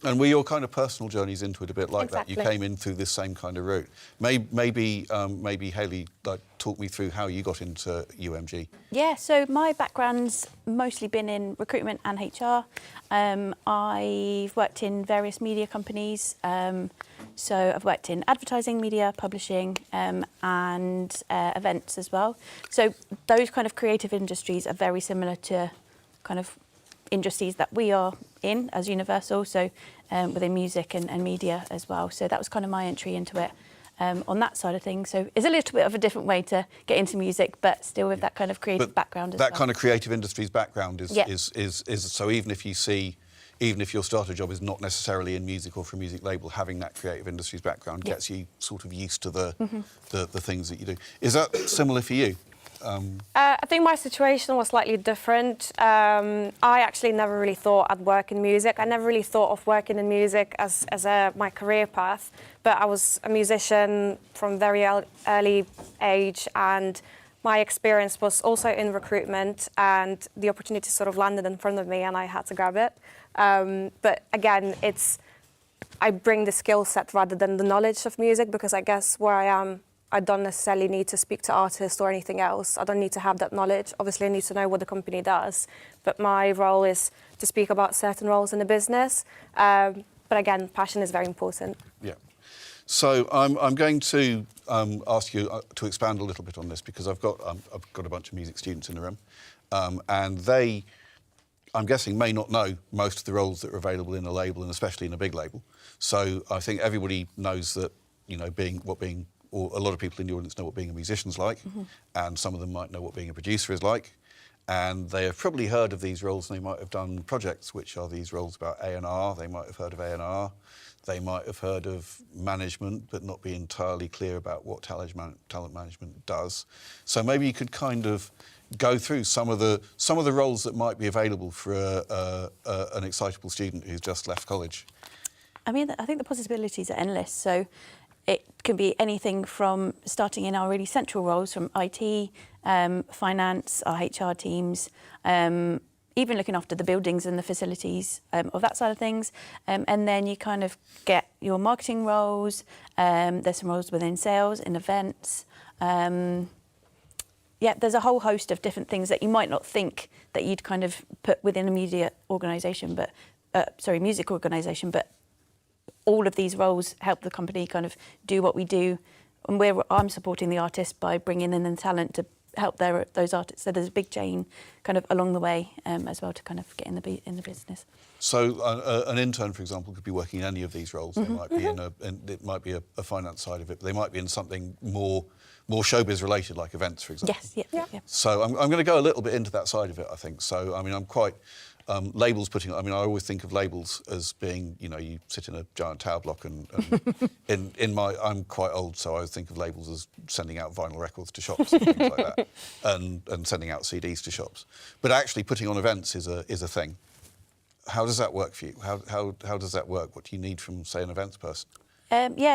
[SPEAKER 4] And were your kind of personal journeys into it a bit like
[SPEAKER 10] Exactly.
[SPEAKER 4] that? You came in through this same kind of route. Maybe Hayley, like, talk me through how you got into UMG.
[SPEAKER 3] Yeah, so my background's mostly been in recruitment and HR. I've worked in various media companies. So I've worked in advertising, media, publishing, and events as well. So those kind of creative industries are very similar to kind of industries that we are in as Universal, so within music and media as well. So that was kind of my entry into it on that side of things. So it's a little bit of a different way to get into music, but still with that kind of creative background as well.
[SPEAKER 4] That kind of creative industries background is,
[SPEAKER 3] Yeah.
[SPEAKER 4] is so even if your starter job is not necessarily in music or for a music label, having that creative industries background
[SPEAKER 3] Yeah.
[SPEAKER 4] gets you sort of used to the things that you do. Is that similar for you?
[SPEAKER 10] I think my situation was slightly different. I actually never really thought I'd work in music. I never really thought of working in music as my career path, but I was a musician from very early age, and my experience was also in recruitment, and the opportunity sort of landed in front of me and I had to grab it. But again, I bring the skill set rather than the knowledge of music, because I guess where I am, I don't necessarily need to speak to artists or anything else. I don't need to have that knowledge. Obviously, I need to know what the company does, but my role is to speak about certain roles in the business. But again, passion is very important.
[SPEAKER 4] Yeah. So I'm going to ask you to expand a little bit on this, because I've got a bunch of music students in the room, and they, I'm guessing, may not know most of the roles that are available in a label, and especially in a big label. So I think everybody knows that, you know, or a lot of people in the audience know what being a musician's like, and some of them might know what being a producer is like, and they have probably heard of these roles, and they might have done projects which are these roles about A&R. They might have heard of A&R. They might have heard of management, but not be entirely clear about what talent management does. So maybe you could kind of go through some of the roles that might be available for an excitable student who's just left college.
[SPEAKER 3] I mean, I think the possibilities are endless. So it can be anything from starting in our really central roles, from IT, finance, our HR teams, even looking after the buildings and the facilities of that side of things. And then you kind of get your marketing roles. There's some roles within sales and events. Yeah, there's a whole host of different things that you might not think that you'd kind of put within a media organisation, but music organisation, but all of these roles help the company kind of do what we do, and I'm supporting the artist by bringing in the talent to help those artists. So there's a big chain kind of along the way as well to kind of get in the business.
[SPEAKER 4] So an intern, for example, could be working in any of these roles. They might be it might be a finance side of it, but they might be in something more showbiz related, like events, for example.
[SPEAKER 3] Yes, yeah.
[SPEAKER 4] So I'm going to go a little bit into that side of it, I think. So I mean, I'm quite labels putting. I mean, I always think of labels as being, you know, you sit in a giant tower block, and I'm quite old, so I think of labels as sending out vinyl records to shops and things like that, and sending out CDs to shops. But actually, putting on events is a thing. How does that work for you? How does that work? What do you need from, say, an events person?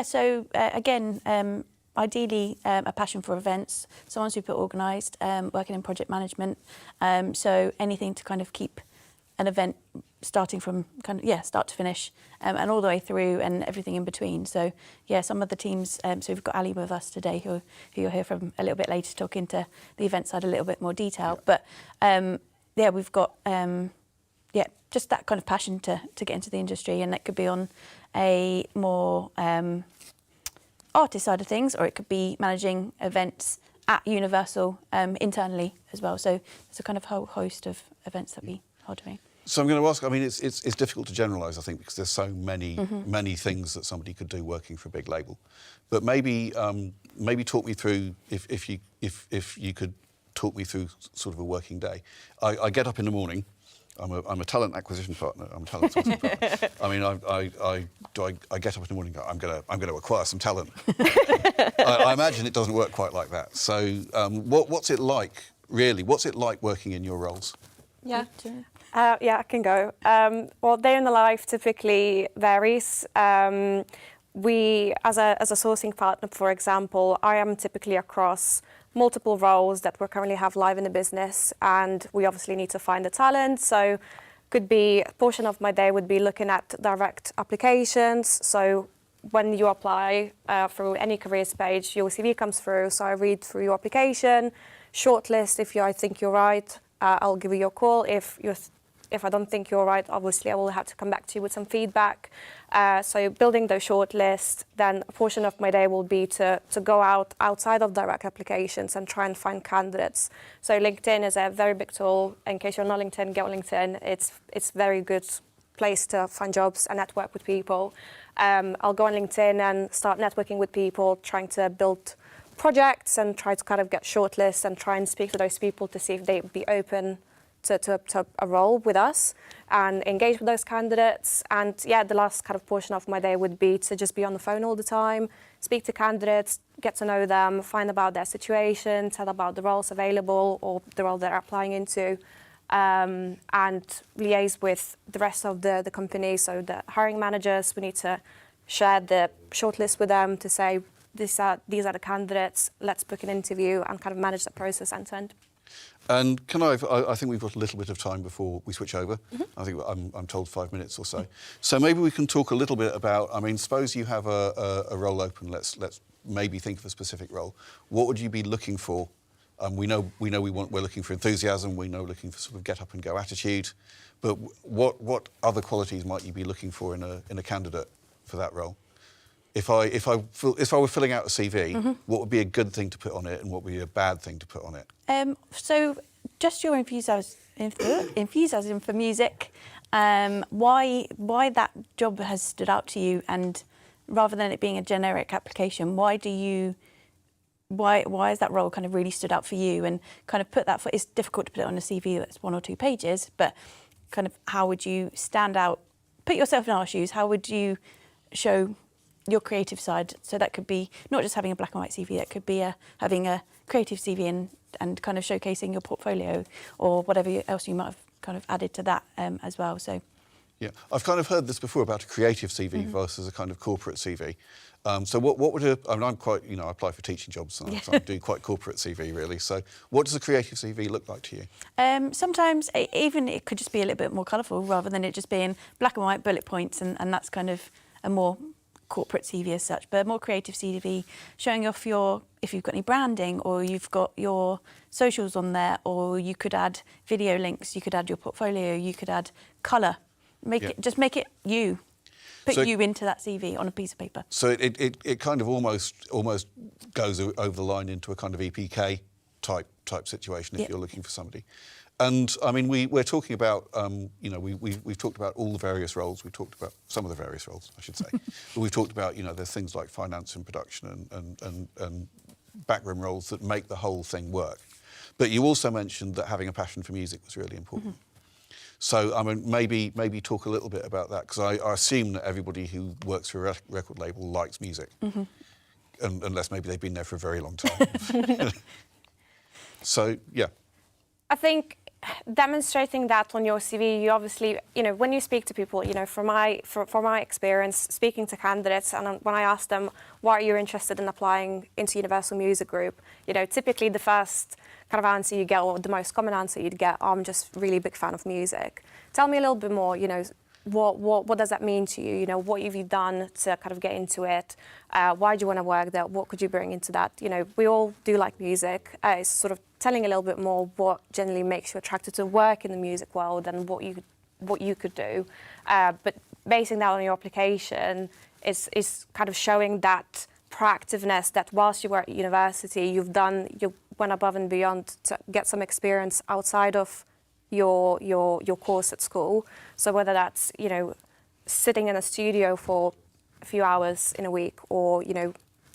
[SPEAKER 3] So again, ideally a passion for events, someone super organised, working in project management. So anything to kind of keep an event starting from start to finish, and all the way through, and everything in between. So yeah, some of the teams. So we've got Ali with us today, who you'll hear from a little bit later, to talk into the event side a little bit more detail. But we've got just that kind of passion to get into the industry, and that could be on a more artist side of things, or it could be managing events at Universal internally as well. So there's a kind of whole host of events that we are doing.
[SPEAKER 4] So I'm going to ask. I mean, it's difficult to generalise, I think, because there's so many things that somebody could do working for a big label. But maybe talk me through, if you could talk me through sort of a working day. I get up in the morning. I'm a talent acquisition partner. I'm a talent sourcing partner. I mean, I get up in the morning and go, I'm going to acquire some talent. I imagine it doesn't work quite like that. So what's it like, really? What's it like working in your roles?
[SPEAKER 10] Yeah, I can go. Well, day in the life typically varies. We, as a sourcing partner, for example, I am typically across multiple roles that we currently have live in the business, and we obviously need to find the talent. So could be a portion of my day would be looking at direct applications. So when you apply through any careers page, your CV comes through. So I read through your application, shortlist. If I think you're right, I'll give you a call. If I don't think you're right, obviously I will have to come back to you with some feedback. So building those shortlists, then a portion of my day will be to go outside of direct applications and try and find candidates. So LinkedIn is a very big tool. In case you're not LinkedIn, get on LinkedIn. It's very good place to find jobs and network with people. I'll go on LinkedIn and start networking with people, trying to build projects and try to kind of get shortlists and try and speak to those people to see if they'd be open to a role with us and engage with those candidates. And yeah, the last kind of portion of my day would be to just be on the phone all the time, speak to candidates, get to know them, find about their situation, tell about the roles available or the role they're applying into, and liaise with the rest of the company. So the hiring managers, we need to share the shortlist with them to say, these are the candidates, let's book an interview and kind of manage the process end to end.
[SPEAKER 4] And I think we've got a little bit of time before we switch over. I think I'm told 5 minutes or so. So maybe we can talk a little bit about, I mean, suppose you have a role open, let's maybe think of a specific role. What would you be looking for? We're looking for enthusiasm, we're looking for sort of get up and go attitude, but what other qualities might you be looking for in a candidate for that role? If I were filling out a CV, what would be a good thing to put on it and what would be a bad thing to put on it?
[SPEAKER 3] So just your enthusiasm for music, why that job has stood out to you, and rather than it being a generic application, why has that role kind of really stood out for you, and kind of put that for, it's difficult to put it on a CV that's 1 or 2 pages, but kind of how would you stand out, put yourself in our shoes, how would you show your creative side? So that could be not just having a black and white CV, that could be having a creative CV and kind of showcasing your portfolio or whatever else you might have kind of added to that as well. So,
[SPEAKER 4] yeah, I've kind of heard this before about a creative CV versus a kind of corporate CV. So what would I'm quite, I apply for teaching jobs, so I do quite corporate CV really. So what does a creative CV look like to you?
[SPEAKER 3] Sometimes even it could just be a little bit more colourful rather than it just being black and white bullet points, and that's kind of a more corporate CV as such, but a more creative CV, showing off if you've got any branding or you've got your socials on there, or you could add video links, you could add your portfolio, you could add colour, make it you. Put you into that CV on a piece of paper.
[SPEAKER 4] So it kind of almost goes over the line into a kind of EPK type situation if you're looking for somebody. And I mean, we're talking about, we've talked about all the various roles. We've talked about some of the various roles, I should say. But we've talked about, there's things like finance and production and backroom roles that make the whole thing work. But you also mentioned that having a passion for music was really important. So I mean, maybe talk a little bit about that, because I assume that everybody who works for a record label likes music, unless maybe they've been there for a very long time. So yeah, I
[SPEAKER 10] think demonstrating that on your CV, you obviously, when you speak to people, from my experience speaking to candidates, and when I ask them why you're interested in applying into Universal Music Group, typically the first kind of answer you get, or the most common answer you'd get, I'm just really big fan of music. Tell me a little bit more, what does that mean to you? What have you done to kind of get into it? Why do you want to work there? What could you bring into that? We all do like music. It's sort of telling a little bit more what generally makes you attracted to work in the music world and what you could do. But basing that on your application is kind of showing that proactiveness that whilst you were at university, you went above and beyond to get some experience outside of your course at school. So whether that's sitting in a studio for a few hours in a week, or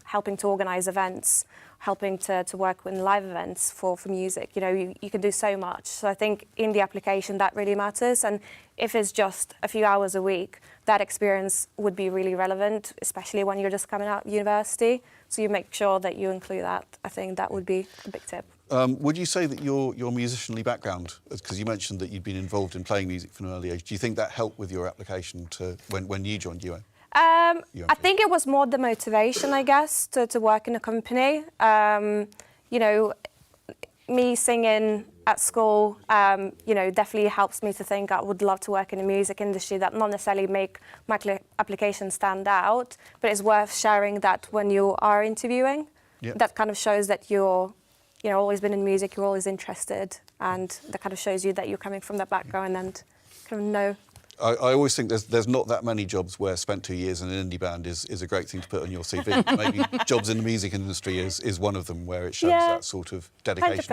[SPEAKER 10] helping to organise events, helping to work in live events for music, you can do so much. So I think in the application that really matters, and if it's just a few hours a week, that experience would be really relevant, especially when you're just coming out of university. So you make sure that you include that. I think that would be a big tip.
[SPEAKER 4] Would you say that your musicianly background, because you mentioned that you'd been involved in playing music from an early age, do you think that helped with your application to when you joined UM? I
[SPEAKER 10] think it was more the motivation, I guess, to work in a company. you know, me singing at school, you know, definitely helps me to think I would love to work in the music industry. That not necessarily make my application stand out, but it's worth sharing that when you are interviewing.
[SPEAKER 4] Yep.
[SPEAKER 10] That kind of shows that you're, you know, always been in music, you're always interested, and that kind of shows you that you're coming from that background and kind of know.
[SPEAKER 4] I always think there's not that many jobs where spent 2 years in an indie band is a great thing to put on your CV. Maybe jobs in the music industry is one of them where it shows that sort of dedication.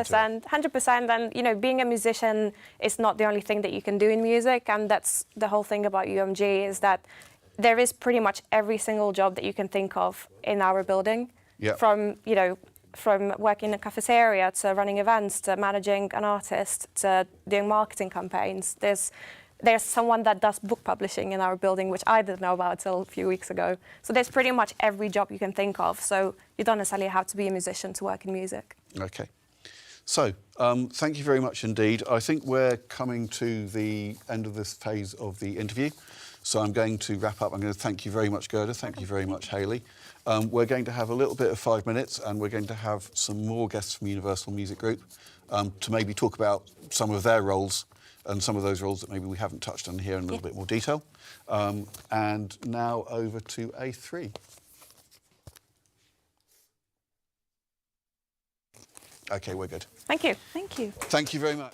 [SPEAKER 10] 100%. And you know, being a musician is not the only thing that you can do in music, and that's the whole thing about UMG is that there is pretty much every single job that you can think of in our building.
[SPEAKER 4] Yeah.
[SPEAKER 10] From you know, from working in a cafeteria to running events to managing an artist to doing marketing campaigns. There's someone that does book publishing in our building, which I didn't know about until a few weeks ago. So there's pretty much every job you can think of. So you don't necessarily have to be a musician to work in music.
[SPEAKER 4] Okay. So, thank you very much indeed. I think we're coming to the end of this phase of the interview. So I'm going to wrap up. I'm going to thank you very much, Gerda. Thank you very much, Hayley. We're going to have a little bit of 5 minutes, and we're going to have some more guests from Universal Music Group to maybe talk about some of their roles and some of those roles that maybe we haven't touched on here in a little bit more detail. And now over to A3. OK, we're good.
[SPEAKER 10] Thank you.
[SPEAKER 3] Thank you.
[SPEAKER 4] Thank you very much.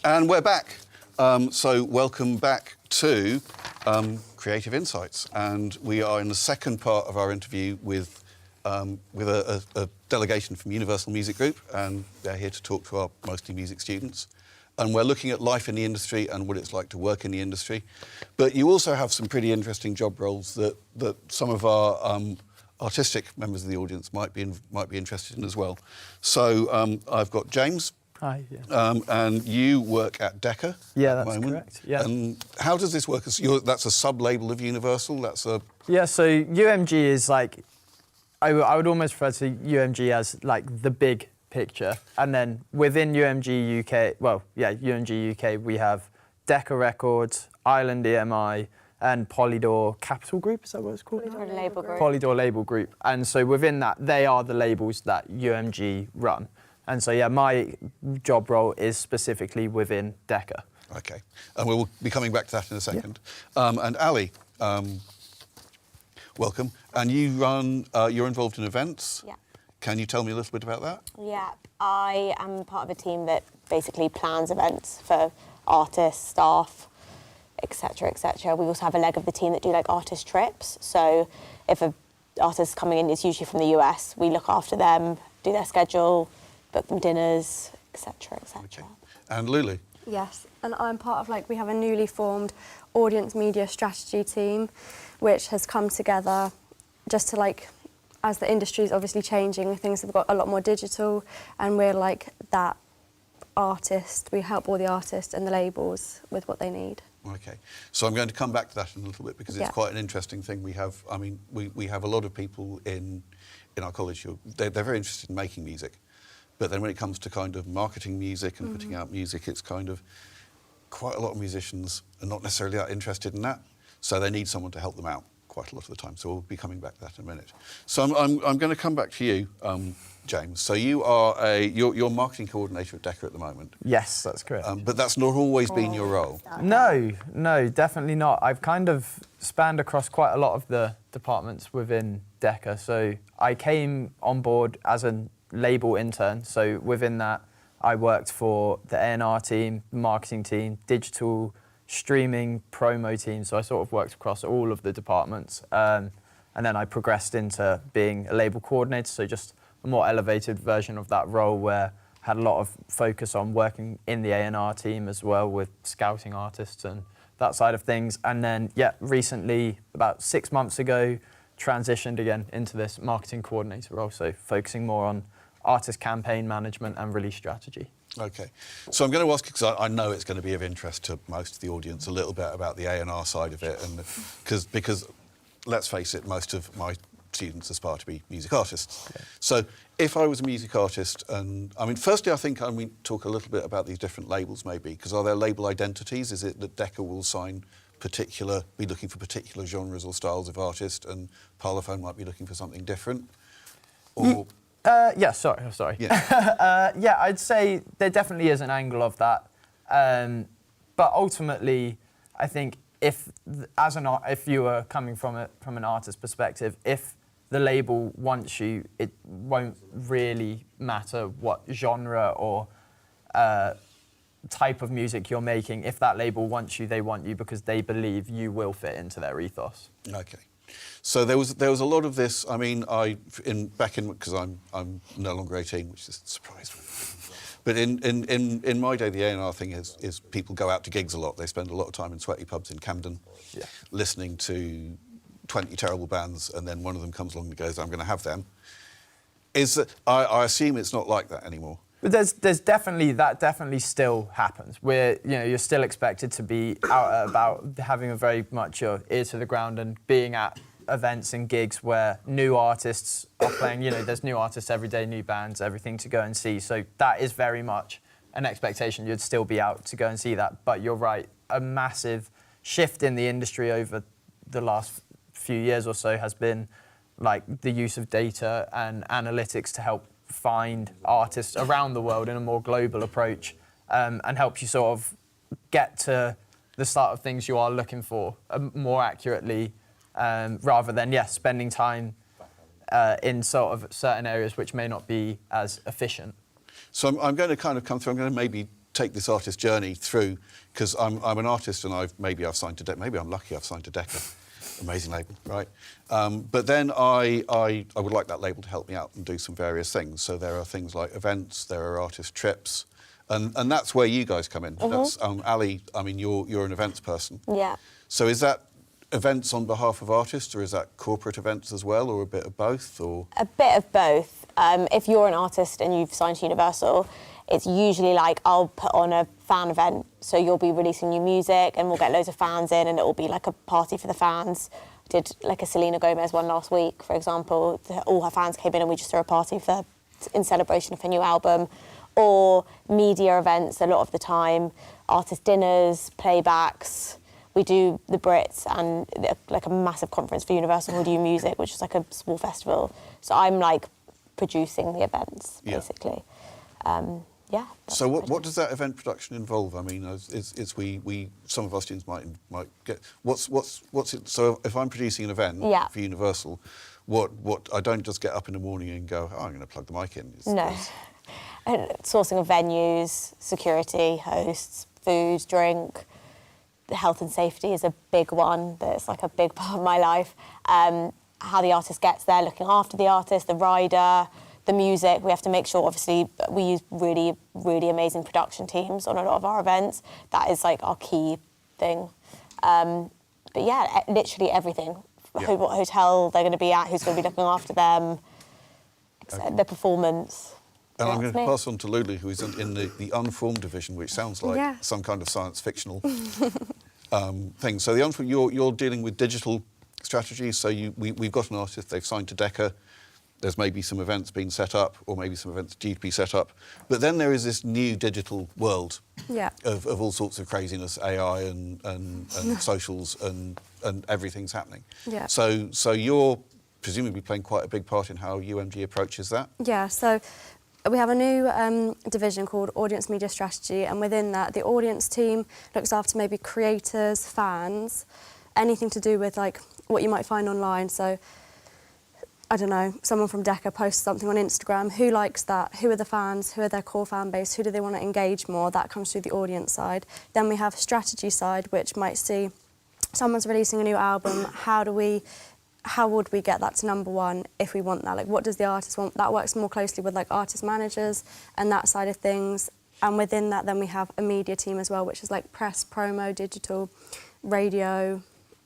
[SPEAKER 4] And we're back. So welcome back to Creative Insights. And we are in the second part of our interview with a delegation from Universal Music Group, and they're here to talk to our mostly music students. And we're looking at life in the industry and what it's like to work in the industry. But you also have some pretty interesting job roles that some of our artistic members of the audience might be interested in as well. So I've got James.
[SPEAKER 8] Hi. Yeah.
[SPEAKER 4] And you work at Decca.
[SPEAKER 8] Yeah,
[SPEAKER 4] at the
[SPEAKER 8] that's
[SPEAKER 4] moment.
[SPEAKER 8] correct. Yeah.
[SPEAKER 4] And how does this work? That's a sub-label of Universal.
[SPEAKER 8] Yeah. So UMG is like, I would almost refer to UMG as like the big picture, and then within UMG UK, UMG UK, we have Decca Records, Island EMI, and Polydor Capital Group. Is that what it's called?
[SPEAKER 3] Polydor Label Group.
[SPEAKER 8] Polydor Label Group. And so within that, they are the labels that UMG run. And so, yeah, my job role is specifically within Decca.
[SPEAKER 4] Okay. And we'll be coming back to that in a second. Yeah. And Ali, welcome. And you you're involved in events.
[SPEAKER 13] Yeah.
[SPEAKER 4] Can you tell me a little bit about that?
[SPEAKER 13] Yeah, I am part of a team that basically plans events for artists, staff, etc., etc. We also have a leg of the team that do like artist trips. So if an artist coming in is usually from the US, we look after them, do their schedule, book them dinners, etc., etc.
[SPEAKER 4] And Lulu?
[SPEAKER 5] Yes, and I'm part of, like, we have a newly formed audience media strategy team, which has come together just to, like, as the industry is obviously changing, things have got a lot more digital, and we're like that artist. We help all the artists and the labels with what they need.
[SPEAKER 4] Okay, so I'm going to come back to that in a little bit because it's quite an interesting thing. We have, I mean, we have a lot of people in our college who they're very interested in making music, but then when it comes to kind of marketing music and putting out music, it's kind of quite a lot of musicians are not necessarily that interested in that, so they need someone to help them out quite a lot of the time. So we'll be coming back to that in a minute. So I'm going to come back to you, James. So you are you're marketing coordinator at Decca at the moment.
[SPEAKER 8] Yes, that's correct.
[SPEAKER 4] But that's not always been your role.
[SPEAKER 8] No, definitely not. I've kind of spanned across quite a lot of the departments within Decca. So I came on board as a label intern. So within that, I worked for the A&R team, the marketing team, digital, streaming, promo team. So I sort of worked across all of the departments. And then I progressed into being a label coordinator, so just a more elevated version of that role where I had a lot of focus on working in the A&R team as well with scouting artists and that side of things. And then, recently, about 6 months ago, transitioned again into this marketing coordinator role, so focusing more on artist campaign management and release strategy.
[SPEAKER 4] Okay, so I'm going to ask you, because I know it's going to be of interest to most of the audience, a little bit about the A&R side of it, and because let's face it, most of my students aspire to be music artists. Okay. So if I was a music artist, and I mean, firstly, I think talk a little bit about these different labels, maybe, because are there label identities? Is it that Decca will be looking for particular genres or styles of artist, and Parlophone might be looking for something different? Or
[SPEAKER 8] Sorry. Yeah. I'd say there definitely is an angle of that. But ultimately, I think if you were coming from an artist perspective, if the label wants you, it won't really matter what genre or type of music you're making. If that label wants you, they want you because they believe you will fit into their ethos.
[SPEAKER 4] Okay. So there was a lot of this. I mean, because I'm no longer 18, which is a surprise. But in my day, the A&R thing is people go out to gigs a lot. They spend a lot of time in sweaty pubs in Camden, listening to 20 terrible bands, and then one of them comes along and goes, "I'm going to have them." I assume it's not like that anymore.
[SPEAKER 8] But there's definitely still happens. You're still expected to be out and about, having a very much your ear to the ground and being at events and gigs where new artists are playing. There's new artists every day, new bands, everything to go and see. So that is very much an expectation. You'd still be out to go and see that. But you're right, a massive shift in the industry over the last few years or so has been like the use of data and analytics to help find artists around the world in a more global approach, and help you sort of get to the start of things you are looking for more accurately, rather than spending time in sort of certain areas which may not be as efficient.
[SPEAKER 4] So I'm going to kind of come through. I'm going to maybe take this artist journey through, because I'm an artist and I've signed to Decca. Maybe I'm lucky I've signed to Decca. Amazing label, right? But then I would like that label to help me out and do some various things. So there are things like events, there are artist trips, and that's where you guys come in. That's Ali. I mean, you're an events person.
[SPEAKER 13] Yeah.
[SPEAKER 4] So is that events on behalf of artists, or is that corporate events as well, or a bit of both, or?
[SPEAKER 13] A bit of both. If you're an artist and you've signed to Universal, it's usually like I'll put on a fan event, so you'll be releasing new music and we'll get loads of fans in and it will be like a party for the fans. I did like a Selena Gomez one last week, for example. All her fans came in and we just threw a party in celebration of her new album. Or media events a lot of the time, artist dinners, playbacks. We do the Brits and like a massive conference for Universal who do music, which is like a small festival. So I'm like producing the events, basically.
[SPEAKER 4] So what does that event production involve? I mean, we some of our students might get what's it? So if I'm producing an event for Universal, what I don't just get up in the morning and go, I'm going to plug the mic in.
[SPEAKER 13] No, sourcing of venues, security, hosts, food, drink. The health and safety is a big one. That's like a big part of my life. How the artist gets there, looking after the artist, the rider, the music, we have to make sure, obviously, we use really, really amazing production teams on a lot of our events. That is like our key thing. But yeah, literally everything. What hotel they're going to be at, who's going to be looking after them, the performance.
[SPEAKER 4] And I'm going to pass on to Lulu, who is in the unformed division, which sounds like some kind of science fictional thing. So you're dealing with digital strategies. So we've got an artist, they've signed to Decca. There's maybe some events being set up, or maybe some events due to be set up. But then there is this new digital world of all sorts of craziness, AI and socials and everything's happening.
[SPEAKER 5] Yeah.
[SPEAKER 4] So you're presumably playing quite a big part in how UMG approaches that.
[SPEAKER 5] Yeah. So we have a new division called Audience Media Strategy, and within that, the audience team looks after maybe creators, fans, anything to do with like what you might find online. So I don't know, someone from Decca posts something on Instagram. Who likes that? Who are the fans? Who are their core fan base? Who do they want to engage more? That comes through the audience side. Then we have strategy side, which might see someone's releasing a new album. How would we get that to #1 if we want that? Like, what does the artist want? That works more closely with like artist managers and that side of things. And within that, then we have a media team as well, which is like press, promo, digital, radio,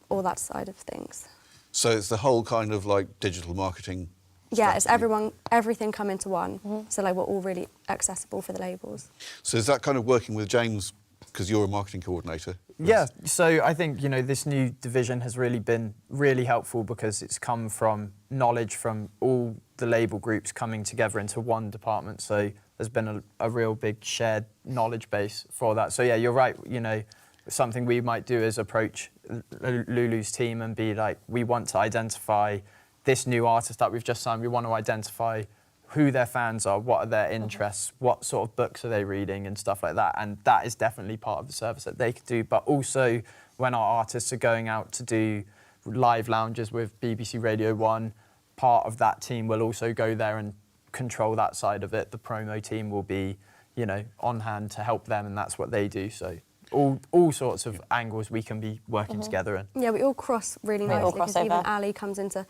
[SPEAKER 5] all that side of things.
[SPEAKER 4] So it's the whole kind of like digital marketing.
[SPEAKER 5] Yeah, it's everything come into one. So like we're all really accessible for the labels.
[SPEAKER 4] So is that kind of working with James, because you're a marketing coordinator?
[SPEAKER 8] Yeah, so I think, you know, this new division has really been really helpful because it's come from knowledge from all the label groups coming together into one department. So there's been a real big shared knowledge base for that. So yeah, you're right, you know, something we might do is approach Lulu's team and be like, we want to identify this new artist that we've just signed. We want to identify who their fans are, what are their interests, what sort of books are they reading and stuff like that. And that is definitely part of the service that they could do. But also when our artists are going out to do live lounges with BBC Radio 1, part of that team will also go there and control that side of it. The promo team will be, you know, on hand to help them, and that's what they do. So all sorts of angles we can be working together in.
[SPEAKER 5] Yeah, we all cross really nicely, because
[SPEAKER 13] over.
[SPEAKER 5] even Ali comes into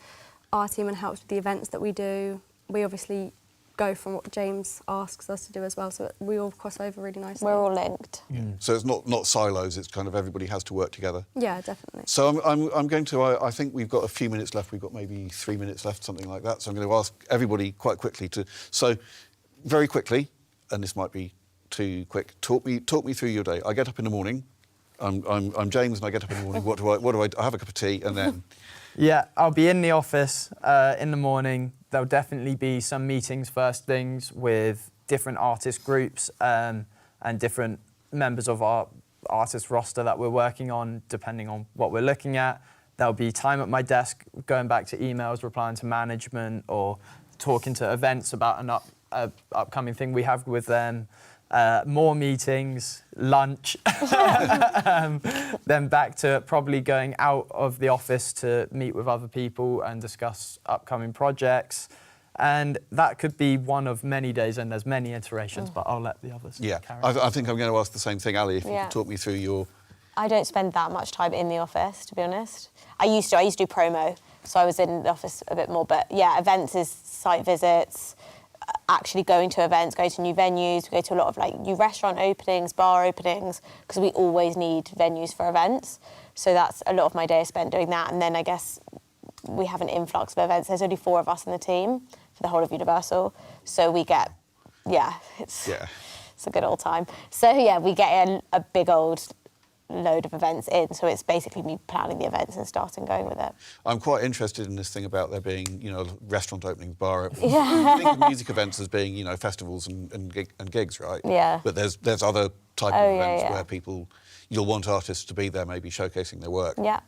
[SPEAKER 5] our team and helps with the events that we do. We obviously go from what James asks us to do as well, so we all cross over really nicely.
[SPEAKER 13] We're all linked.
[SPEAKER 4] So it's not silos, it's kind of everybody has to work together.
[SPEAKER 5] Yeah, definitely.
[SPEAKER 4] So I'm going to, I think we've got a few minutes left, we've got maybe 3 minutes left, something like that, so I'm going to ask everybody quite quickly so very quickly, and this might be too quick, talk me through your day. I get up in the morning, I'm James and I get up in the morning, what do I have a cup of tea and then?
[SPEAKER 8] Yeah, I'll be in the office in the morning. There'll definitely be some meetings first things with different artist groups and different members of our artist roster that we're working on, depending on what we're looking at. There'll be time at my desk going back to emails, replying to management or talking to events about an upcoming thing we have with them. More meetings, lunch, then back to probably going out of the office to meet with other people and discuss upcoming projects. And that could be one of many days, and there's many iterations, but I'll let the others carry on.
[SPEAKER 4] I think I'm going to ask the same thing, Ali, if you could talk me through your...
[SPEAKER 13] I don't spend that much time in the office, to be honest. I used to do promo, so I was in the office a bit more, but yeah, events is site visits, actually going to events, go to new venues, we go to a lot of like new restaurant openings, bar openings, because we always need venues for events. So that's a lot of my day spent doing that. And then I guess we have an influx of events. There's only 4 of us in the team for the whole of Universal. So we get, it's a good old time. So yeah, we get a big old load of events in, so it's basically me planning the events and starting going with it.
[SPEAKER 4] I'm quite interested in this thing about there being, you know, restaurant openings, bar openings.
[SPEAKER 13] Yeah.
[SPEAKER 4] I think of music events as being, you know, festivals and gigs, right?
[SPEAKER 13] Yeah.
[SPEAKER 4] But there's other type of events where you'll want artists to be there, maybe showcasing their work.
[SPEAKER 13] Yeah,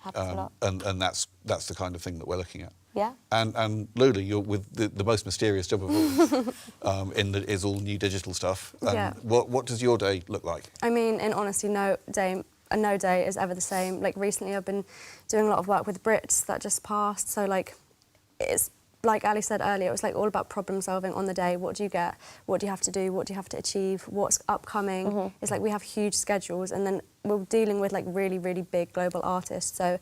[SPEAKER 13] happens a lot.
[SPEAKER 4] And that's the kind of thing that we're looking at.
[SPEAKER 13] Yeah.
[SPEAKER 4] And Lulu, you're with the most mysterious job of all, is all new digital stuff. What does your day look like?
[SPEAKER 5] I mean, in honesty, no day is ever the same. Like recently I've been doing a lot of work with Brits that just passed, so like it's like Ali said earlier, it was like all about problem solving on the day. What do you get? What do you have to do? What do you have to achieve? What's upcoming? It's like we have huge schedules, and then we're dealing with like really, really big global artists, so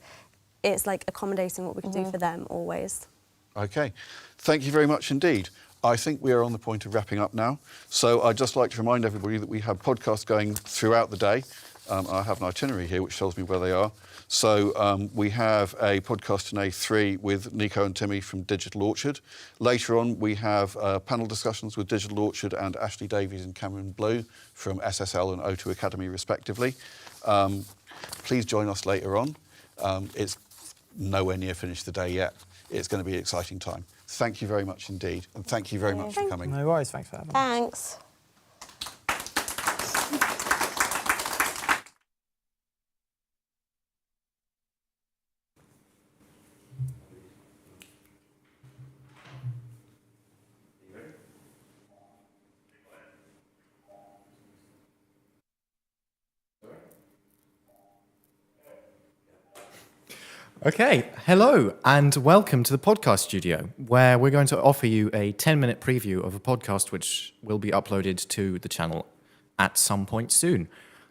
[SPEAKER 5] it's like accommodating what we can do for them always.
[SPEAKER 4] Okay, thank you very much indeed. I think we are on the point of wrapping up now. So I'd just like to remind everybody that we have podcasts going throughout the day. I have an itinerary here which tells me where they are. So we have a podcast in A3 with Nico and Timmy from Digital Orchard. Later on, we have panel discussions with Digital Orchard and Ashley Davies and Cameron Blue from SSL and O2 Academy, respectively. Please join us later on. It's nowhere near finished the day yet. It's going to be an exciting time. Thank you very much indeed, and thank you very much for coming.
[SPEAKER 8] No worries, thanks for having me.
[SPEAKER 13] Thanks.
[SPEAKER 6] Okay, hello and welcome to the podcast studio, where we're going to offer you a 10-minute preview of a podcast which will be uploaded to the channel at some point soon.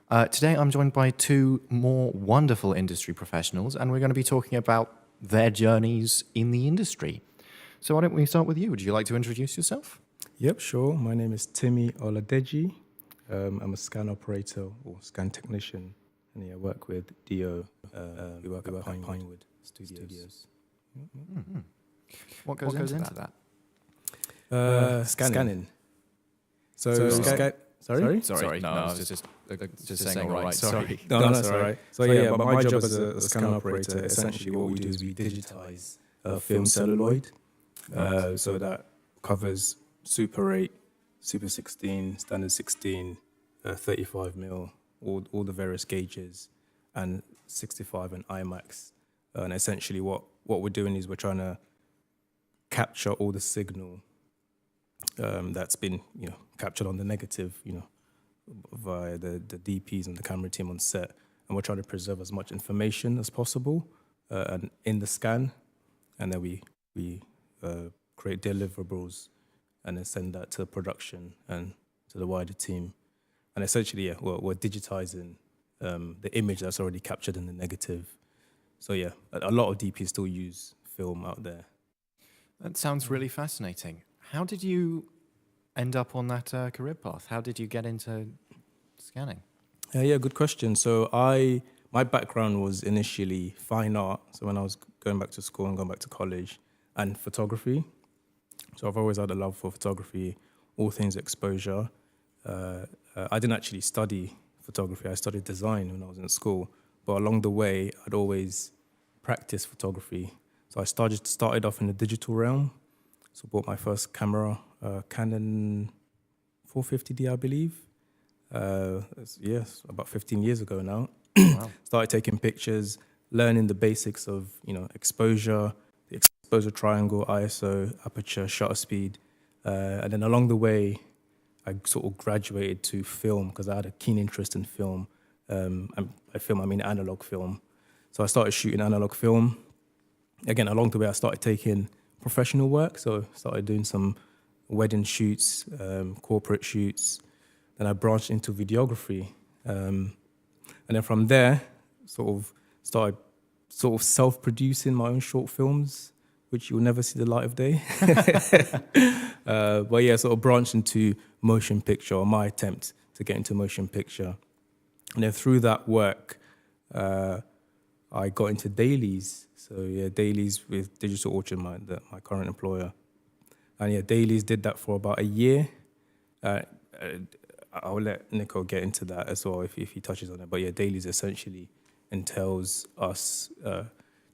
[SPEAKER 6] Today I'm joined by two more wonderful industry professionals, and we're going to be talking about their journeys in the industry. So why don't we start with you? Would you like to introduce yourself?
[SPEAKER 9] Yep, sure. My name is Timmy Oladeji. I'm a scan operator or scan technician. And I work with DO. We work at Pinewood Studios.
[SPEAKER 6] Mm-hmm. What goes into that?
[SPEAKER 9] Scanning.
[SPEAKER 6] Sorry?
[SPEAKER 9] Sorry.
[SPEAKER 6] No, I was just saying all right. Sorry.
[SPEAKER 9] No, that's all right. So yeah, but my job as a scan operator, essentially what we do is we digitize film celluloid. So that covers Super 8, Super 16, Standard 16, 35mm, all the various gauges, and 65 and IMAX. And essentially what we're doing is we're trying to capture all the signal that's been captured on the negative, via the DPs and the camera team on set. And we're trying to preserve as much information as possible and in the scan. And then we create deliverables and then send that to production and to the wider team. And essentially, we're digitizing the image that's already captured in the negative. So yeah, a lot of DPs still use film out there.
[SPEAKER 6] That sounds really fascinating. How did you end up on that career path? How did you get into scanning?
[SPEAKER 9] Yeah, good question. So my background was initially fine art. So when I was going back to school and going back to college, and photography. So I've always had a love for photography, all things exposure. I didn't actually study photography. I studied design when I was in school. But along the way, I'd always practiced photography. So I started off in the digital realm. So bought my first camera, Canon 450D, I believe. Yes, about 15 years ago now.
[SPEAKER 6] Wow.
[SPEAKER 9] Started taking pictures, learning the basics of exposure, the exposure triangle, ISO, aperture, shutter speed. And then along the way, I sort of graduated to film because I had a keen interest in film. And by film, I mean analog film. So I started shooting analog film. Again, along the way, I started taking professional work. So I started doing some wedding shoots, corporate shoots. Then I branched into videography. And then from there, started self-producing my own short films, which you'll never see the light of day. But yeah, sort of branched into motion picture, or my attempt to get into motion picture. And then through that work, I got into dailies. So yeah, dailies with Digital Orchard, my current employer. And yeah, dailies did that for about a year. I'll let Nico get into that as well if he touches on it. But yeah, dailies essentially entails us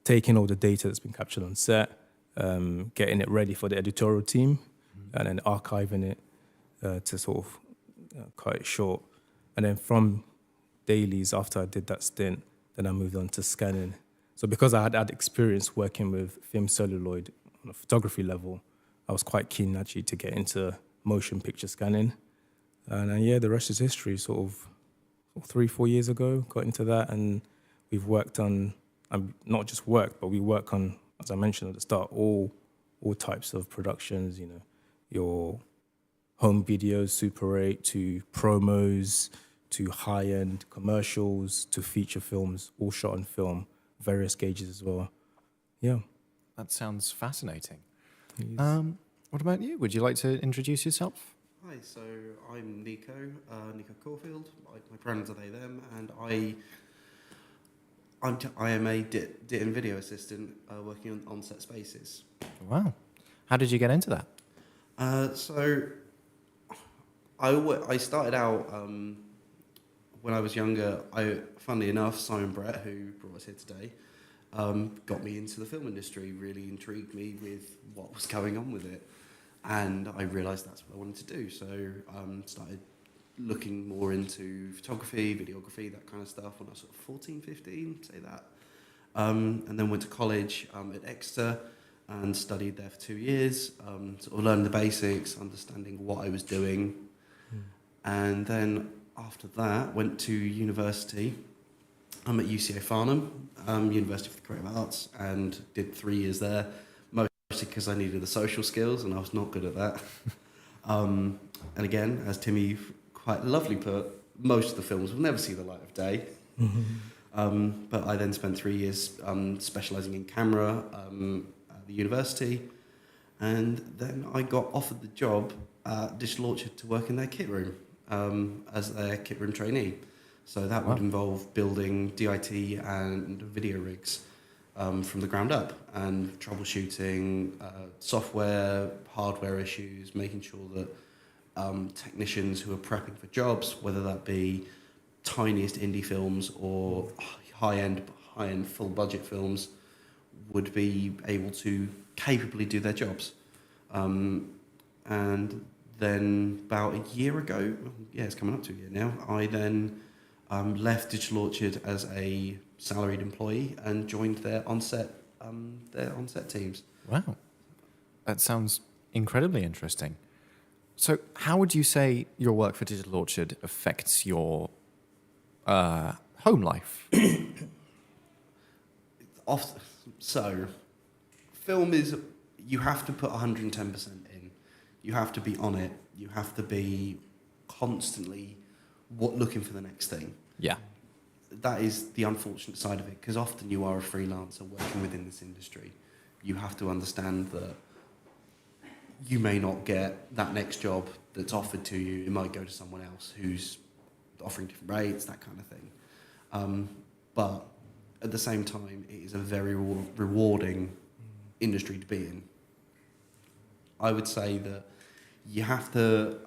[SPEAKER 9] taking all the data that's been captured on set, getting it ready for the editorial team, and then archiving it to sort of cut it short. And then from dailies, after I did that stint, then I moved on to scanning. So because I had experience working with film celluloid on a photography level, I was quite keen actually to get into motion picture scanning. And then, yeah, the rest is history. Sort of 3-4 years ago, got into that, and we've worked on, not just worked, but we work on, as I mentioned at the start, all types of productions, your home videos, Super 8, to promos, to high-end commercials, to feature films, all shot on film, various gauges as well. Yeah.
[SPEAKER 6] That sounds fascinating. What about you? Would you like to introduce yourself?
[SPEAKER 1] Hi, so I'm Nico Caulfield. My pronouns are they, them, and I am a DIT and video assistant working on set spaces.
[SPEAKER 6] Wow. How did you get into that?
[SPEAKER 1] So I started out when I was younger. Funnily enough, Simon Brett, who brought us here today, got me into the film industry, really intrigued me with what was going on with it. And I realised that's what I wanted to do. So started looking more into photography, videography, that kind of stuff when I was sort of 14, 15, say that. And then went to college at Exeter and studied there for 2 years, sort of learning the basics, understanding what I was doing. And then after that, went to university. I'm at UCA Farnham, University for the Creative Arts, and did 3 years there, mostly because I needed the social skills and I was not good at that. And again, as Timmy quite lovely put, most of the films will never see the light of day. But I then spent 3 years specialising in camera at the university, and then I got offered the job at Digital Orchard to work in their kit room as their kit room trainee. So that would involve building DIT and video rigs from the ground up and troubleshooting software, hardware issues, making sure that technicians who are prepping for jobs, whether that be tiniest indie films or high-end full budget films, would be able to capably do their jobs. And then about a year ago, it's coming up to a year now, I then left Digital Orchard as a salaried employee and joined their on-set teams.
[SPEAKER 6] Wow. That sounds incredibly interesting. So how would you say your work for Digital Orchard affects your home life?
[SPEAKER 1] So, film is, you have to put 110% in. You have to be on it. You have to be constantly looking for the next thing.
[SPEAKER 6] Yeah.
[SPEAKER 1] That is the unfortunate side of it, because often you are a freelancer working within this industry. You have to understand that you may not get that next job that's offered to you. It might go to someone else who's offering different rates, that kind of thing. But at the same time, it is a very rewarding industry to be in. I would say that you have to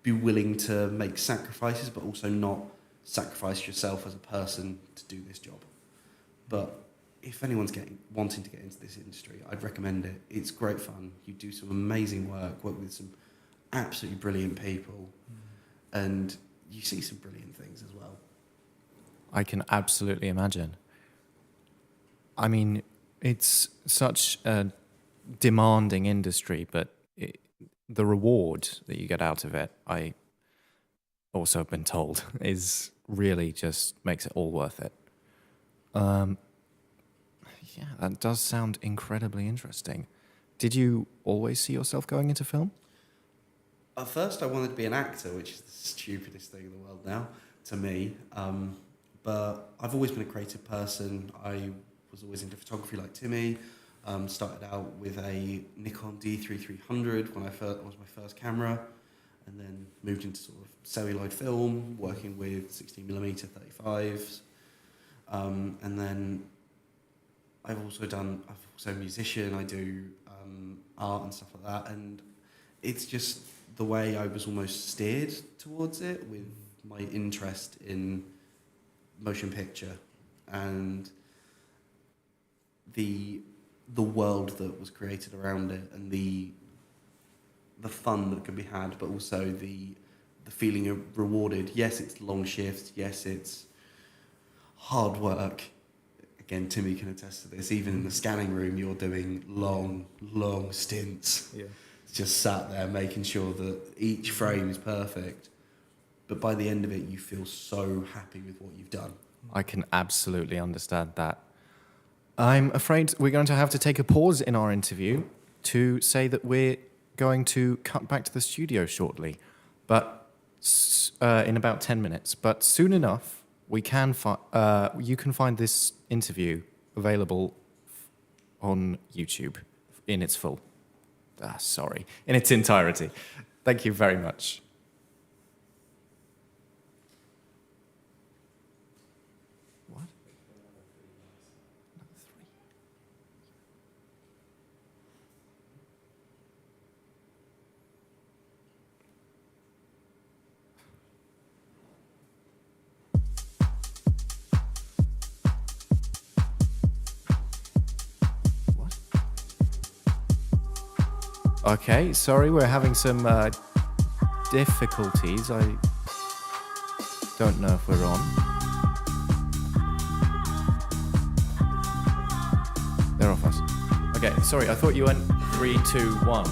[SPEAKER 1] be willing to make sacrifices, but also not sacrifice yourself as a person to do this job. But if anyone's wanting to get into this industry, I'd recommend it. It's great fun. You do some amazing work with some absolutely brilliant people, and you see some brilliant things as well.
[SPEAKER 6] I can absolutely imagine. I mean, it's such a demanding industry, but the reward that you get out of it, I also have been told, is really just makes it all worth it. Yeah, that does sound incredibly interesting. Did you always see yourself going into film?
[SPEAKER 1] At first, I wanted to be an actor, which is the stupidest thing in the world now, to me. But I've always been a creative person. I was always into photography like Timmy. Started out with a Nikon D3300 when was my first camera, and then moved into sort of celluloid film, working with 16mm 35s. And then I'm also a musician. I do art and stuff like that, and it's just the way I was almost steered towards it with my interest in motion picture and the world that was created around it, and the fun that can be had, but also the feeling of rewarded. Yes, it's long shifts. Yes, it's hard work. Again, Timmy can attest to this. Even in the scanning room, you're doing long stints.
[SPEAKER 9] Yeah.
[SPEAKER 1] Just sat there making sure that each frame is perfect. But by the end of it, you feel so happy with what you've done.
[SPEAKER 6] I can absolutely understand that. I'm afraid we're going to have to take a pause in our interview to say that we're going to cut back to the studio shortly, but in about 10 minutes. But soon enough, you can find this interview available on YouTube in its full. Sorry, in its entirety. Thank you very much. Okay, sorry, we're having some difficulties. I don't know if we're on. They're off us. Okay, sorry, I thought you went 3, 2, 1.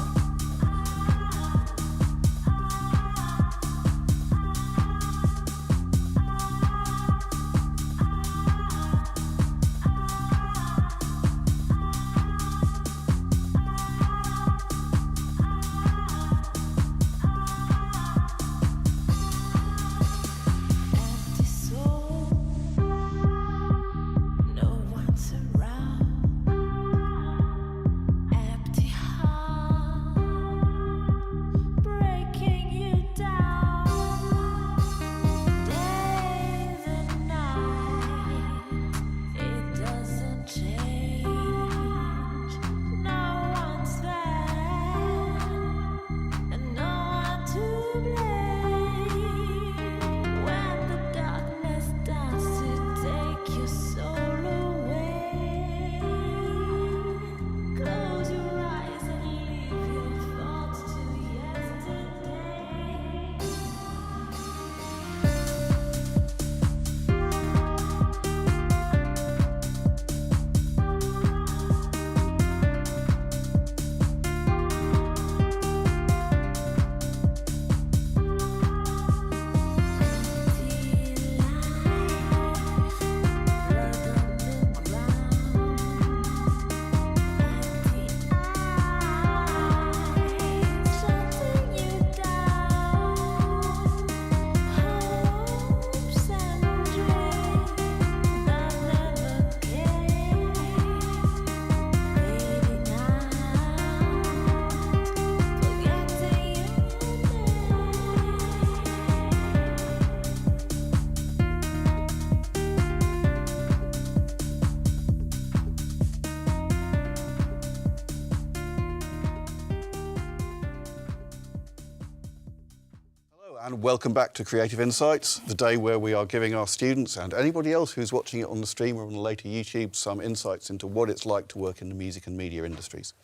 [SPEAKER 4] And welcome back to Creative Insights, the day where we are giving our students and anybody else who's watching it on the stream or on the later YouTube some insights into what it's like to work in the music and media industries.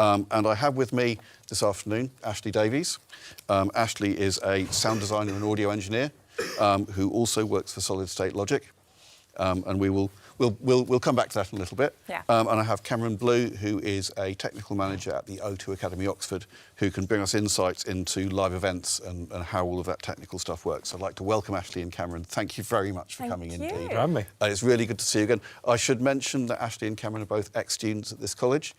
[SPEAKER 4] And I have with me this afternoon Ashley Davies. Ashley is a sound designer and audio engineer who also works for Solid State Logic. And we'll come back to that in a little bit.
[SPEAKER 10] Yeah.
[SPEAKER 4] And I have Cameron Blue, who is a technical manager at the O2 Academy Oxford, who can bring us insights into live events and how all of that technical stuff works. I'd like to welcome Ashley and Cameron. Thank you very much for coming indeed.
[SPEAKER 11] Thank you for having me.
[SPEAKER 4] It's really good to see you again. I should mention that Ashley and Cameron are both ex-students at this college.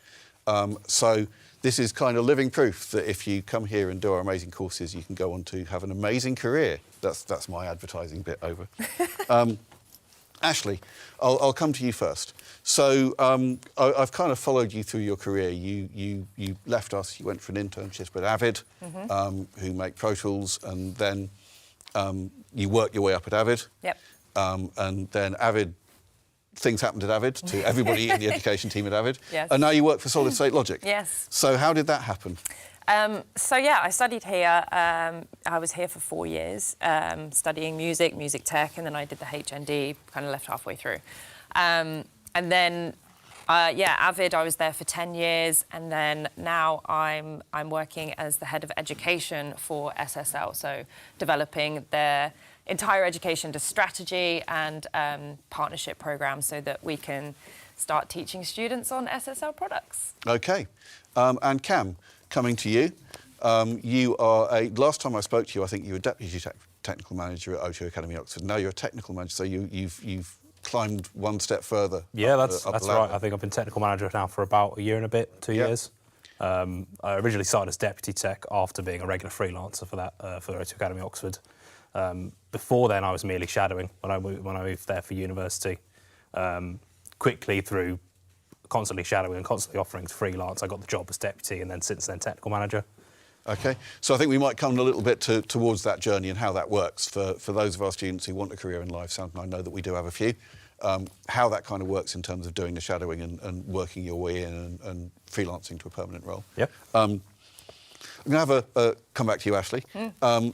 [SPEAKER 4] So this is kind of living proof that if you come here and do our amazing courses, you can go on to have an amazing career. That's my advertising bit over. Ashley, I'll come to you first. So I've kind of followed you through your career. You left us, you went for an internship at Avid, who make Pro Tools, and then you worked your way up at Avid.
[SPEAKER 10] Yep.
[SPEAKER 4] And then Avid, things happened at Avid to everybody in the education team at Avid.
[SPEAKER 10] Yes.
[SPEAKER 4] And now you work for Solid State Logic.
[SPEAKER 10] Yes.
[SPEAKER 4] So how did that happen?
[SPEAKER 10] So yeah, I studied here. I was here for 4 years, studying music tech, and then I did the HND, kind of left halfway through. And then, Avid, I was there for 10 years, and then now I'm working as the head of education for SSL, so developing their entire education to strategy and partnership programs so that we can start teaching students on SSL products.
[SPEAKER 4] Okay. And Cam, coming to you, you are last time I spoke to you, I think you were deputy technical manager at O2 Academy Oxford. Now you're a technical manager, so you've climbed one step further.
[SPEAKER 11] Yeah, that's right. I think I've been technical manager now for about a year and a bit, 2 years. I originally started as deputy tech after being a regular freelancer for that for O2 Academy Oxford. Before then, I was merely shadowing when I moved there for university. Quickly through constantly shadowing and constantly offering to freelance. I got the job as deputy and then since then technical manager.
[SPEAKER 4] Okay, so I think we might come a little bit towards that journey and how that works for those of our students who want a career in live sound, and I know that we do have a few, how that kind of works in terms of doing the shadowing and working your way in and freelancing to a permanent role.
[SPEAKER 11] Yep.
[SPEAKER 4] I'm going to have come back to you, Ashley.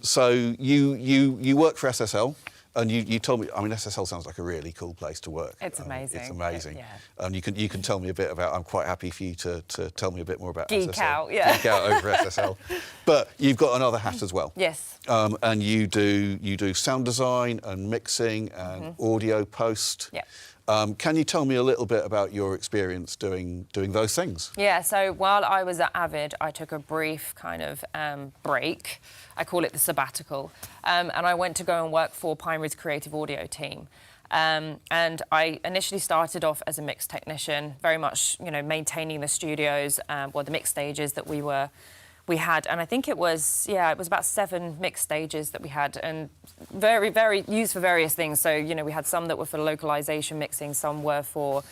[SPEAKER 4] So you work for SSL. And you told me, I mean, SSL sounds like a really cool place to work.
[SPEAKER 15] It's amazing.
[SPEAKER 4] It's amazing.
[SPEAKER 15] Yeah.
[SPEAKER 4] You can tell me a bit about, I'm quite happy for you to tell me a bit more about
[SPEAKER 15] Geek
[SPEAKER 4] SSL.
[SPEAKER 15] out, yeah.
[SPEAKER 4] Geek out over SSL. But you've got another hat as well.
[SPEAKER 15] Yes.
[SPEAKER 4] And you do sound design and mixing and audio post.
[SPEAKER 15] Yeah.
[SPEAKER 4] Can you tell me a little bit about your experience doing those things?
[SPEAKER 15] Yeah, so while I was at Avid, I took a brief kind of break. I call it the sabbatical. And I went to go and work for Pinewood's creative audio team. And I initially started off as a mix technician, very much, maintaining the studios, the mix stages that we had, and I think it was about 7 mix stages that we had, and very, very used for various things. So, we had some that were for localization mixing, some were for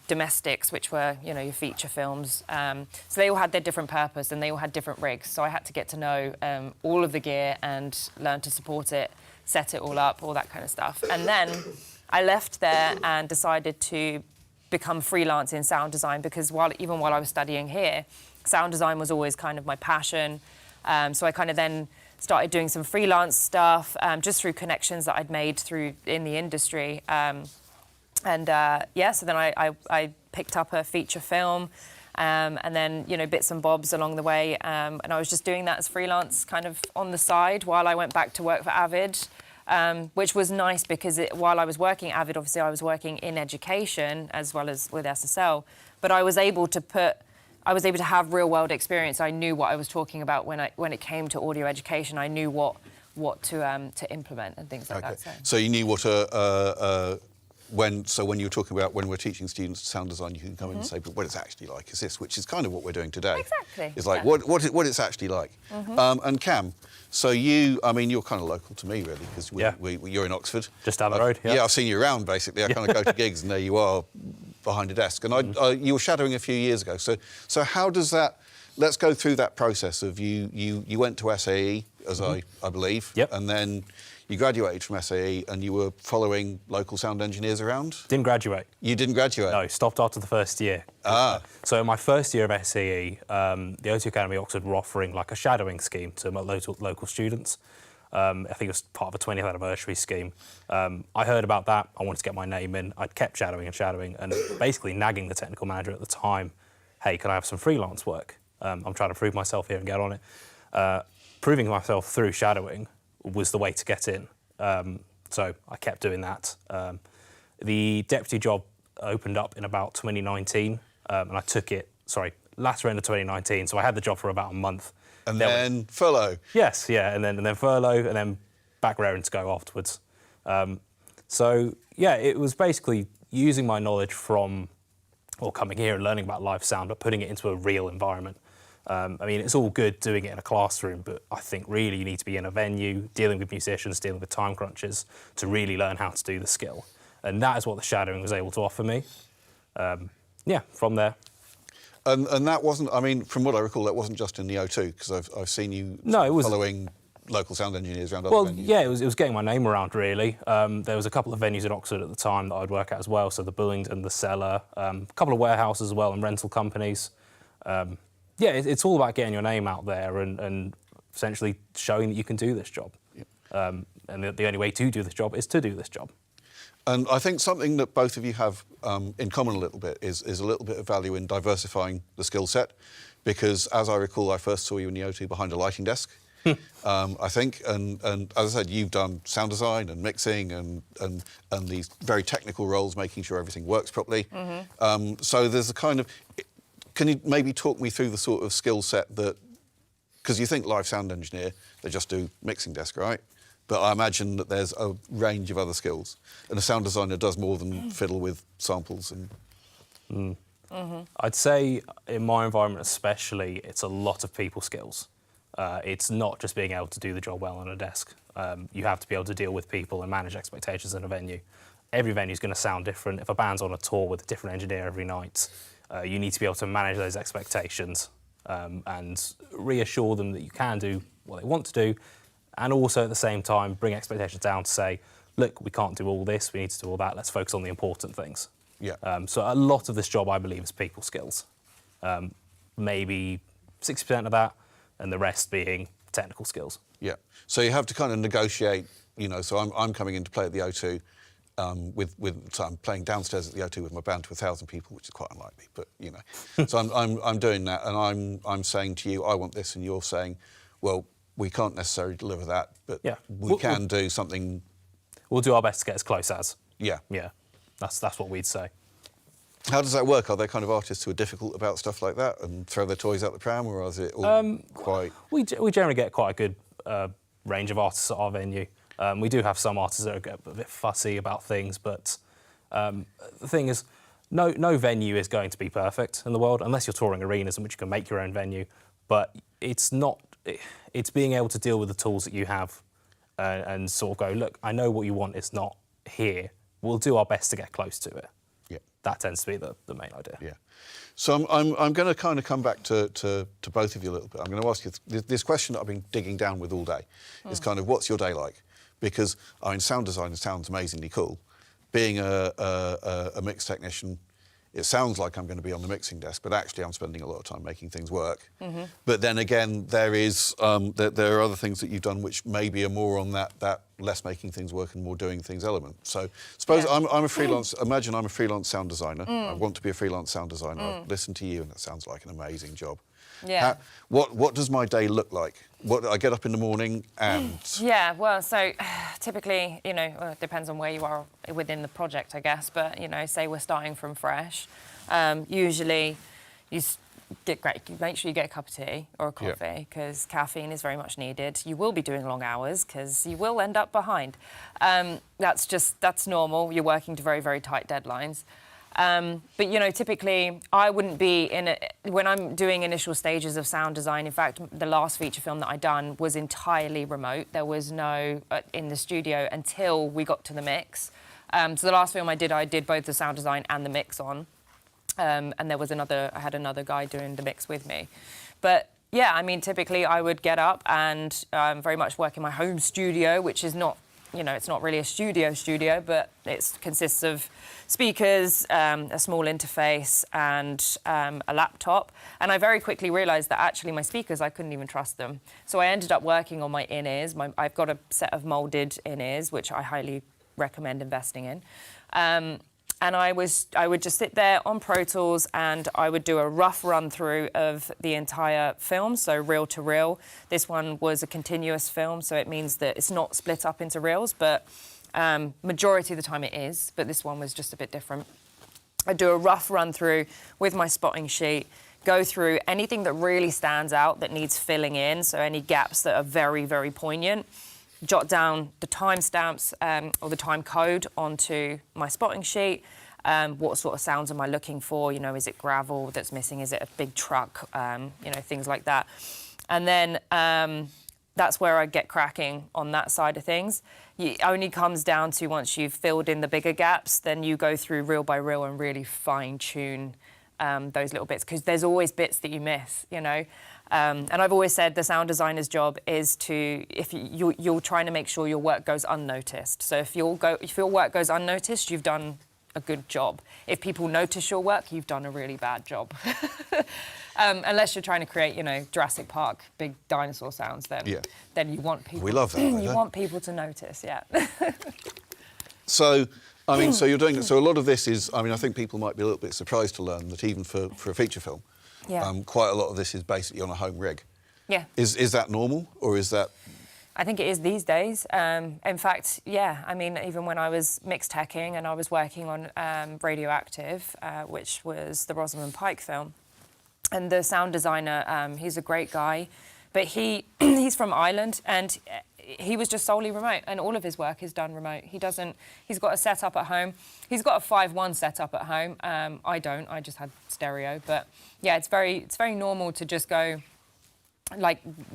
[SPEAKER 15] domestics, which were, your feature films. So they all had their different purpose and they all had different rigs. So I had to get to know all of the gear and learn to support it, set it all up, all that kind of stuff. And then I left there and decided to become freelance in sound design, because even while I was studying here, sound design was always kind of my passion. So I kind of then started doing some freelance stuff just through connections that I'd made in the industry. So then I picked up a feature film and then, bits and bobs along the way. And I was just doing that as freelance kind of on the side while I went back to work for Avid, which was nice because while I was working at Avid, obviously I was working in education as well as with SSL, but I was able to have real world experience. I knew what I was talking about when it came to audio education. I knew what to implement and things like that.
[SPEAKER 4] So you knew what when you were talking about when we're teaching students sound design, you can come in and say, but what it's actually like is this, which is kind of what we're doing today.
[SPEAKER 15] Exactly.
[SPEAKER 4] It's like what it's actually like. And Cam, so you're kind of local to me really, because you're in Oxford.
[SPEAKER 11] Just down the road.
[SPEAKER 4] Yeah, I've seen you around basically. I kind of go to gigs and there you are behind a desk. And you were shadowing a few years ago. So how does that? Let's go through that process of you went to SAE, as I believe, and then you graduated from SAE and you were following local sound engineers around?
[SPEAKER 11] Didn't graduate.
[SPEAKER 4] You didn't graduate?
[SPEAKER 11] No, stopped after the first year. So in my first year of SAE, the O2 Academy Oxford were offering like a shadowing scheme to my local students. I think it was part of a 20th anniversary scheme. I heard about that. I wanted to get my name in. I'd kept shadowing and basically nagging the technical manager at the time, hey, can I have some freelance work? I'm trying to prove myself here and get on it. Proving myself through shadowing was the way to get in. So I kept doing that. The deputy job opened up in about 2019, and I took it, latter end of 2019. So I had the job for about a month.
[SPEAKER 4] And then furlough.
[SPEAKER 11] Yes, yeah, and then furlough, and then back raring to go afterwards. It was basically using my knowledge from coming here and learning about live sound, but putting it into a real environment. It's all good doing it in a classroom, but I think really you need to be in a venue, dealing with musicians, dealing with time crunches, to really learn how to do the skill. And that is what the shadowing was able to offer me. From there.
[SPEAKER 4] And that wasn't, from what I recall, that wasn't just in the O2, because I've seen you following local sound engineers around other venues.
[SPEAKER 11] Yeah, it was getting my name around, really. There was a couple of venues in Oxford at the time that I'd work at as well, so the Bullingdon, the Cellar, a couple of warehouses as well, and rental companies. It's all about getting your name out there and essentially showing that you can do this job. And the only way to do this job is to do this job.
[SPEAKER 4] And I think something that both of you have in common a little bit is a little bit of value in diversifying the skill set, because as I recall, I first saw you in the O2 behind a lighting desk, I think, and as I said, you've done sound design and mixing and these very technical roles, making sure everything works properly. So there's a kind of, can you maybe talk me through the sort of skill set that, because you think live sound engineer, they just do mixing desk, right? But I imagine that there's a range of other skills. And a sound designer does more than fiddle with samples.
[SPEAKER 11] I'd say in my environment especially, it's a lot of people skills. It's not just being able to do the job well on a desk. You have to be able to deal with people and manage expectations in a venue. every venue is going to sound different. If a band's on a tour with a different engineer every night, you need to be able to manage those expectations and reassure them that you can do what they want to do, and also at the same time bring expectations down to say, look, we can't do all this, we need to do all that, let's focus on the important things.
[SPEAKER 4] Yeah.
[SPEAKER 11] So a lot of this job, I believe, is people skills. Maybe 60% of that, and the rest being technical skills.
[SPEAKER 4] Yeah. So you have to kind of negotiate, so I'm coming in to play at the O2 so I'm playing downstairs at the O2 with my band to 1,000 people, which is quite unlikely, but So I'm doing that, and I'm saying to you, I want this, and you're saying, well, we can't necessarily deliver that, but we can do something.
[SPEAKER 11] We'll do our best to get as close as.
[SPEAKER 4] Yeah.
[SPEAKER 11] Yeah. That's what we'd say.
[SPEAKER 4] How does that work? Are there kind of artists who are difficult about stuff like that and throw their toys out the pram, or is it all quite...
[SPEAKER 11] We generally get quite a good range of artists at our venue. We do have some artists that are a bit fussy about things, but the thing is, no venue is going to be perfect in the world, unless you're touring arenas in which you can make your own venue. But it's not... It's being able to deal with the tools that you have and sort of go, look, I know what you want is not here. We'll do our best to get close to it.
[SPEAKER 4] Yeah.
[SPEAKER 11] That tends to be the main idea.
[SPEAKER 4] Yeah. So I'm going to kind of come back to both of you a little bit. I'm going to ask you this question that I've been digging down with all day. Is kind of, what's your day like? Because, sound design sounds amazingly cool. Being a mix technician, it sounds like I'm going to be on the mixing desk, but actually I'm spending a lot of time making things work.
[SPEAKER 15] Mm-hmm.
[SPEAKER 4] But then again, there are other things that you've done which maybe are more on that less making things work and more doing things element. So suppose I'm a freelance, imagine I'm a freelance sound designer. I want to be a freelance sound designer. I've listened to you and it sounds like an amazing job.
[SPEAKER 15] Yeah.
[SPEAKER 4] What does my day look like? I get up in the morning and...
[SPEAKER 15] Yeah, well, so typically, well, it depends on where you are within the project, I guess, but, say we're starting from fresh, usually you make sure you get a cup of tea or a coffee, because caffeine is very much needed. You will be doing long hours because you will end up behind. That's normal. You're working to very, very tight deadlines. But, typically, I wouldn't be when I'm doing initial stages of sound design. In fact, the last feature film that I'd done was entirely remote. There was no in the studio until we got to the mix. So the last film I did both the sound design and the mix on. And I had another guy doing the mix with me. But, yeah, typically I would get up and very much work in my home studio, which is not, it's not really a studio, but it consists of speakers, a small interface, and a laptop. And I very quickly realised that actually my speakers, I couldn't even trust them. So I ended up working on my in-ears. I've got a set of moulded in-ears, which I highly recommend investing in. And I would just sit there on Pro Tools and I would do a rough run through of the entire film, so reel to reel. This one was a continuous film, so it means that it's not split up into reels, but majority of the time it is, but this one was just a bit different. I do a rough run through with my spotting sheet, go through anything that really stands out that needs filling in, so any gaps that are very, very poignant. Jot down the timestamps or the time code onto my spotting sheet. What sort of sounds am I looking for? Is it gravel that's missing? Is it a big truck? Things like that. And then that's where I get cracking on that side of things. It only comes down to once you've filled in the bigger gaps, then you go through reel by reel and really fine tune those little bits, because there's always bits that you miss, And I've always said the sound designer's job is you're trying to make sure your work goes unnoticed. So if your work goes unnoticed, you've done a good job. If people notice your work, you've done a really bad job. Unless you're trying to create, Jurassic Park, big dinosaur sounds, then you want people.
[SPEAKER 4] We love that.
[SPEAKER 15] You want people to notice, yeah.
[SPEAKER 4] So you're doing it. So a lot of this is, I think people might be a little bit surprised to learn that even for a feature film, quite a lot of this is basically on a home rig.
[SPEAKER 15] Yeah.
[SPEAKER 4] Is that normal, or is that?
[SPEAKER 15] I think it is these days. In fact, even when I was mix teching and I was working on Radioactive, which was the Rosamund Pike film, and the sound designer, he's a great guy, but he's from Ireland, and he was just solely remote, and all of his work is done remote. He's got a setup at home. He's got a 5.1 setup at home. I don't. I just had stereo. But yeah, it's very normal to just go,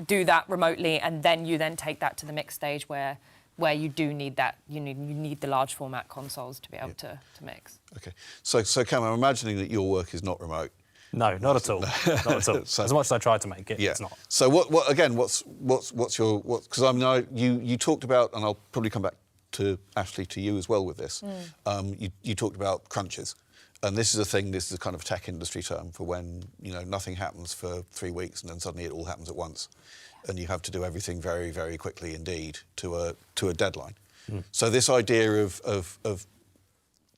[SPEAKER 15] do that remotely, and then you take that to the mix stage where where you do need that, you need the large format consoles to be able to mix.
[SPEAKER 4] Okay. So Cam, I'm imagining that your work is not remote.
[SPEAKER 11] No, not at all. Not at all.
[SPEAKER 4] So-
[SPEAKER 11] as much as I tried to make it,
[SPEAKER 4] Yeah.
[SPEAKER 11] it's not.
[SPEAKER 4] So what's your because I mean you talked about, and I'll probably come back to Ashley, to you as well with this. You talked about crunches, and this is a thing. This is a kind of tech industry term for when nothing happens for 3 weeks and then suddenly it all happens at once, and you have to do everything very, very quickly indeed to a deadline. So this idea of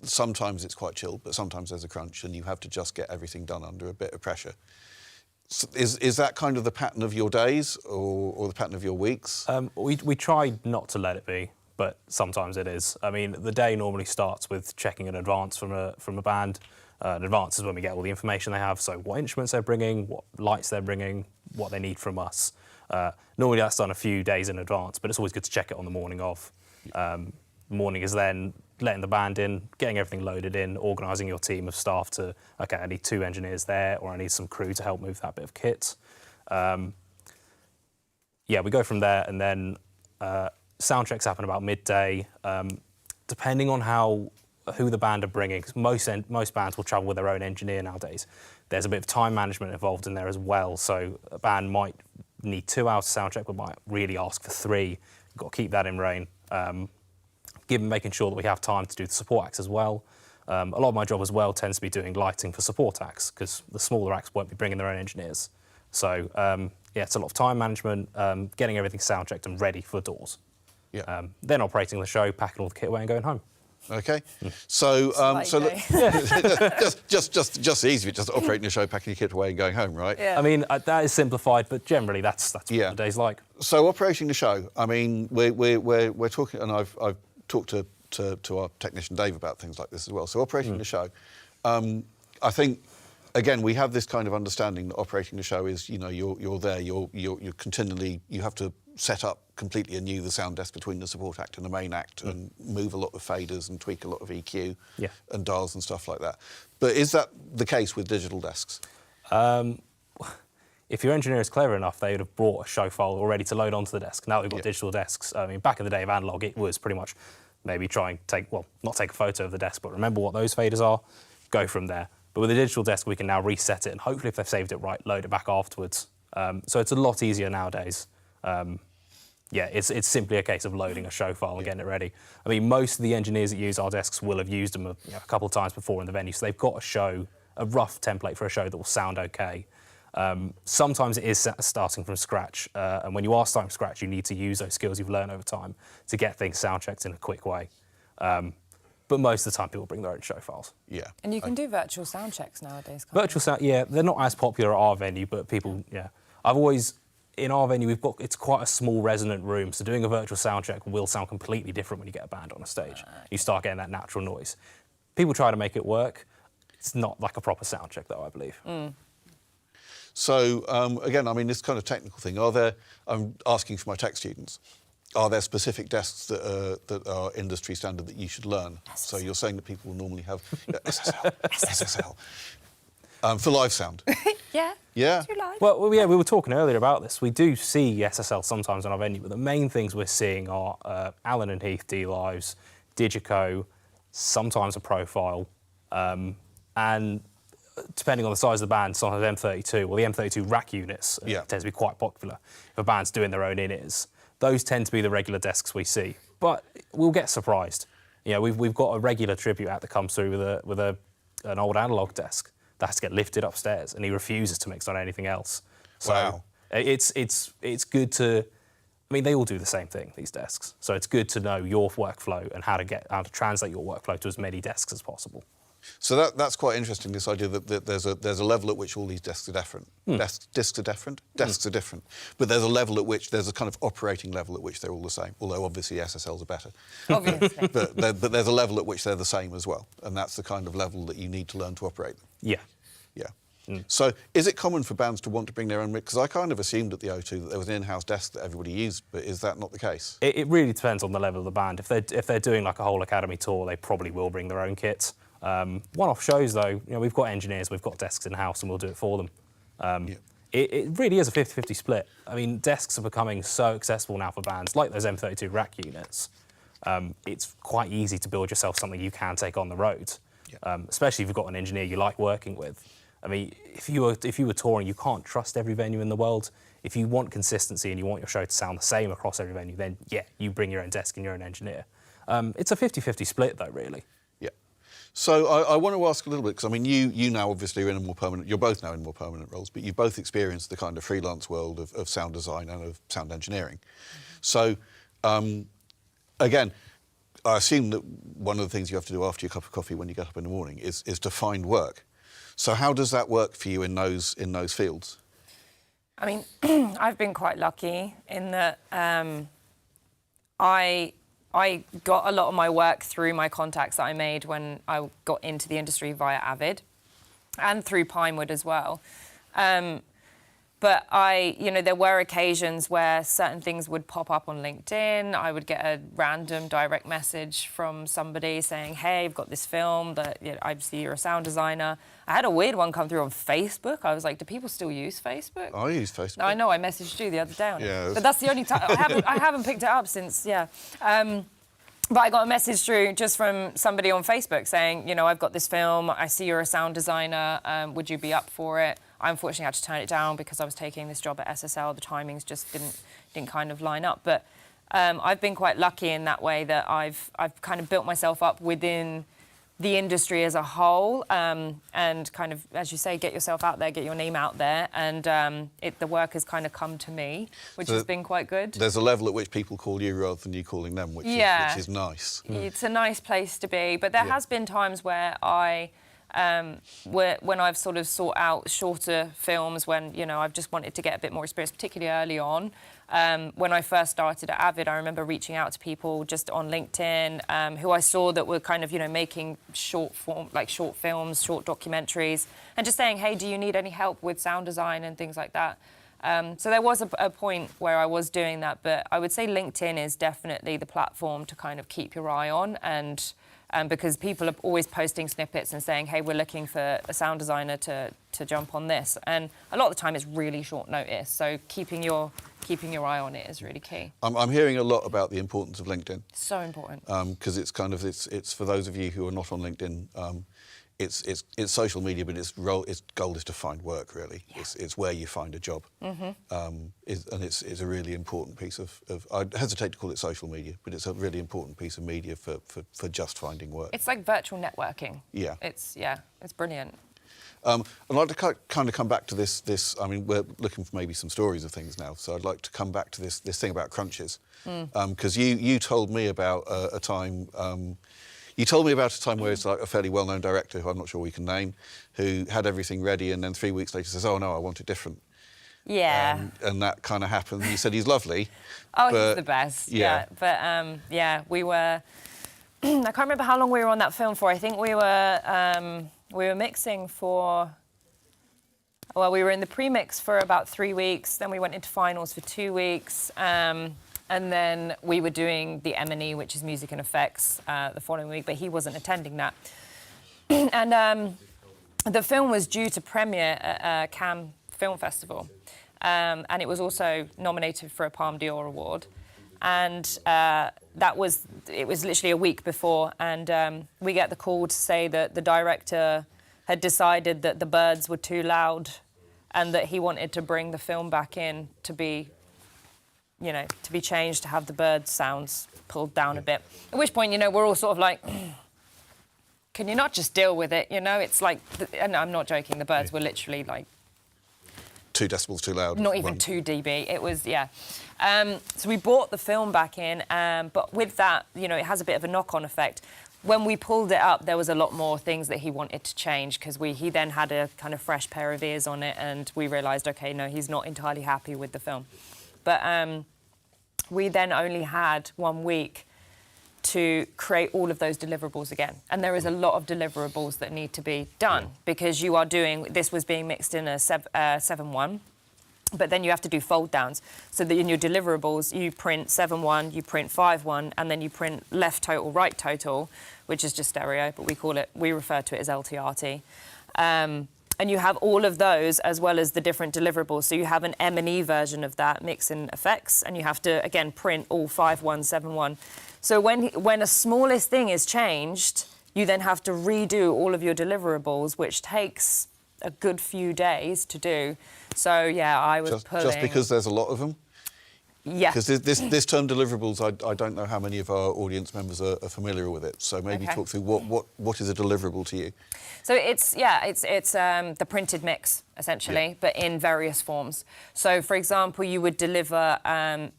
[SPEAKER 4] sometimes it's quite chilled, but sometimes there's a crunch, and you have to just get everything done under a bit of pressure. So is that kind of the pattern of your days or the pattern of your weeks?
[SPEAKER 11] We try not to let it be, but sometimes it is. I mean, the day normally starts with checking an advance from a band. An advance is when we get all the information they have, so what instruments they're bringing, what lights they're bringing, what they need from us. Normally that's done a few days in advance, but it's always good to check it on the morning of. The morning is then letting the band in, getting everything loaded in, organising your team of staff to, okay, I need 2 engineers there, or I need some crew to help move that bit of kit. We go from there, and then sound checks happen about midday. Depending on who the band are bringing, because most bands will travel with their own engineer nowadays. There's a bit of time management involved in there as well, so a band might need 2 hours to sound check, but might really ask for 3. We've got to keep that in rein. Making sure that we have time to do the support acts as well. A lot of my job as well tends to be doing lighting for support acts, because the smaller acts won't be bringing their own engineers. So it's a lot of time management, getting everything sound checked and ready for doors. Then operating the show, packing all the kit away and going home.
[SPEAKER 4] Okay, so just easy, just operating the show, packing your kit away and going home, right?
[SPEAKER 11] I mean, that is simplified, but generally that's what the day's like.
[SPEAKER 4] So operating the show, I mean, we're talking, and I've talked to our technician Dave about things like this as well. So operating the show, I think, again, we have this kind of understanding that operating the show is, you're there, you're continually, you have to set up completely anew the sound desk between the support act and the main act and move a lot of faders and tweak a lot of EQ and dials and stuff like that. But is that the case with digital desks?
[SPEAKER 11] If your engineer is clever enough, they would have brought a show file already to load onto the desk. Now we've got digital desks. I mean, back in the day of analog, it was pretty much maybe try and not take a photo of the desk, but remember what those faders are, go from there. But with a digital desk, we can now reset it, and hopefully if they've saved it right, load it back afterwards. So it's a lot easier nowadays. It's simply a case of loading a show file and getting it ready. I mean, most of the engineers that use our desks will have used them a couple of times before in the venue, so they've got a rough template for a show that will sound okay. Sometimes it is starting from scratch, and when you are starting from scratch, you need to use those skills you've learned over time to get things sound checked in a quick way. But most of the time, people bring their own show files.
[SPEAKER 15] And you can do virtual sound checks nowadays, can't
[SPEAKER 11] Virtual sound, they're not as popular at our venue, but people, in our venue, it's quite a small resonant room, so doing a virtual sound check will sound completely different when you get a band on a stage. You start getting that natural noise. People try to make it work. It's not like a proper sound check, though, I believe.
[SPEAKER 4] So, again, I mean, this kind of technical thing, I'm asking for my tech students, are there specific desks that are industry standard that you should learn? So you're saying that people will normally have SSL. For live sound. Yeah.
[SPEAKER 11] Well, we were talking earlier about this. We do see SSL sometimes on our venue, but the main things we're seeing are Allen and Heath D-Lives, Digico, sometimes a Profile, and depending on the size of the band, sometimes M32. Well, the M32 rack units tend to be quite popular if a band's doing their own in-ears. Those tend to be the regular desks we see, but we'll get surprised. We've got a regular tribute act that comes through with an old analog desk that has to get lifted upstairs, and he refuses to mix on anything else. So it's good to. I mean, they all do the same thing, these desks. So it's good to know your workflow and how to translate your workflow to as many desks as possible.
[SPEAKER 4] So that's quite interesting, this idea that there's a level at which all these desks are different. Desks are different? Desks are different. But there's a level at which, there's a kind of operating level at which they're all the same, although obviously SSLs are better. Obviously. but there's a level at which they're the same as well, and that's the kind of level that you need to learn to operate them.
[SPEAKER 11] Yeah.
[SPEAKER 4] So is it common for bands to want to bring their own... Because I kind of assumed at the O2 that there was an in-house desk that everybody used, but is that not the case?
[SPEAKER 11] It really depends on the level of the band. If they're doing like a whole academy tour, they probably will bring their own kit. One-off shows, though, we've got engineers, we've got desks in-house, and we'll do it for them. it really is a 50-50 split. I mean, desks are becoming so accessible now for bands, like those M32 rack units. It's quite easy to build yourself something you can take on the road, especially if you've got an engineer you like working with. I mean, if you were touring, you can't trust every venue in the world. If you want consistency and you want your show to sound the same across every venue, then yeah, you bring your own desk and your own engineer. It's a 50-50 split though, really.
[SPEAKER 4] Yeah. So I want to ask a little bit, because I mean, you now obviously are in a more permanent, you're both now in more permanent roles, but you've both experienced the kind of freelance world of sound design and of sound engineering. So, again, I assume that one of the things you have to do after your cup of coffee when you get up in the morning is to find work. So how does that work for you in those fields?
[SPEAKER 15] I mean, I've been quite lucky in that I got a lot of my work through my contacts that I made when I got into the industry via Avid, and through Pinewood as well. But there were occasions where certain things would pop up on LinkedIn. I would get a random direct message from somebody saying, hey, I've got this film that I see you're a sound designer. I had a weird one come through on Facebook. I was like, do people still use Facebook?
[SPEAKER 4] I use Facebook.
[SPEAKER 15] No, I know, I messaged you the other day on
[SPEAKER 4] it.
[SPEAKER 15] But that's the only time, I haven't picked it up since, but I got a message through just from somebody on Facebook saying, I've got this film, I see you're a sound designer, would you be up for it? I unfortunately had to turn it down because I was taking this job at SSL. The timings just didn't kind of line up. But I've been quite lucky in that way that I've kind of built myself up within the industry as a whole, and kind of, as you say, get yourself out there, get your name out there, and the work has kind of come to me, which has been quite good.
[SPEAKER 4] There's a level at which people call you rather than you calling them, which is nice.
[SPEAKER 15] It's a nice place to be, but there has been times where when I've sort of sought out shorter films, when I've just wanted to get a bit more experience, particularly early on. When I first started at Avid, I remember reaching out to people just on LinkedIn who I saw that were kind of making short films, short documentaries, and just saying, hey, do you need any help with sound design and things like that. So there was a point where I was doing that, but I would say LinkedIn is definitely the platform to kind of keep your eye on, and because people are always posting snippets and saying, hey, we're looking for a sound designer to jump on this. And a lot of the time it's really short notice, so keeping your eye on it is really key.
[SPEAKER 4] I'm hearing a lot about the importance of LinkedIn.
[SPEAKER 15] So important.
[SPEAKER 4] Because it's for those of you who are not on LinkedIn, it's social media, but its goal is to find work, really. Yeah. It's where you find a job. Mm-hmm. And it's a really important piece of I hesitate to call it social media, but it's a really important piece of media for just finding work.
[SPEAKER 15] It's like virtual networking.
[SPEAKER 4] Yeah.
[SPEAKER 15] It's brilliant.
[SPEAKER 4] I'd like to kind of come back to this. I mean, we're looking for maybe some stories of things now, so I'd like to come back to this thing about crunches, because you told me about a time. You told me about a time where it's like a fairly well-known director, who I'm not sure we can name, who had everything ready and then 3 weeks later says, oh no, I want it different.
[SPEAKER 15] Yeah.
[SPEAKER 4] And that kind of happened. You said he's lovely.
[SPEAKER 15] Oh, he's the best. Yeah. But we were, I can't remember how long we were on that film for. I think we were mixing for, we were in the pre-mix for about 3 weeks, then we went into finals for 2 weeks. And then we were doing the M&E, which is music and effects, the following week, but he wasn't attending that. And the film was due to premiere at Cannes Film Festival. And it was also nominated for a Palme d'Or award. And it was literally a week before. And we get the call to say that the director had decided that the birds were too loud and that he wanted to bring the film back in to be changed, to have the bird sounds pulled down a bit. At which point, we're all sort of like, can you not just deal with it? It's like, and I'm not joking, the birds were literally like
[SPEAKER 4] 2 decibels too loud.
[SPEAKER 15] Not even 2 dB. It was, so we brought the film back in, but with that, it has a bit of a knock-on effect. When we pulled it up, there was a lot more things that he wanted to change, because he then had a kind of fresh pair of ears on it, and we realised, OK, no, he's not entirely happy with the film. But we then only had 1 week to create all of those deliverables again. And there is a lot of deliverables that need to be done, because this was being mixed in a 7.1, but then you have to do fold downs. So that in your deliverables, you print 7.1, you print 5.1, and then you print left total, right total, which is just stereo, but we refer to it as LTRT. And you have all of those as well as the different deliverables. So you have an M&E version of that, mix and effects, and you have to, again, print all 5.1, 7.1. So when a smallest thing is changed, you then have to redo all of your deliverables, which takes a good few days to do. So, yeah, I was pulling...
[SPEAKER 4] Just because there's a lot of them?
[SPEAKER 15] Yeah.
[SPEAKER 4] Because this term deliverables, I don't know how many of our audience members are familiar with it. So maybe talk through what is a deliverable to you?
[SPEAKER 15] So it's the printed mix, essentially, but in various forms. So, for example, you would deliver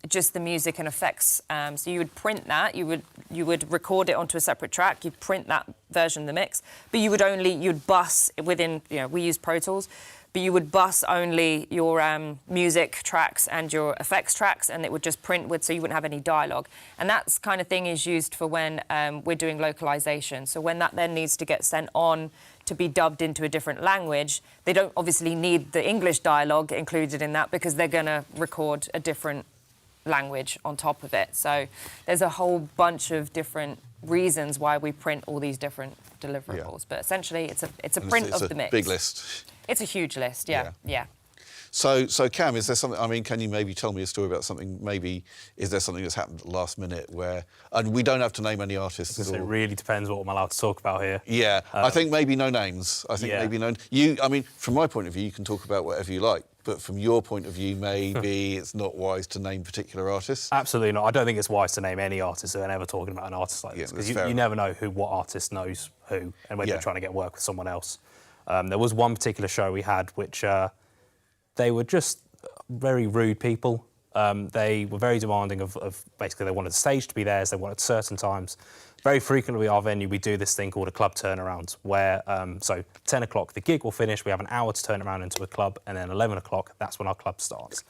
[SPEAKER 15] just the music and effects. So you would print that, you would record it onto a separate track, you'd print that version of the mix, but you'd bus within, we use Pro Tools, but you would bus only your music tracks and your effects tracks, and it would just print with, so you wouldn't have any dialogue. And that kind of thing is used for when we're doing localization. So when that then needs to get sent on to be dubbed into a different language, they don't obviously need the English dialogue included in that because they're going to record a different language on top of it. So there's a whole bunch of different reasons why we print all these different deliverables. But essentially, it's a print of the mix.
[SPEAKER 4] Big list.
[SPEAKER 15] It's a huge list, yeah.
[SPEAKER 4] So Cam, is there something, I mean, can you maybe tell me a story about something, maybe, is there something that's happened at the last minute where, and we don't have to name any artists.
[SPEAKER 11] It really depends what I'm allowed to talk about here.
[SPEAKER 4] Yeah, I think maybe no names. I think maybe no, I mean, from my point of view, you can talk about whatever you like, but from your point of view, maybe it's not wise to name particular artists.
[SPEAKER 11] Absolutely not. I don't think it's wise to name any artists who are never talking about an artist like this, because you never know what artist knows who, and when they're trying to get work with someone else. There was one particular show we had which they were just very rude people. They were very demanding of basically they wanted the stage to be theirs, they wanted certain times. Very frequently at our venue we do this thing called a club turnaround where, so 10 o'clock the gig will finish, we have an hour to turn it around into a club, and then 11 o'clock, that's when our club starts.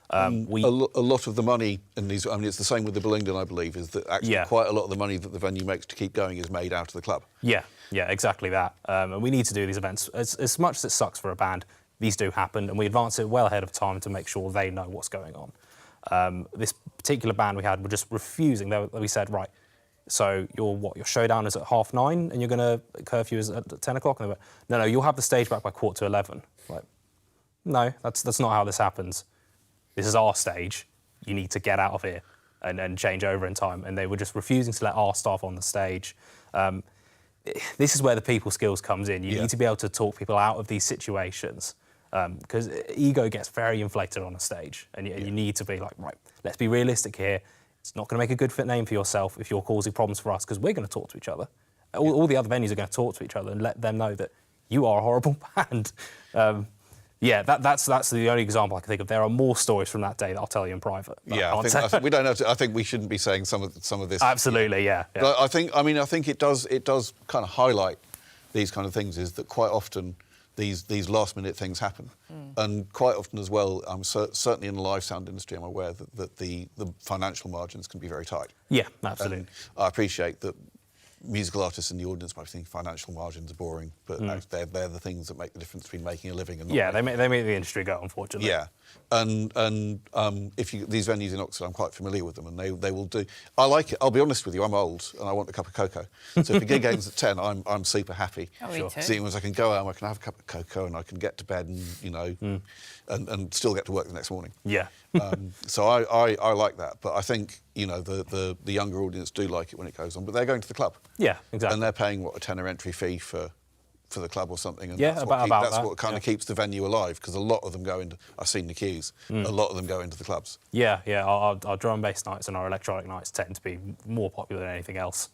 [SPEAKER 4] A lot of the money in these, I mean, it's the same with the Bullingdon, I believe, is that actually quite a lot of the money that the venue makes to keep going is made out of the club. Yeah, exactly that. And we need to do these events. As much as it sucks for a band, these do happen, and we advance it well ahead of time to make sure they know what's going on. This particular band we had were just refusing. We said, right, so your showdown is at 9:30 and you're going to curfew is at 10 o'clock? And they went, no, you'll have the stage back by 11:15. Like, no, that's not how this happens. This is our stage. You need to get out of here and change over in time. And they were just refusing to let our staff on the stage. This is where the people skills comes in. You need to be able to talk people out of these situations because ego gets very inflated on a stage. And you need to be like, right, let's be realistic here. It's not going to make a good fit name for yourself if you're causing problems for us, because we're going to talk to each other. All the other venues are going to talk to each other and let them know that you are a horrible band. That's the only example I can think of. There are more stories from that day that I'll tell you in private. I think we don't have to. I think we shouldn't be saying some of this.
[SPEAKER 11] Absolutely, yeah.
[SPEAKER 4] But I think it does kind of highlight these kind of things. Is that quite often these last minute things happen, and quite often as well. Certainly in the live sound industry, I'm aware that the financial margins can be very tight. Yeah, absolutely. And I appreciate that. Musical artists in the audience might think financial margins are boring, but they're the things that make the difference between making a living and not. Yeah, they make the industry go, unfortunately. Yeah, and these venues in Oxford, I'm quite familiar with them, and they will do. I like it. I'll be honest with you, I'm old and I want a cup of cocoa. So if the gig ends at 10, I'm super happy.
[SPEAKER 15] Me too.
[SPEAKER 4] Seeing as I can go home, I can have a cup of cocoa, and I can get to bed, and and still get to work the next morning. Yeah. So I like that, but I think the younger audience do like it when it goes on, but they're going to the club. Yeah, exactly. And they're paying a £10 entry fee for the club or something. And that's what kind of keeps the venue alive, because a lot of them go into. I've seen the queues. A lot of them go into the clubs. Yeah. Our drum and bass nights and our electronic nights tend to be more popular than anything else.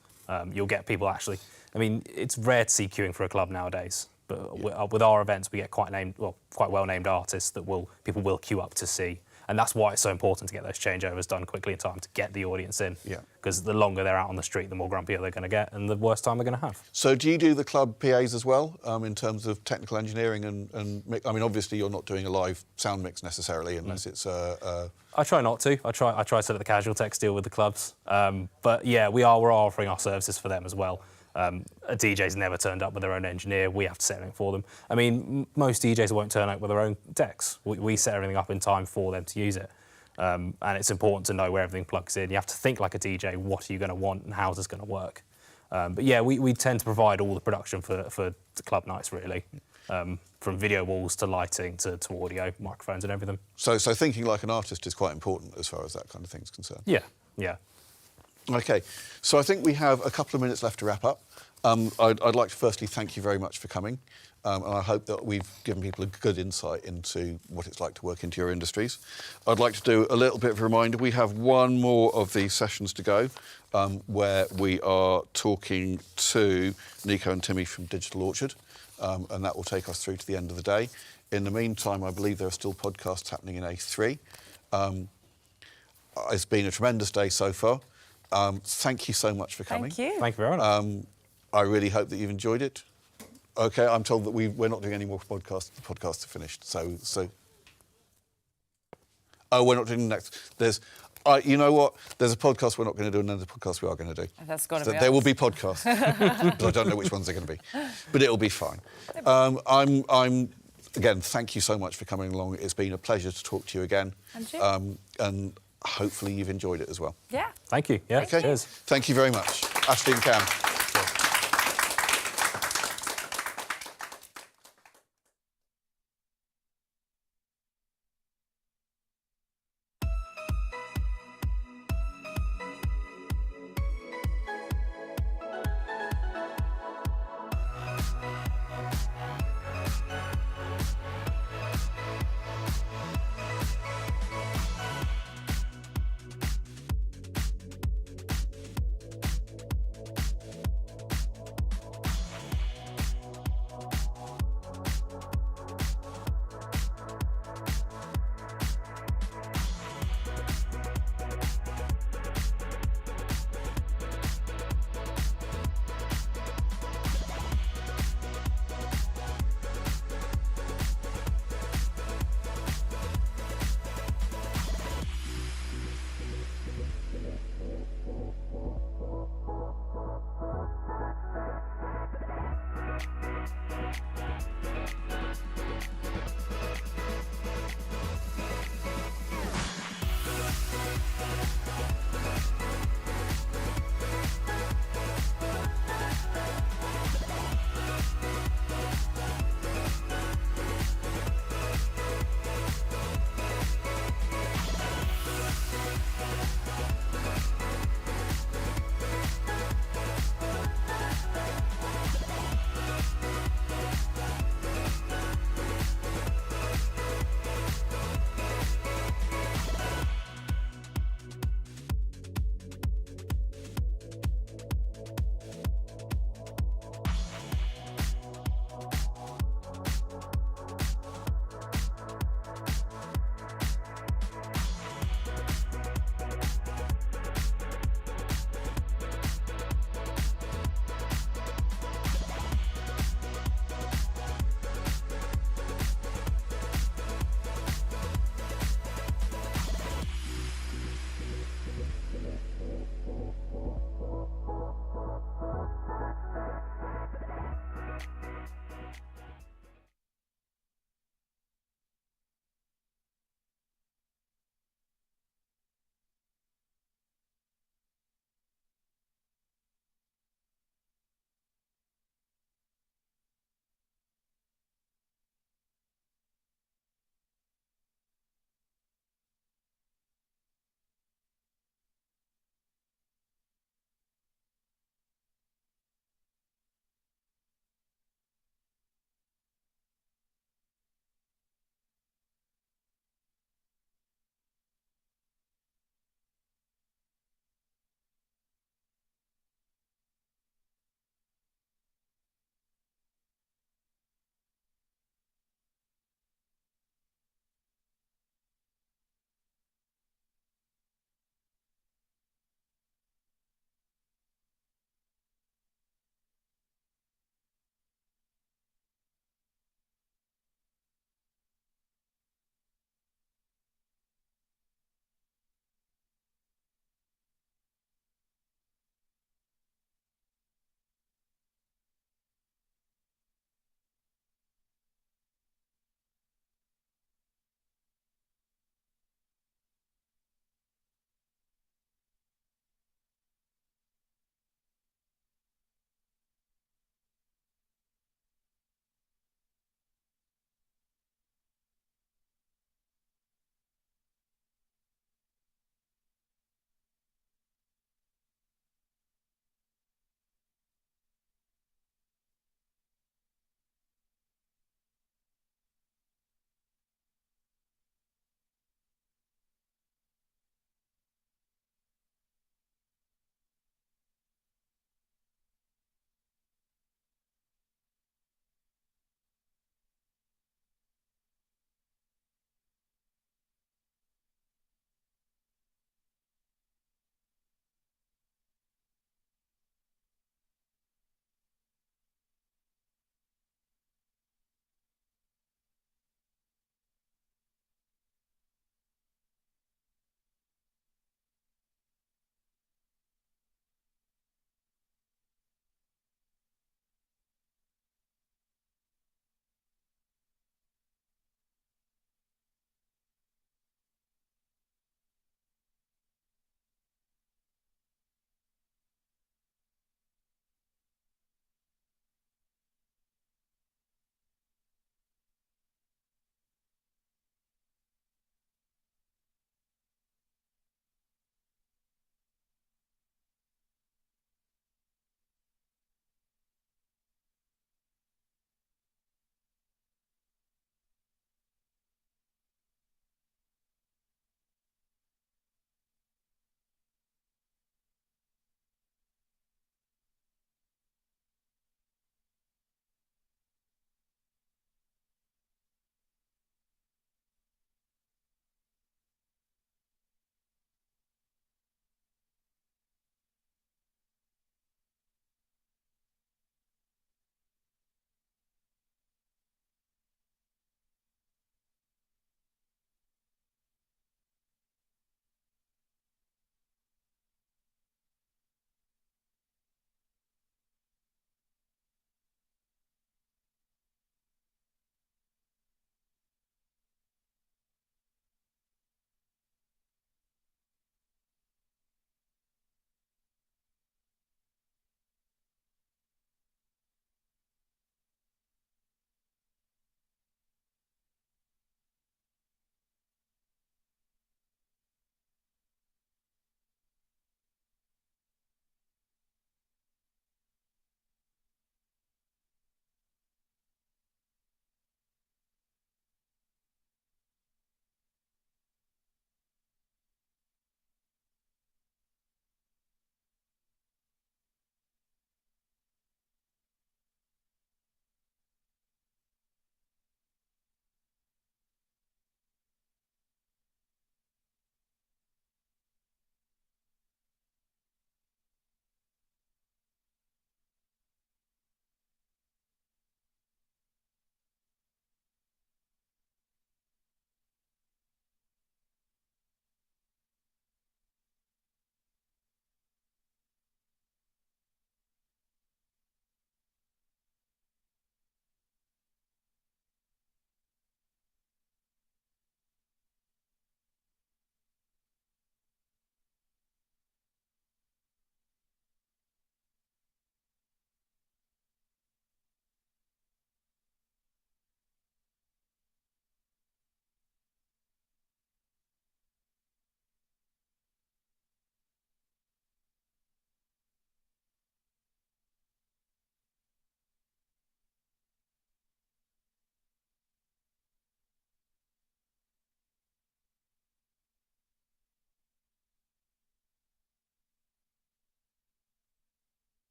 [SPEAKER 4] You'll get people actually. I mean, it's rare to see queuing for a club nowadays. But with our events, we get quite well named artists that people will queue up to see. And that's why it's so important to get those changeovers done quickly in time to get the audience in. Yeah. Because the longer they're out on the street, the more grumpier they're going to get, and the worse time they're going to have. So do you do the club PAs as well, in terms of technical engineering and I mean, obviously you're not doing a live sound mix necessarily, unless it's I try not to. I try to let the casual techs deal with the clubs. But yeah, we're offering our services for them as well. A DJ's never turned up with their own engineer. We have to set everything for them. I mean, most DJs won't turn up with their own decks. We set everything up in time for them to use it. And it's important to know where everything plugs in. You have to think like a DJ, what are you going to want and how's this going to work? But yeah, we tend to provide all the production for the club nights, really.
[SPEAKER 11] from video walls to lighting to audio, microphones and everything.
[SPEAKER 4] So thinking like an artist is quite important as far as that kind of thing's concerned.
[SPEAKER 11] Yeah, yeah.
[SPEAKER 4] Okay, so I think we have a couple of minutes left to wrap up. I'd like to firstly thank you very much for coming, and I hope that we've given people a good insight into what it's like to work into your industries. I'd like to do a little bit of a reminder. We have one more of these sessions to go, where we are talking to Nico and Timmy from Digital Orchard, and that will take us through to the end of the day. In the meantime, I believe there are still podcasts happening in A3. It's been a tremendous day so far. Thank you so much for coming.
[SPEAKER 15] Thank you.
[SPEAKER 11] Thank you very much.
[SPEAKER 4] I really hope that you've enjoyed it. Okay, I'm told that we're not doing any more podcasts. The podcasts are finished. So. Oh, we're not doing the next. You know what? There's a podcast we're not going to do, and there's a podcast we are going to do.
[SPEAKER 15] That's got to
[SPEAKER 4] So
[SPEAKER 15] be.
[SPEAKER 4] there will be podcasts, but I don't know which ones they're going to be. But it'll be fine. I'm again. Thank you so much for coming along. It's been a pleasure to talk to you again.
[SPEAKER 15] And you.
[SPEAKER 4] And hopefully you've enjoyed it as well.
[SPEAKER 15] Yeah.
[SPEAKER 11] Thank you. Yeah.
[SPEAKER 4] Okay.
[SPEAKER 11] Cheers.
[SPEAKER 4] Thank you very much, Ashley and Cam.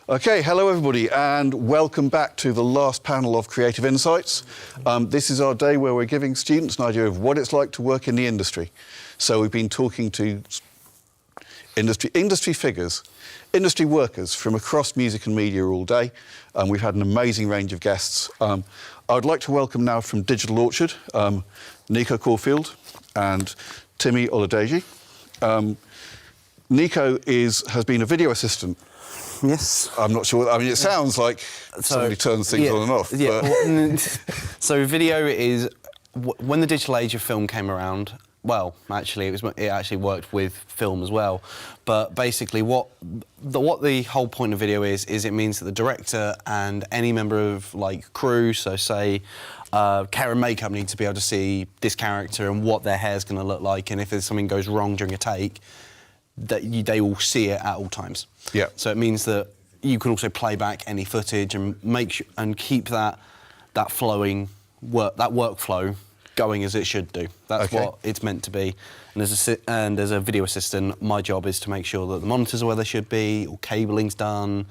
[SPEAKER 4] Okay, hello everybody, and welcome back to the last panel of Creative Insights. This is our day where we're giving students an idea of what it's like to work in the industry. So we've been talking to industry figures, industry workers from across music and media all day. We've had an amazing range of guests. I would like to welcome now from Digital Orchard, Nico Caulfield and Timmy Oladeji. Nico has been a video assistant.
[SPEAKER 16] Yes.
[SPEAKER 4] I'm not sure. I mean, it sounds like somebody turns things on and off.
[SPEAKER 16] Yeah.
[SPEAKER 4] But...
[SPEAKER 16] So video is when the digital age of film came around. Well, actually, it actually worked with film as well. But basically, what the whole point of video is it means that the director and any member of like crew, so say hair and makeup, need to be able to see this character and what their hair's going to look like, and if there's something goes wrong during a take, that they will see it at all times.
[SPEAKER 4] Yeah.
[SPEAKER 16] So it means that you can also play back any footage and keep that workflow going as it should do. That's what it's meant to be. And as a video assistant, my job is to make sure that the monitors are where they should be, or cabling's done,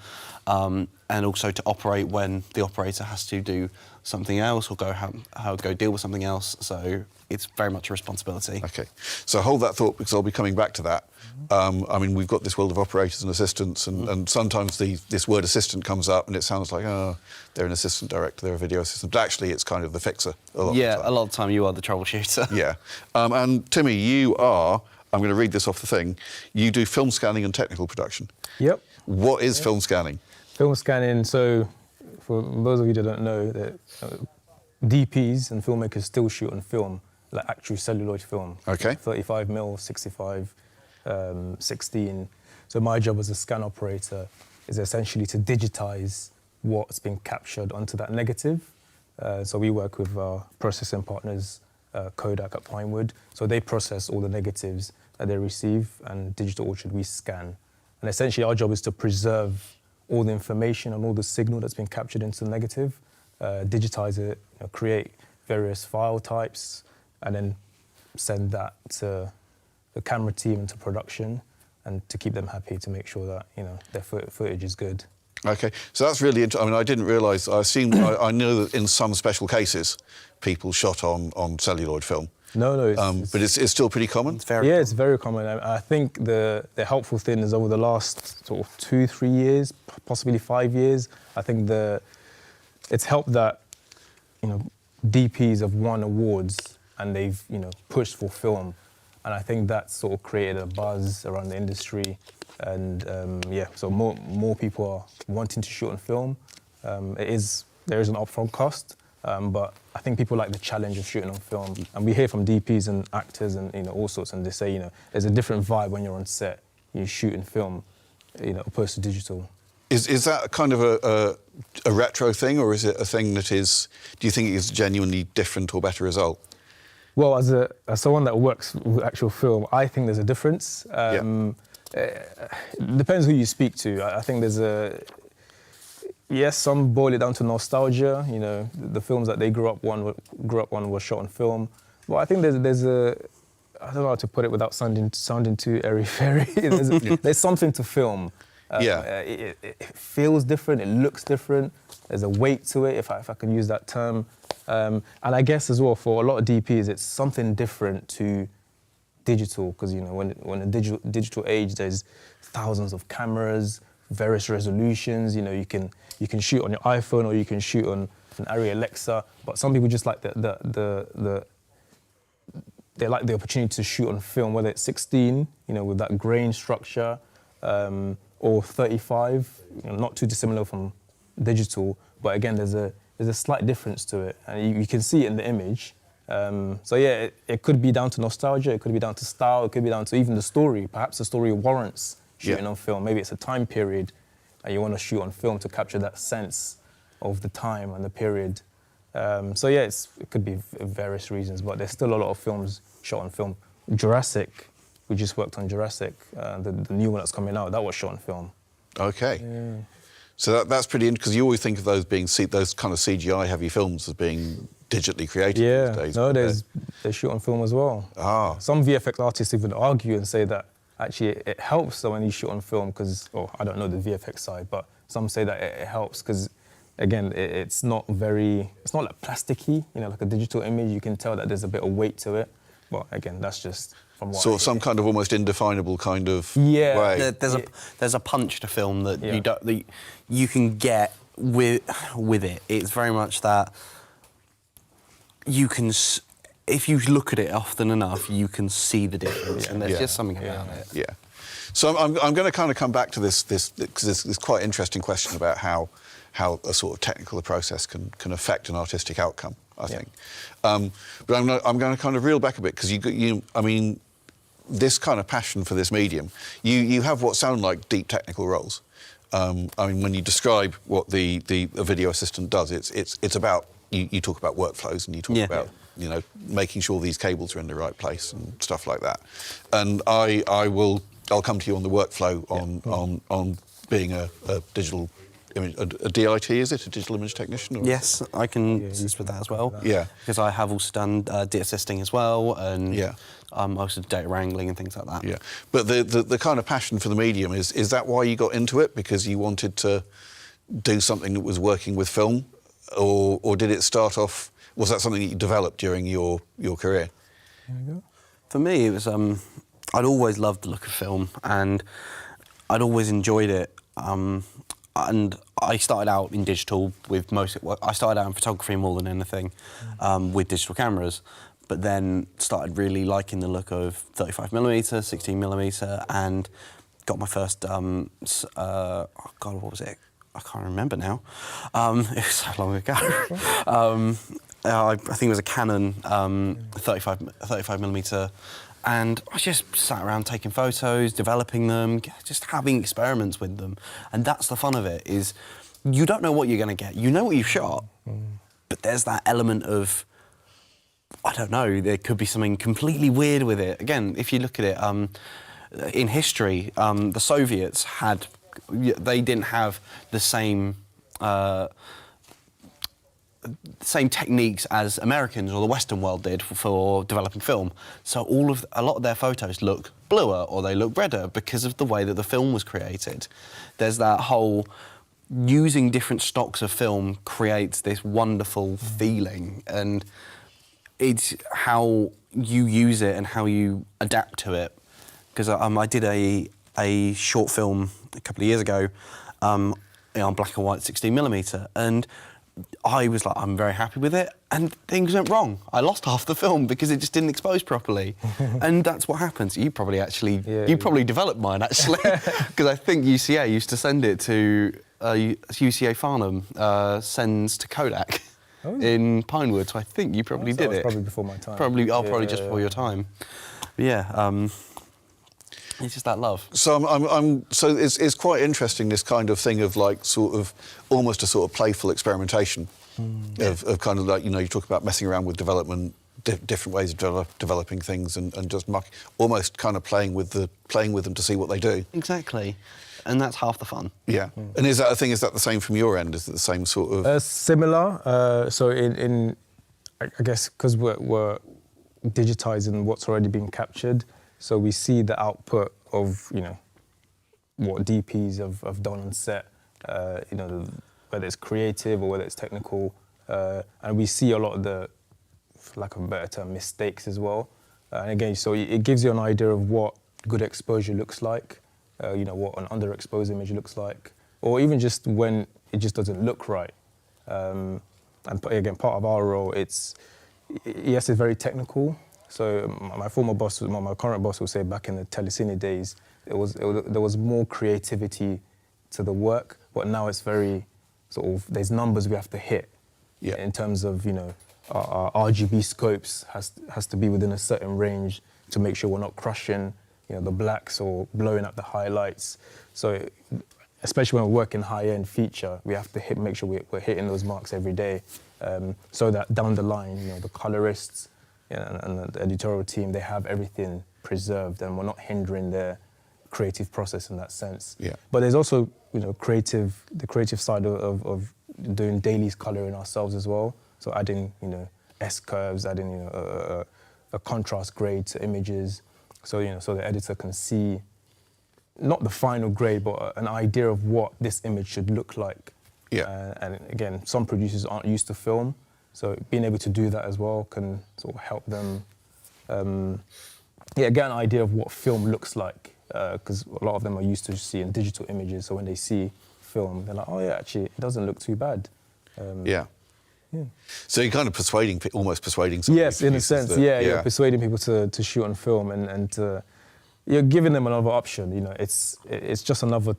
[SPEAKER 16] and also to operate when the operator has to do something else or go deal with something else. So it's very much a responsibility.
[SPEAKER 4] Okay, so hold that thought because I'll be coming back to that. I mean, we've got this world of operators and assistants, and sometimes this word assistant comes up and it sounds like, oh, they're an assistant director, they're a video assistant. But actually, it's kind of the fixer a lot of the time.
[SPEAKER 16] A lot of the time you are the troubleshooter.
[SPEAKER 4] Yeah. And Timmy, you are, I'm going to read this off the thing, you do film scanning and technical production.
[SPEAKER 9] Yep.
[SPEAKER 4] What is film scanning?
[SPEAKER 9] Film scanning, so for those of you that don't know, that DPs and filmmakers still shoot on film, like actual celluloid film.
[SPEAKER 4] Okay.
[SPEAKER 9] 35mm, 65, 16. So my job as a scan operator is essentially to digitize what's been captured onto that negative. So we work with our processing partners, Kodak at Pinewood. So they process all the negatives that they receive, and Digital Orchard we scan. And essentially our job is to preserve all the information and all the signal that's been captured into the negative, digitize it, create various file types, and then send that to the camera team and to production, and to keep them happy, to make sure that their footage is good.
[SPEAKER 4] Okay, so that's really interesting. I mean, I didn't realise. I know that in some special cases, people shot on celluloid film.
[SPEAKER 9] No,
[SPEAKER 4] but it's still pretty common.
[SPEAKER 9] It's very common. I think the helpful thing is over the last sort of 2-3 years, possibly 5 years, I think it's helped that DPs have won awards and they've pushed for film, and I think that sort of created a buzz around the industry, and so more people are wanting to shoot on film. There is an upfront cost, but I think people like the challenge of shooting on film, and we hear from DPs and actors and all sorts, and they say there's a different vibe when you're on set, you shoot in film, opposed to digital.
[SPEAKER 4] Is that kind of a retro thing, or is it a thing that is? Do you think it is a genuinely different or better result?
[SPEAKER 9] Well, as someone that works with actual film, I think there's a difference. It depends who you speak to. I think there's yes, some boil it down to nostalgia. The films that they grew up on were shot on film. But I think there's I don't know how to put it without sounding too airy-fairy. There's something to film. It feels different, it looks different, there's a weight to it, if I can use that term. And I guess as well, for a lot of DPs, it's something different to digital, because when a digital age, there's thousands of cameras, various resolutions. You can shoot on your iPhone or you can shoot on an Arri Alexa, but some people just like they like the opportunity to shoot on film, whether it's 16, with that grain structure, or 35, not too dissimilar from digital, but again, there's a slight difference to it, and you can see it in the image. It could be down to nostalgia, it could be down to style, it could be down to even the story. Perhaps the story warrants shooting on film. Maybe it's a time period, and you want to shoot on film to capture that sense of the time and the period. It could be various reasons, but there's still a lot of films shot on film. Jurassic, we just worked on Jurassic, the new one that's coming out, that was shot on film.
[SPEAKER 4] Okay.
[SPEAKER 9] Yeah.
[SPEAKER 4] So that's pretty interesting, because you always think of those being those kind of CGI-heavy films as being digitally created these days.
[SPEAKER 9] No, they shoot on film as well.
[SPEAKER 4] Ah.
[SPEAKER 9] Some VFX artists even argue and say that actually it helps though when you shoot on film because, I don't know the VFX side, but some say that it helps because, again, it's not like plasticky, like a digital image. You can tell that there's a bit of weight to it. But again, that's just from what. So
[SPEAKER 4] some kind of almost indefinable kind of way.
[SPEAKER 16] There's a punch to film that you can get with it. It's very much that you can. If you look at it often enough, you can see the difference, and there's just something about it.
[SPEAKER 4] Yeah. So I'm going to kind of come back to this because it's quite an interesting question about how a sort of technical process can affect an artistic outcome, I think. But I'm going to kind of reel back a bit because I mean, this kind of passion for this medium, you have what sound like deep technical roles. I mean, when you describe what a video assistant does, it's about you talk about workflows and you talk about making sure these cables are in the right place and stuff like that. And I'll come to you on the workflow on being a digital image, a DIT, is it? A digital image technician? Or?
[SPEAKER 16] Yes, I can assist with that as well.
[SPEAKER 4] Yeah.
[SPEAKER 16] Because I have also done de-assisting as well, and also data wrangling and things like that.
[SPEAKER 4] Yeah. But the kind of passion for the medium, is that why you got into it? Because you wanted to do something that was working with film? Or did it start off, was that something that you developed during your career?
[SPEAKER 16] For me, it was, I'd always loved the look of film and I'd always enjoyed it. And I started out in digital with I started out in photography more than anything with digital cameras, but then started really liking the look of 35mm, 16mm, and got my first, God, what was it? I can't remember now. It was so long ago. I think it was a Canon 35mm, and I just sat around taking photos, developing them, just having experiments with them. And that's the fun of it, is you don't know what you're going to get. You know what you've shot, but there's that element of, I don't know, there could be something completely weird with it. Again, if you look at it, in history, the Soviets they didn't have the same techniques as Americans or the Western world did for developing film. So a lot of their photos look bluer or they look redder because of the way that the film was created. There's that whole using different stocks of film creates this wonderful feeling, and it's how you use it and how you adapt to it. Because I did a short film a couple of years ago on black and white 16mm, and I was like, I'm very happy with it, and things went wrong. I lost half the film because it just didn't expose properly. And that's what happens. You probably developed mine, actually, because I think UCA used to send it to, UCA Farnham sends to Kodak in Pinewood, so I think you probably did it.
[SPEAKER 9] Probably before my time.
[SPEAKER 16] Probably just before your time. But yeah, it's just that love.
[SPEAKER 4] So so it's quite interesting, this kind of thing of like sort of almost a sort of playful experimentation of kind of like, you talk about messing around with development, different ways of developing things and just almost kind of playing with them to see what they do.
[SPEAKER 16] Exactly. And that's half the fun.
[SPEAKER 4] Yeah. And is that a thing? Is that the same from your end? Is it the same sort of?
[SPEAKER 9] Similar. So I guess because we're digitizing what's already been captured. So we see the output of, what DPs have done on set, whether it's creative or whether it's technical. And we see a lot of the, for lack of a better term, mistakes as well. And again, so it gives you an idea of what good exposure looks like, what an underexposed image looks like, or even just when it just doesn't look right. And again, part of our role, it's very technical. So my current boss will say back in the telecine days, there was more creativity to the work, but now it's very sort of, there's numbers we have to hit in terms of, our RGB scopes has to be within a certain range to make sure we're not crushing, the blacks or blowing up the highlights. So especially when we're working high-end feature, we have to make sure we're hitting those marks every day, so that down the line, the colorists, and the editorial team, they have everything preserved and we're not hindering their creative process in that sense. Yeah. But there's also, the creative side of doing dailies colouring ourselves as well. So adding, S-curves, adding, a contrast grade to images. So, you know, so the editor can see not the final grade, but an idea of what this image should look like.
[SPEAKER 4] Yeah.
[SPEAKER 9] And again, some producers aren't used to film, so being able to do that as well can sort of help them, get an idea of what film looks like, because a lot of them are used to seeing digital images, so when they see film, they're like, oh yeah, actually, it doesn't look too bad.
[SPEAKER 4] Yeah. So you're kind of almost persuading some
[SPEAKER 9] Yes, in a sense, you're persuading people to shoot on film, and you're giving them another option. You know, it's just another.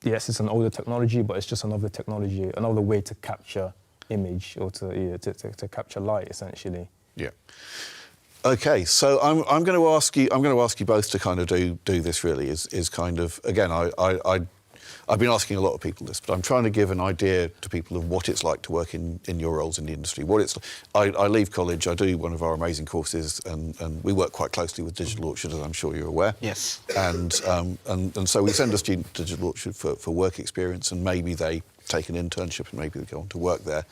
[SPEAKER 9] Yes, it's an older technology, but it's just another technology, another way to capture image or to capture light, essentially.
[SPEAKER 4] Yeah. Okay, so I'm going to ask you. I'm going to ask you both to kind of do this. Really, is kind of again. I've been asking a lot of people this, but I'm trying to give an idea to people of what it's like to work in your roles in the industry. I leave college, I do one of our amazing courses, and we work quite closely with Digital Orchard, as I'm sure you're aware.
[SPEAKER 16] Yes.
[SPEAKER 4] And so we send a student to Digital Orchard for work experience, and maybe they take an internship and maybe they go on to work there,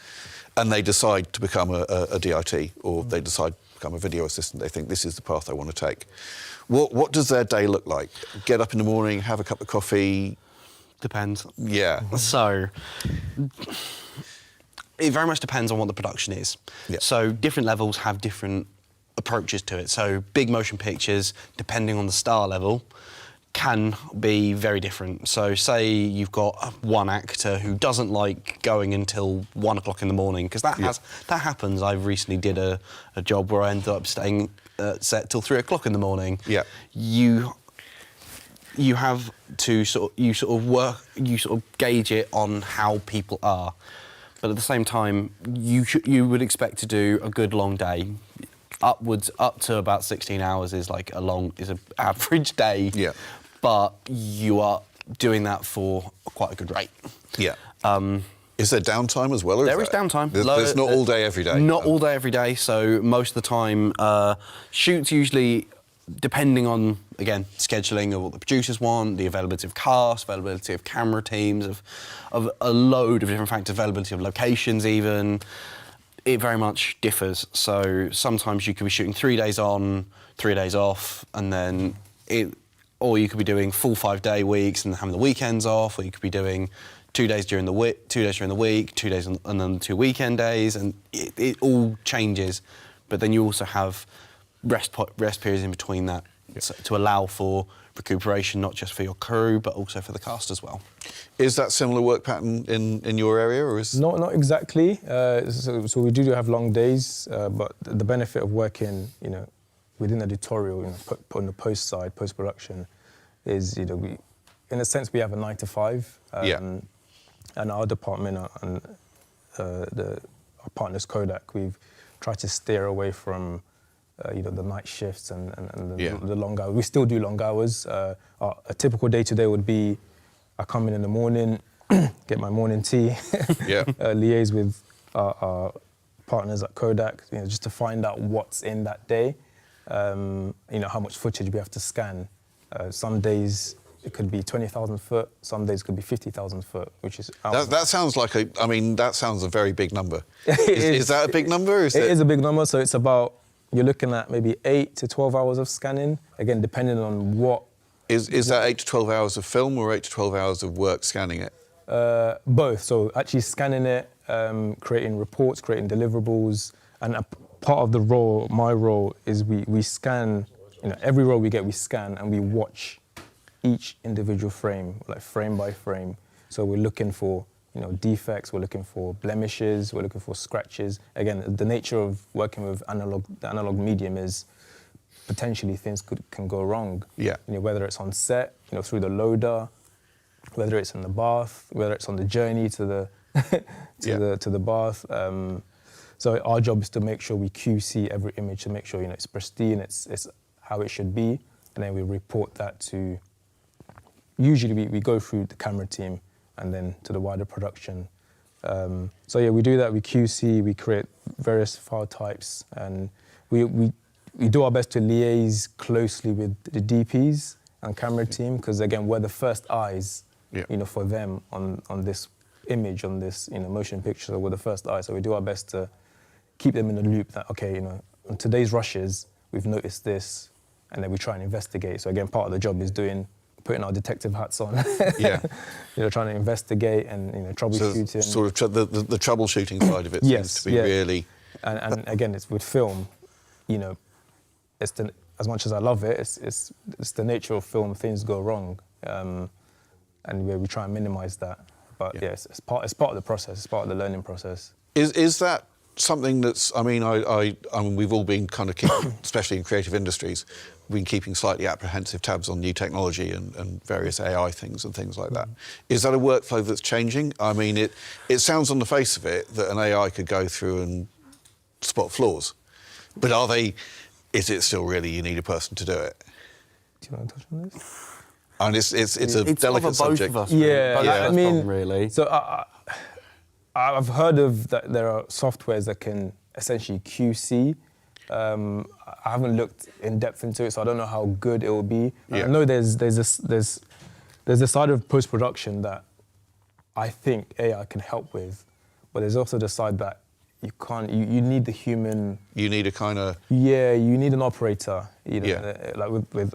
[SPEAKER 4] and they decide to become a DIT, or they decide to become a video assistant. They think this is the path I want to take. What does their day look like? Get up in the morning, have a cup of coffee.
[SPEAKER 16] Depends.
[SPEAKER 4] Yeah.
[SPEAKER 16] So it very much depends on what the production is.
[SPEAKER 4] Yeah.
[SPEAKER 16] So different levels have different approaches to it. So big motion pictures, depending on the star level, can be very different. So say you've got one actor who doesn't like going until 1 o'clock in the morning, because that happens. I recently did a job where I ended up staying set till 3 o'clock in the morning.
[SPEAKER 4] Yeah.
[SPEAKER 16] You have to sort of gauge it on how people are, but at the same time, you would expect to do a good long day. Up to about 16 hours is an average day.
[SPEAKER 4] Yeah.
[SPEAKER 16] But you are doing that for quite a good rate.
[SPEAKER 4] Yeah. Is there downtime as well? Or
[SPEAKER 16] There is downtime.
[SPEAKER 4] There's not all day every day.
[SPEAKER 16] Not all day every day. So most of the time, shoots usually, depending on, again, scheduling of what the producers want, the availability of cast, availability of camera teams, of a load of different factors, availability of locations even, it very much differs. So sometimes you could be shooting 3 days on, 3 days off, and then or you could be doing full 5-day weeks and having the weekends off, or you could be doing 2 days during the week, 2 days during the week, 2 days and then 2 weekend days, and it all changes. But then you also have rest periods in between that, to allow for recuperation, not just for your crew, but also for the cast as well.
[SPEAKER 4] Is that similar work pattern in your area, or is
[SPEAKER 9] not exactly? So we do have long days, but the benefit of working, within editorial, on the post side, post production, is we, in a sense, we have a 9 to 5. And our department and our partners Kodak, we've tried to steer away from the night shifts and the long hours. We still do long hours. A typical day-to-day would be, I come in the morning, get my morning tea, liaise with our partners at Kodak, just to find out what's in that day, how much footage we have to scan. Some days it could be 20,000 foot, some days it could be 50,000 foot, which is...
[SPEAKER 4] That sounds like that sounds a very big number. Is that a big number?
[SPEAKER 9] It is a big number, so it's about, you're looking at maybe 8 to 12 hours of scanning, again, depending on what...
[SPEAKER 4] Is that 8 to 12 hours of film or 8 to 12 hours of work scanning it?
[SPEAKER 9] Both, so actually scanning it, creating reports, creating deliverables, and a part of the role, my role, is we scan, every role we get, we scan and we watch each individual frame, like frame by frame. So we're looking for defects, we're looking for blemishes, we're looking for scratches. Again, the nature of working with the analog medium is potentially things can go wrong.
[SPEAKER 4] Yeah.
[SPEAKER 9] Whether it's on set, through the loader, whether it's in the bath, whether it's on the journey to the to the bath. So our job is to make sure we QC every image to make sure it's pristine, it's how it should be, and then we report that to. Usually we go through the camera team and then to the wider production. So yeah, we do that. We QC, we create various file types, and we do our best to liaise closely with the DPs and camera team, because again, we're the first eyes, for them on this image, on this motion picture. So we're the first eyes. So we do our best to keep them in the loop that, okay, on today's rushes, we've noticed this. and then we try and investigate. So again, part of the job is putting our detective hats on.
[SPEAKER 4] Yeah.
[SPEAKER 9] Trying to investigate and troubleshooting.
[SPEAKER 4] So sort of the troubleshooting side of it seems to be really.
[SPEAKER 9] And again, it's with film, it's as much as I love it, it's the nature of film. Things go wrong, and we try and minimise that. But yes, it's part of the process. It's part of the learning process.
[SPEAKER 4] Is that something that's? I mean, we've all been kind of keeping, especially in creative industries, been keeping slightly apprehensive tabs on new technology and various AI things and things like that. Is that a workflow that's changing? I mean, it sounds on the face of it that an AI could go through and spot flaws, but is it still really you need a person to do it?
[SPEAKER 9] Do you want to touch on this?
[SPEAKER 4] And it's a delicate subject.
[SPEAKER 16] Both of us,
[SPEAKER 9] Yeah, I mean,
[SPEAKER 16] really.
[SPEAKER 9] So I've heard of that there are softwares that can essentially QC. I haven't looked in depth into it, so I don't know how good it will be. I know there's a side of post-production that I think AI can help with, but there's also the side that you can't. You need the human.
[SPEAKER 4] You need a kind of.
[SPEAKER 9] Yeah, you need an operator. Like with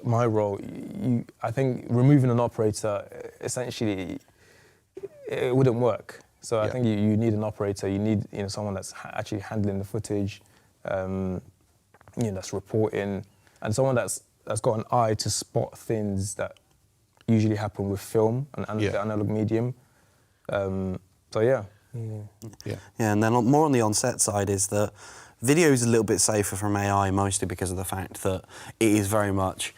[SPEAKER 9] my role, I think removing an operator essentially it wouldn't work. So I think you need an operator. You need someone that's actually handling the footage, that's reporting, and someone that's got an eye to spot things that usually happen with film and the analog medium. So yeah.
[SPEAKER 16] Yeah, and then more on the on-set side is that video is a little bit safer from AI, mostly because of the fact that it is very much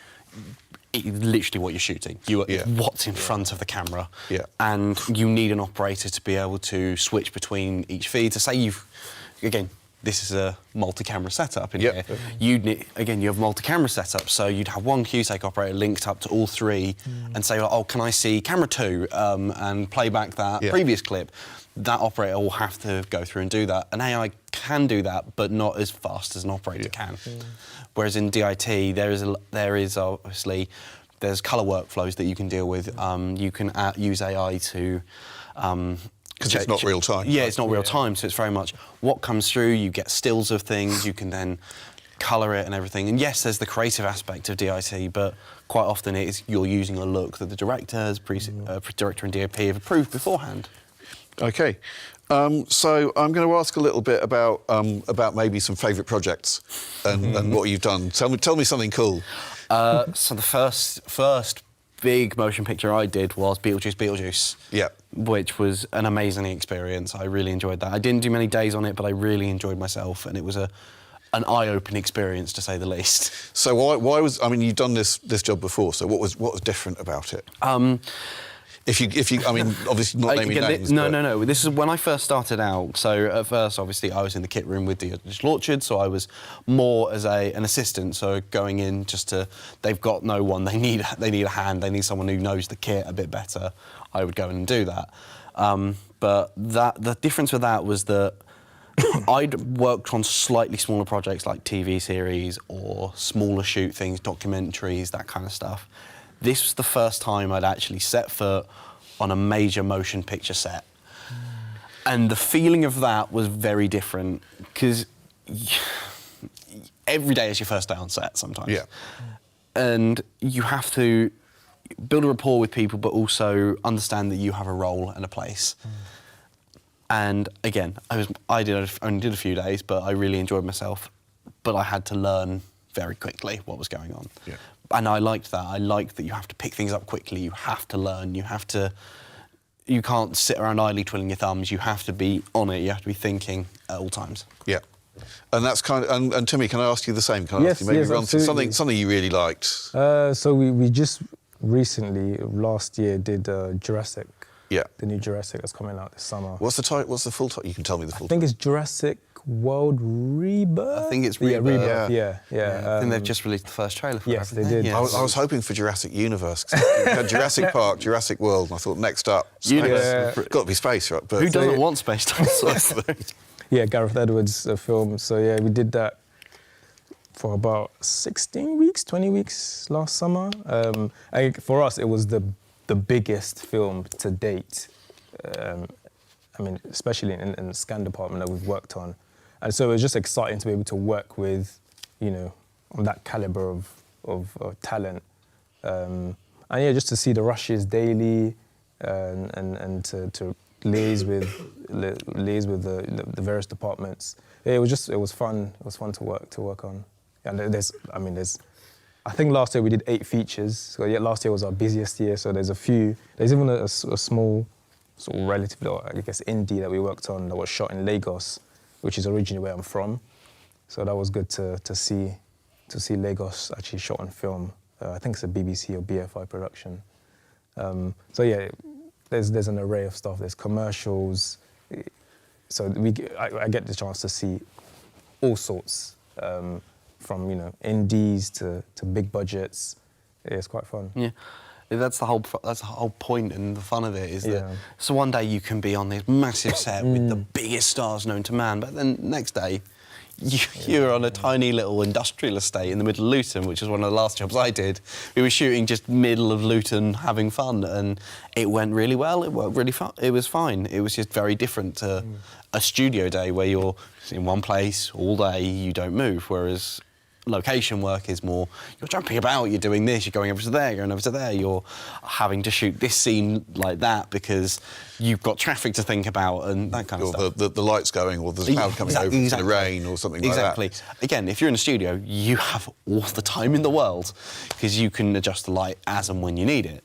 [SPEAKER 16] literally what you're shooting. What's in front of the camera.
[SPEAKER 4] Yeah.
[SPEAKER 16] And you need an operator to be able to switch between each feed. To say this is a multi-camera setup in here. You have multi-camera setup, so you'd have one QSEC operator linked up to all three and say, can I see camera 2 and play back that previous clip? That operator will have to go through and do that. An AI can do that, but not as fast as an operator can. Whereas in DIT, there is obviously there's colour workflows that you can deal with. You can use AI to.
[SPEAKER 4] Because it's not real time.
[SPEAKER 16] Yeah, it's not real time, so it's very much what comes through. You get stills of things. You can then colour it and everything. And yes, there's the creative aspect of DIT, but quite often you're using a look that the director and DOP have approved beforehand.
[SPEAKER 4] Okay, so I'm going to ask a little bit about maybe some favourite projects and what you've done. Tell me something cool.
[SPEAKER 16] So the first big motion picture I did was Beetlejuice.
[SPEAKER 4] Yeah.
[SPEAKER 16] Which was an amazing experience. I really enjoyed that. I didn't do many days on it, but I really enjoyed myself, and it was an eye-opening experience, to say the least.
[SPEAKER 4] So why was? I mean, you've done this job before. So what was different about it? If you, I mean, obviously not naming names.
[SPEAKER 16] No. This is when I first started out. So at first, obviously, I was in the kit room with the Digital Orchard, so I was more as an assistant. So going in they've got no one. They need a hand. They need someone who knows the kit a bit better. I would go in and do that. But the difference with that was that I'd worked on slightly smaller projects like TV series or smaller shoot things, documentaries, that kind of stuff. This was the first time I'd actually set foot on a major motion picture set. And the feeling of that was very different, because every day is your first day on set sometimes.
[SPEAKER 4] Yeah.
[SPEAKER 16] And you have to build a rapport with people, but also understand that you have a role and a place. And again, I only did a few days, but I really enjoyed myself. But I had to learn very quickly what was going on.
[SPEAKER 4] Yeah.
[SPEAKER 16] And I liked that. I liked that you have to pick things up quickly. You have to learn. You can't sit around idly twiddling your thumbs. You have to be on it. You have to be thinking at all times.
[SPEAKER 4] Yeah. And that's kind of. And Timmy, can I ask you the same? Can I ask you maybe run through something you really liked?
[SPEAKER 9] So we just recently, last year, did Jurassic.
[SPEAKER 4] Yeah.
[SPEAKER 9] The new Jurassic that's coming out this summer.
[SPEAKER 4] What's the title? What's the full title? You can tell me the full title.
[SPEAKER 9] I think it's Jurassic World Rebirth.
[SPEAKER 16] I think it's Rebirth.
[SPEAKER 9] Yeah.
[SPEAKER 16] I think they've just released the first trailer for it.
[SPEAKER 9] Yes, they did.
[SPEAKER 4] I was hoping for Jurassic Universe. You had Jurassic Park, Jurassic World, and I thought next up, space. Got to be space, right? But
[SPEAKER 16] who doesn't want space dinosaurs?
[SPEAKER 9] Yeah, Gareth Edwards' film. So yeah, we did that for about 16 weeks, 20 weeks last summer. For us, it was the biggest film to date. I mean, especially in the scan department that we've worked on. And so it was just exciting to be able to work with, that caliber of talent. And yeah, just to see the rushes daily and to liaise with the various departments. Yeah, it was fun. It was fun to work on. And I think last year we did 8 features. So yeah, last year was our busiest year. So there's even a small, sort of relatively, I guess, indie that we worked on that was shot in Lagos, which is originally where I'm from. So that was good to see Lagos actually shot on film. I think it's a BBC or BFI production. So yeah, there's an array of stuff. There's commercials. So I get the chance to see all sorts, from indies to big budgets. Yeah, it's quite fun.
[SPEAKER 16] Yeah. That's the whole point and the fun of it is that so one day you can be on this massive set with the biggest stars known to man, but then next day you're on a tiny little industrial estate in the middle of Luton, which is one of the last jobs I did. We were shooting just middle of Luton, having fun, and it went really well. It worked really fun. It was fine. It was just very different to a studio day where you're in one place all day, you don't move, whereas location work is more, you're jumping about, you're doing this, you're going over to there, going over to there, you're having to shoot this scene like that because you've got traffic to think about and that kind of stuff.
[SPEAKER 4] Or the light's going, or there's a cloud coming over in the rain or something like that.
[SPEAKER 16] Exactly. Again, if you're in a studio, you have all the time in the world because you can adjust the light as and when you need it.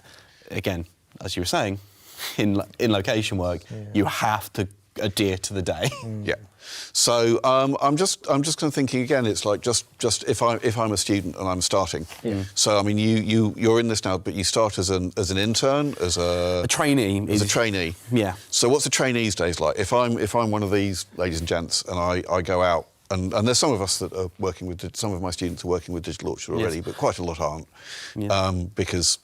[SPEAKER 16] Again, as you were saying, in location work, you have to adhere to the day.
[SPEAKER 4] Yeah. So I'm just kind of thinking again. It's like just if I'm a student and I'm starting.
[SPEAKER 16] Yeah.
[SPEAKER 4] So I mean, you're in this now, but you start as an intern, as a
[SPEAKER 16] trainee.
[SPEAKER 4] As a trainee.
[SPEAKER 16] Yeah.
[SPEAKER 4] So what's a trainee's days like? If I'm one of these ladies and gents and I go out and there's some of us that are working with some of my students are working with Digital Orchard already, but quite a lot aren't.
[SPEAKER 16] Yeah.
[SPEAKER 4] Because.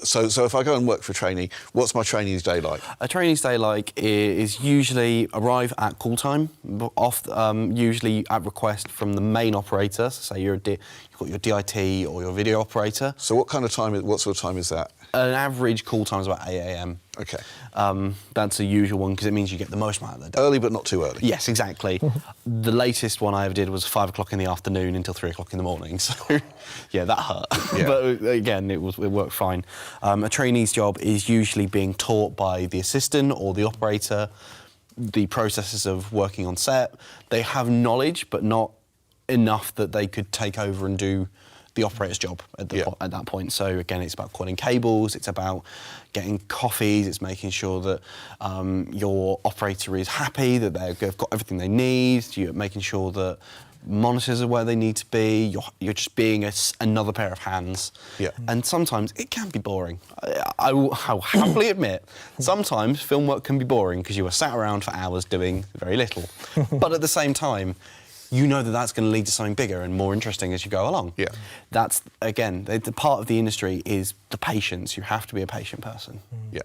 [SPEAKER 4] So if I go and work for a trainee, what's my trainee's day like?
[SPEAKER 16] A trainee's day like is usually arrive at call time, usually at request from the main operator. So say you've got your DIT or your video operator.
[SPEAKER 4] So what kind of time? What sort of time is that?
[SPEAKER 16] An average call time is about 8 a.m.
[SPEAKER 4] Okay.
[SPEAKER 16] That's a usual one because it means you get the most amount of the day.
[SPEAKER 4] Early but not too early.
[SPEAKER 16] Yes, exactly. The latest one I ever did was 5 o'clock in the afternoon until 3 o'clock in the morning. So, yeah, that hurt.
[SPEAKER 4] Yeah.
[SPEAKER 16] But again, it worked fine. A trainee's job is usually being taught by the assistant or the operator the processes of working on set. They have knowledge, but not enough that they could take over and do the operator's job at that point. So again, it's about coiling cables, it's about getting coffees, it's making sure that your operator is happy, that they've got everything they need, you're making sure that monitors are where they need to be, you're just being another pair of hands.
[SPEAKER 4] Yeah.
[SPEAKER 16] And sometimes it can be boring. I'll happily admit, sometimes film work can be boring because you are sat around for hours doing very little. But at the same time, you know that that's going to lead to something bigger and more interesting as you go along.
[SPEAKER 4] Yeah.
[SPEAKER 16] That's, again, the part of the industry is the patience. You have to be a patient person.
[SPEAKER 4] Yeah.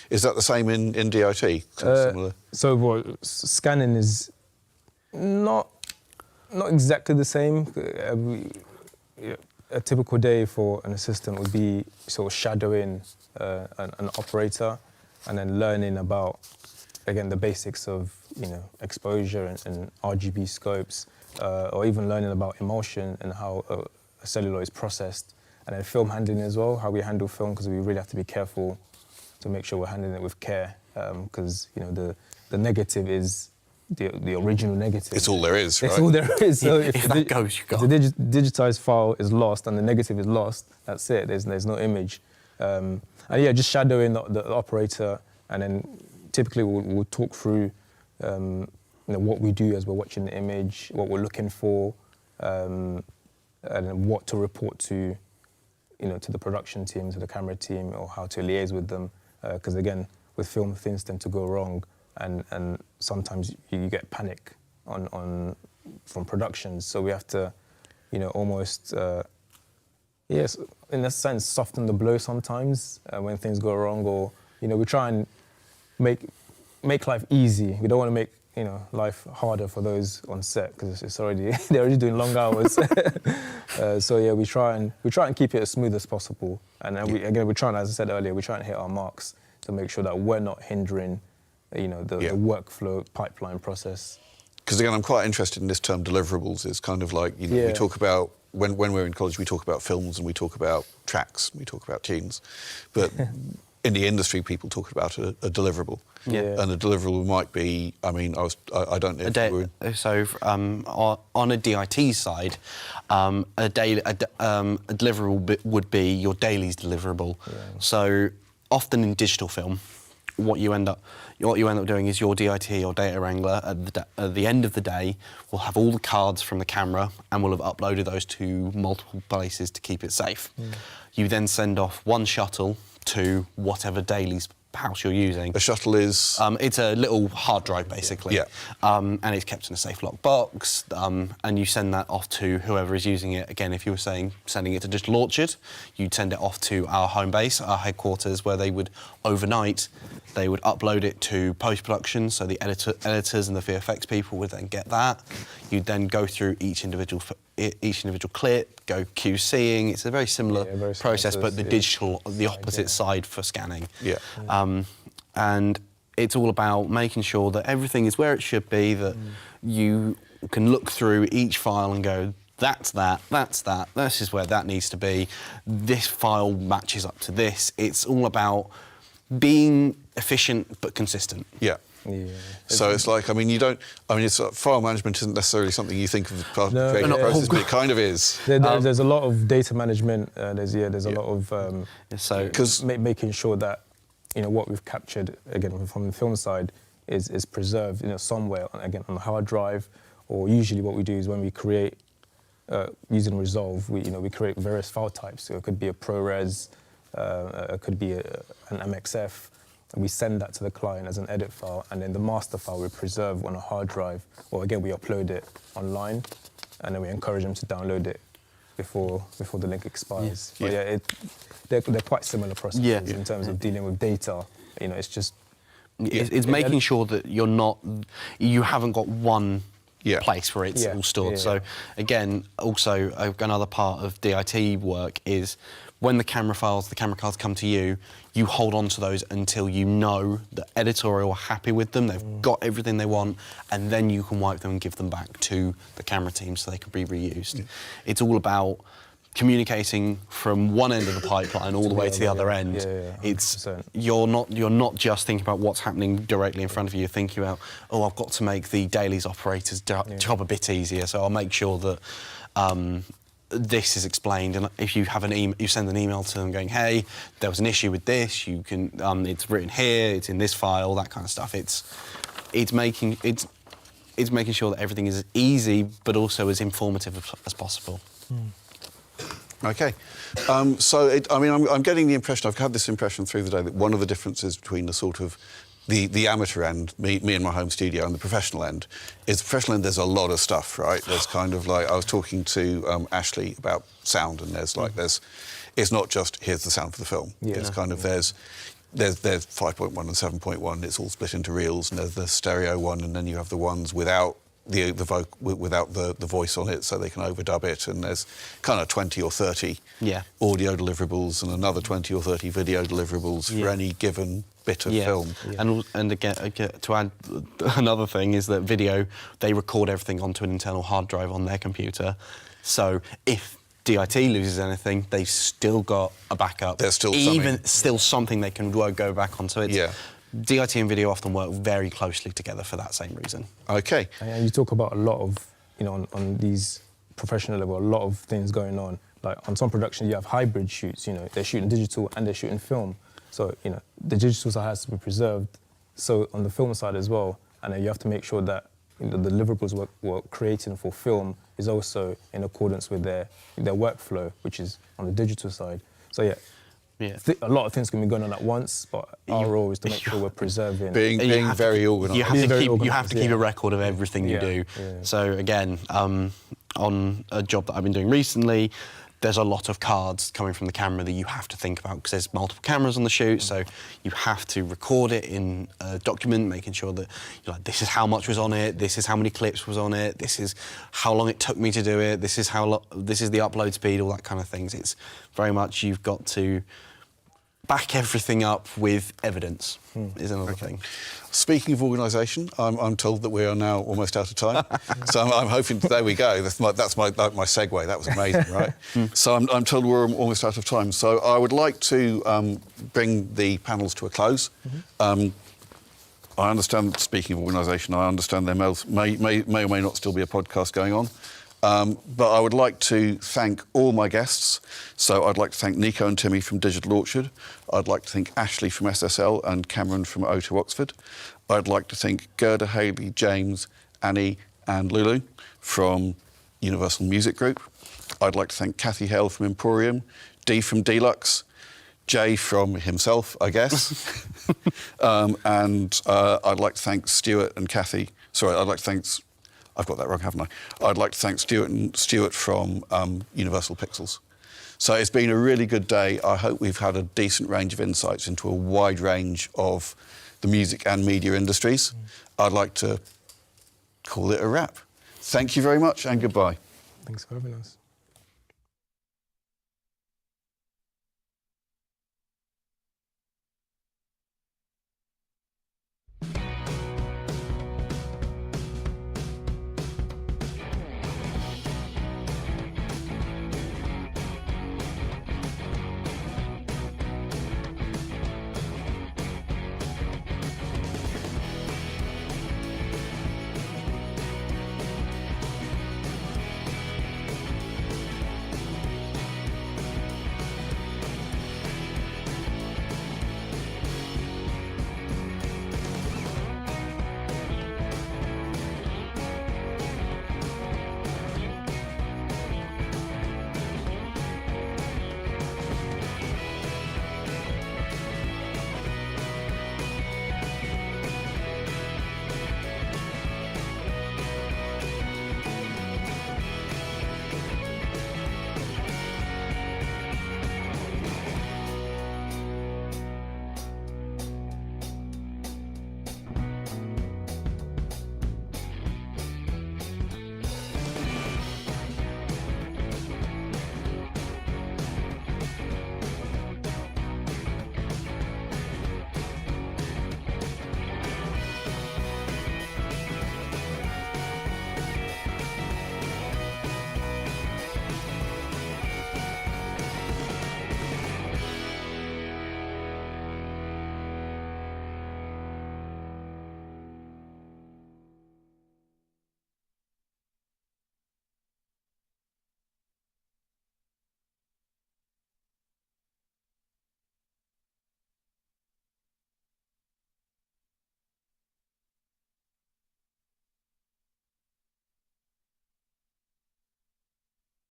[SPEAKER 4] Is that the same in DIT? Similar?
[SPEAKER 9] So scanning is not exactly the same. A typical day for an assistant would be sort of shadowing an operator and then learning about, again, the basics of exposure and RGB scopes, or even learning about emulsion and how a celluloid is processed, and then film handling as well, how we handle film, because we really have to be careful to make sure we're handling it with care, because the negative is the original negative.
[SPEAKER 4] It's all there is, right?
[SPEAKER 9] It's all there is. So
[SPEAKER 16] if that goes, you go.
[SPEAKER 9] If the digitized file is lost and the negative is lost, that's it. There's no image. And yeah, just shadowing the operator, and then typically we'll talk through what we do as we're watching the image, what we're looking for, and what to report to the production team, to the camera team, or how to liaise with them. Because again, with film, things tend to go wrong, and sometimes you get panic from productions. So we have to, almost, yes, in a sense, soften the blow sometimes when things go wrong, or we try and make life easy. We don't want to make life harder for those on set, because it's already they're already doing long hours. So yeah, we try and keep it as smooth as possible. And then we're trying, as I said earlier, we try and hit our marks to make sure that we're not hindering, the workflow pipeline process.
[SPEAKER 4] because again, I'm quite interested in this term deliverables. It's kind of like, you know, we talk about, when we're in college, we talk about films and we talk about tracks, we talk about tunes. But in the industry, people talk about a deliverable.
[SPEAKER 11] Yeah.
[SPEAKER 4] And a deliverable might be, I mean, I don't know if you were...
[SPEAKER 16] So on a DIT side, a deliverable would be your daily's deliverable. Yeah. So often in digital film, what you end up doing is your DIT or data wrangler at the end of the day will have all the cards from the camera and will have uploaded those to multiple places to keep it safe. You then send off one shuttle to whatever daily's house you're using.
[SPEAKER 4] A shuttle is?
[SPEAKER 16] It's a little hard drive, basically.
[SPEAKER 4] Yeah.
[SPEAKER 16] And it's kept in a safe lock box, and you send that off to whoever is using it. Again, if you were saying sending it to Digital Orchard, you'd send it off to our home base, our headquarters, where they would, overnight, they would upload it to post-production, so the editors and the VFX people would then get that. You'd then go through each individual clip, go QCing. It's a very similar process, but the digital, the opposite side for scanning.
[SPEAKER 4] Yeah.
[SPEAKER 16] And it's all about making sure that everything is where it should be, that you can look through each file and go, that's that, this is where that needs to be, this file matches up to this. It's all about being efficient but consistent.
[SPEAKER 4] Yeah. So it's like, I mean, it's file management isn't necessarily something you think of as part of the creative process, but it kind of is.
[SPEAKER 9] There's a lot of data management. There's a lot of making sure that, you know, what we've captured again from the film side is preserved, you know, somewhere again on a hard drive, or usually what we do is when we create using Resolve, we create various file types. So it could be a ProRes, it could be an MXF. And we send that to the client as an edit file, and then the master file we preserve on a hard drive, or again we upload it online, and then we encourage them to download it before the link expires.
[SPEAKER 16] Yeah.
[SPEAKER 9] But they're quite similar processes in terms of dealing with data. You know, it's just
[SPEAKER 16] it's making sure that you haven't got one place where it's all stored. So again, also another part of DIT work is when the camera cards come to you, you hold on to those until you know the editorial are happy with them, they've got everything they want, and then you can wipe them and give them back to the camera team so they can be reused. Yeah. It's all about communicating from one end of the pipeline all the way to the other end. It's you're not just thinking about what's happening directly in front of you. You're thinking about, oh, I've got to make the dailies operators' job a bit easier, so I'll make sure that this is explained. And if you have you send an email to them going, hey, there was an issue with this. You can it's written here. It's in this file. That kind of stuff. It's making sure that everything is easy but also as informative as possible.
[SPEAKER 4] Okay, so I'm getting the impression, I've had this impression through the day, that one of the differences between the sort of the amateur end, me in my home studio, and the professional end, is the professional end, there's a lot of stuff, right? There's kind of like, I was talking to Ashley about sound, and there's it's not just, here's the sound for the film. It's kind of, there's 5.1 and 7.1, it's all split into reels, and there's the stereo one, and then you have the ones without without the voice on it, so they can overdub it, and there's kind of 20 or 30 audio deliverables and another 20 or 30 video deliverables for any given bit of film.
[SPEAKER 16] And again, to add another thing is that video, they record everything onto an internal hard drive on their computer, so if DIT loses anything, they've still got a backup.
[SPEAKER 4] There's still
[SPEAKER 16] something they can go back onto it.
[SPEAKER 4] Yeah.
[SPEAKER 16] DIT and video often work very closely together for that same reason.
[SPEAKER 4] Okay.
[SPEAKER 9] And you talk about a lot of, you know, on these professional level, a lot of things going on. Like on some productions, you have hybrid shoots, you know, they're shooting digital and they're shooting film. So, you know, the digital side has to be preserved. So on the film side as well, and then you have to make sure that, you know, the deliverables we're creating for film is also in accordance with their workflow, which is on the digital side. So a lot of things can be going on at once, but our role is to make sure we're preserving.
[SPEAKER 4] Being very organised.
[SPEAKER 16] You have to keep a record of everything you do. So again, on a job that I've been doing recently, there's a lot of cards coming from the camera that you have to think about because there's multiple cameras on the shoot, so you have to record it in a document, making sure that you're like, this is how much was on it, this is how many clips was on it, this is how long it took me to do it, this is the upload speed, all that kind of things. It's very much you've got to back everything up with evidence is another thing.
[SPEAKER 4] Speaking of organisation, I'm told that we are now almost out of time. So I'm hoping, there we go, that's my segue, that was amazing, right? So I'm told we're almost out of time. So I would like to bring the panels to a close. I understand, speaking of organisation, I understand there may or may not still be a podcast going on. But I would like to thank all my guests. So I'd like to thank Nico and Timmy from Digital Orchard. I'd like to thank Ashley from SSL and Cameron from O2 Oxford. I'd like to thank Gerda, Haley, James, Annie and Lulu from Universal Music Group. I'd like to thank Kathy Hale from Emporium, Dee from Deluxe, Jay from himself, I guess. And I'd like to thank Stuart and Kathy. Sorry, I'd like to thank... I've got that wrong, haven't I? I'd like to thank Stuart from Universal Pixels. So it's been a really good day. I hope we've had a decent range of insights into a wide range of the music and media industries. I'd like to call it a wrap. Thank you very much and goodbye.
[SPEAKER 9] Thanks for having us.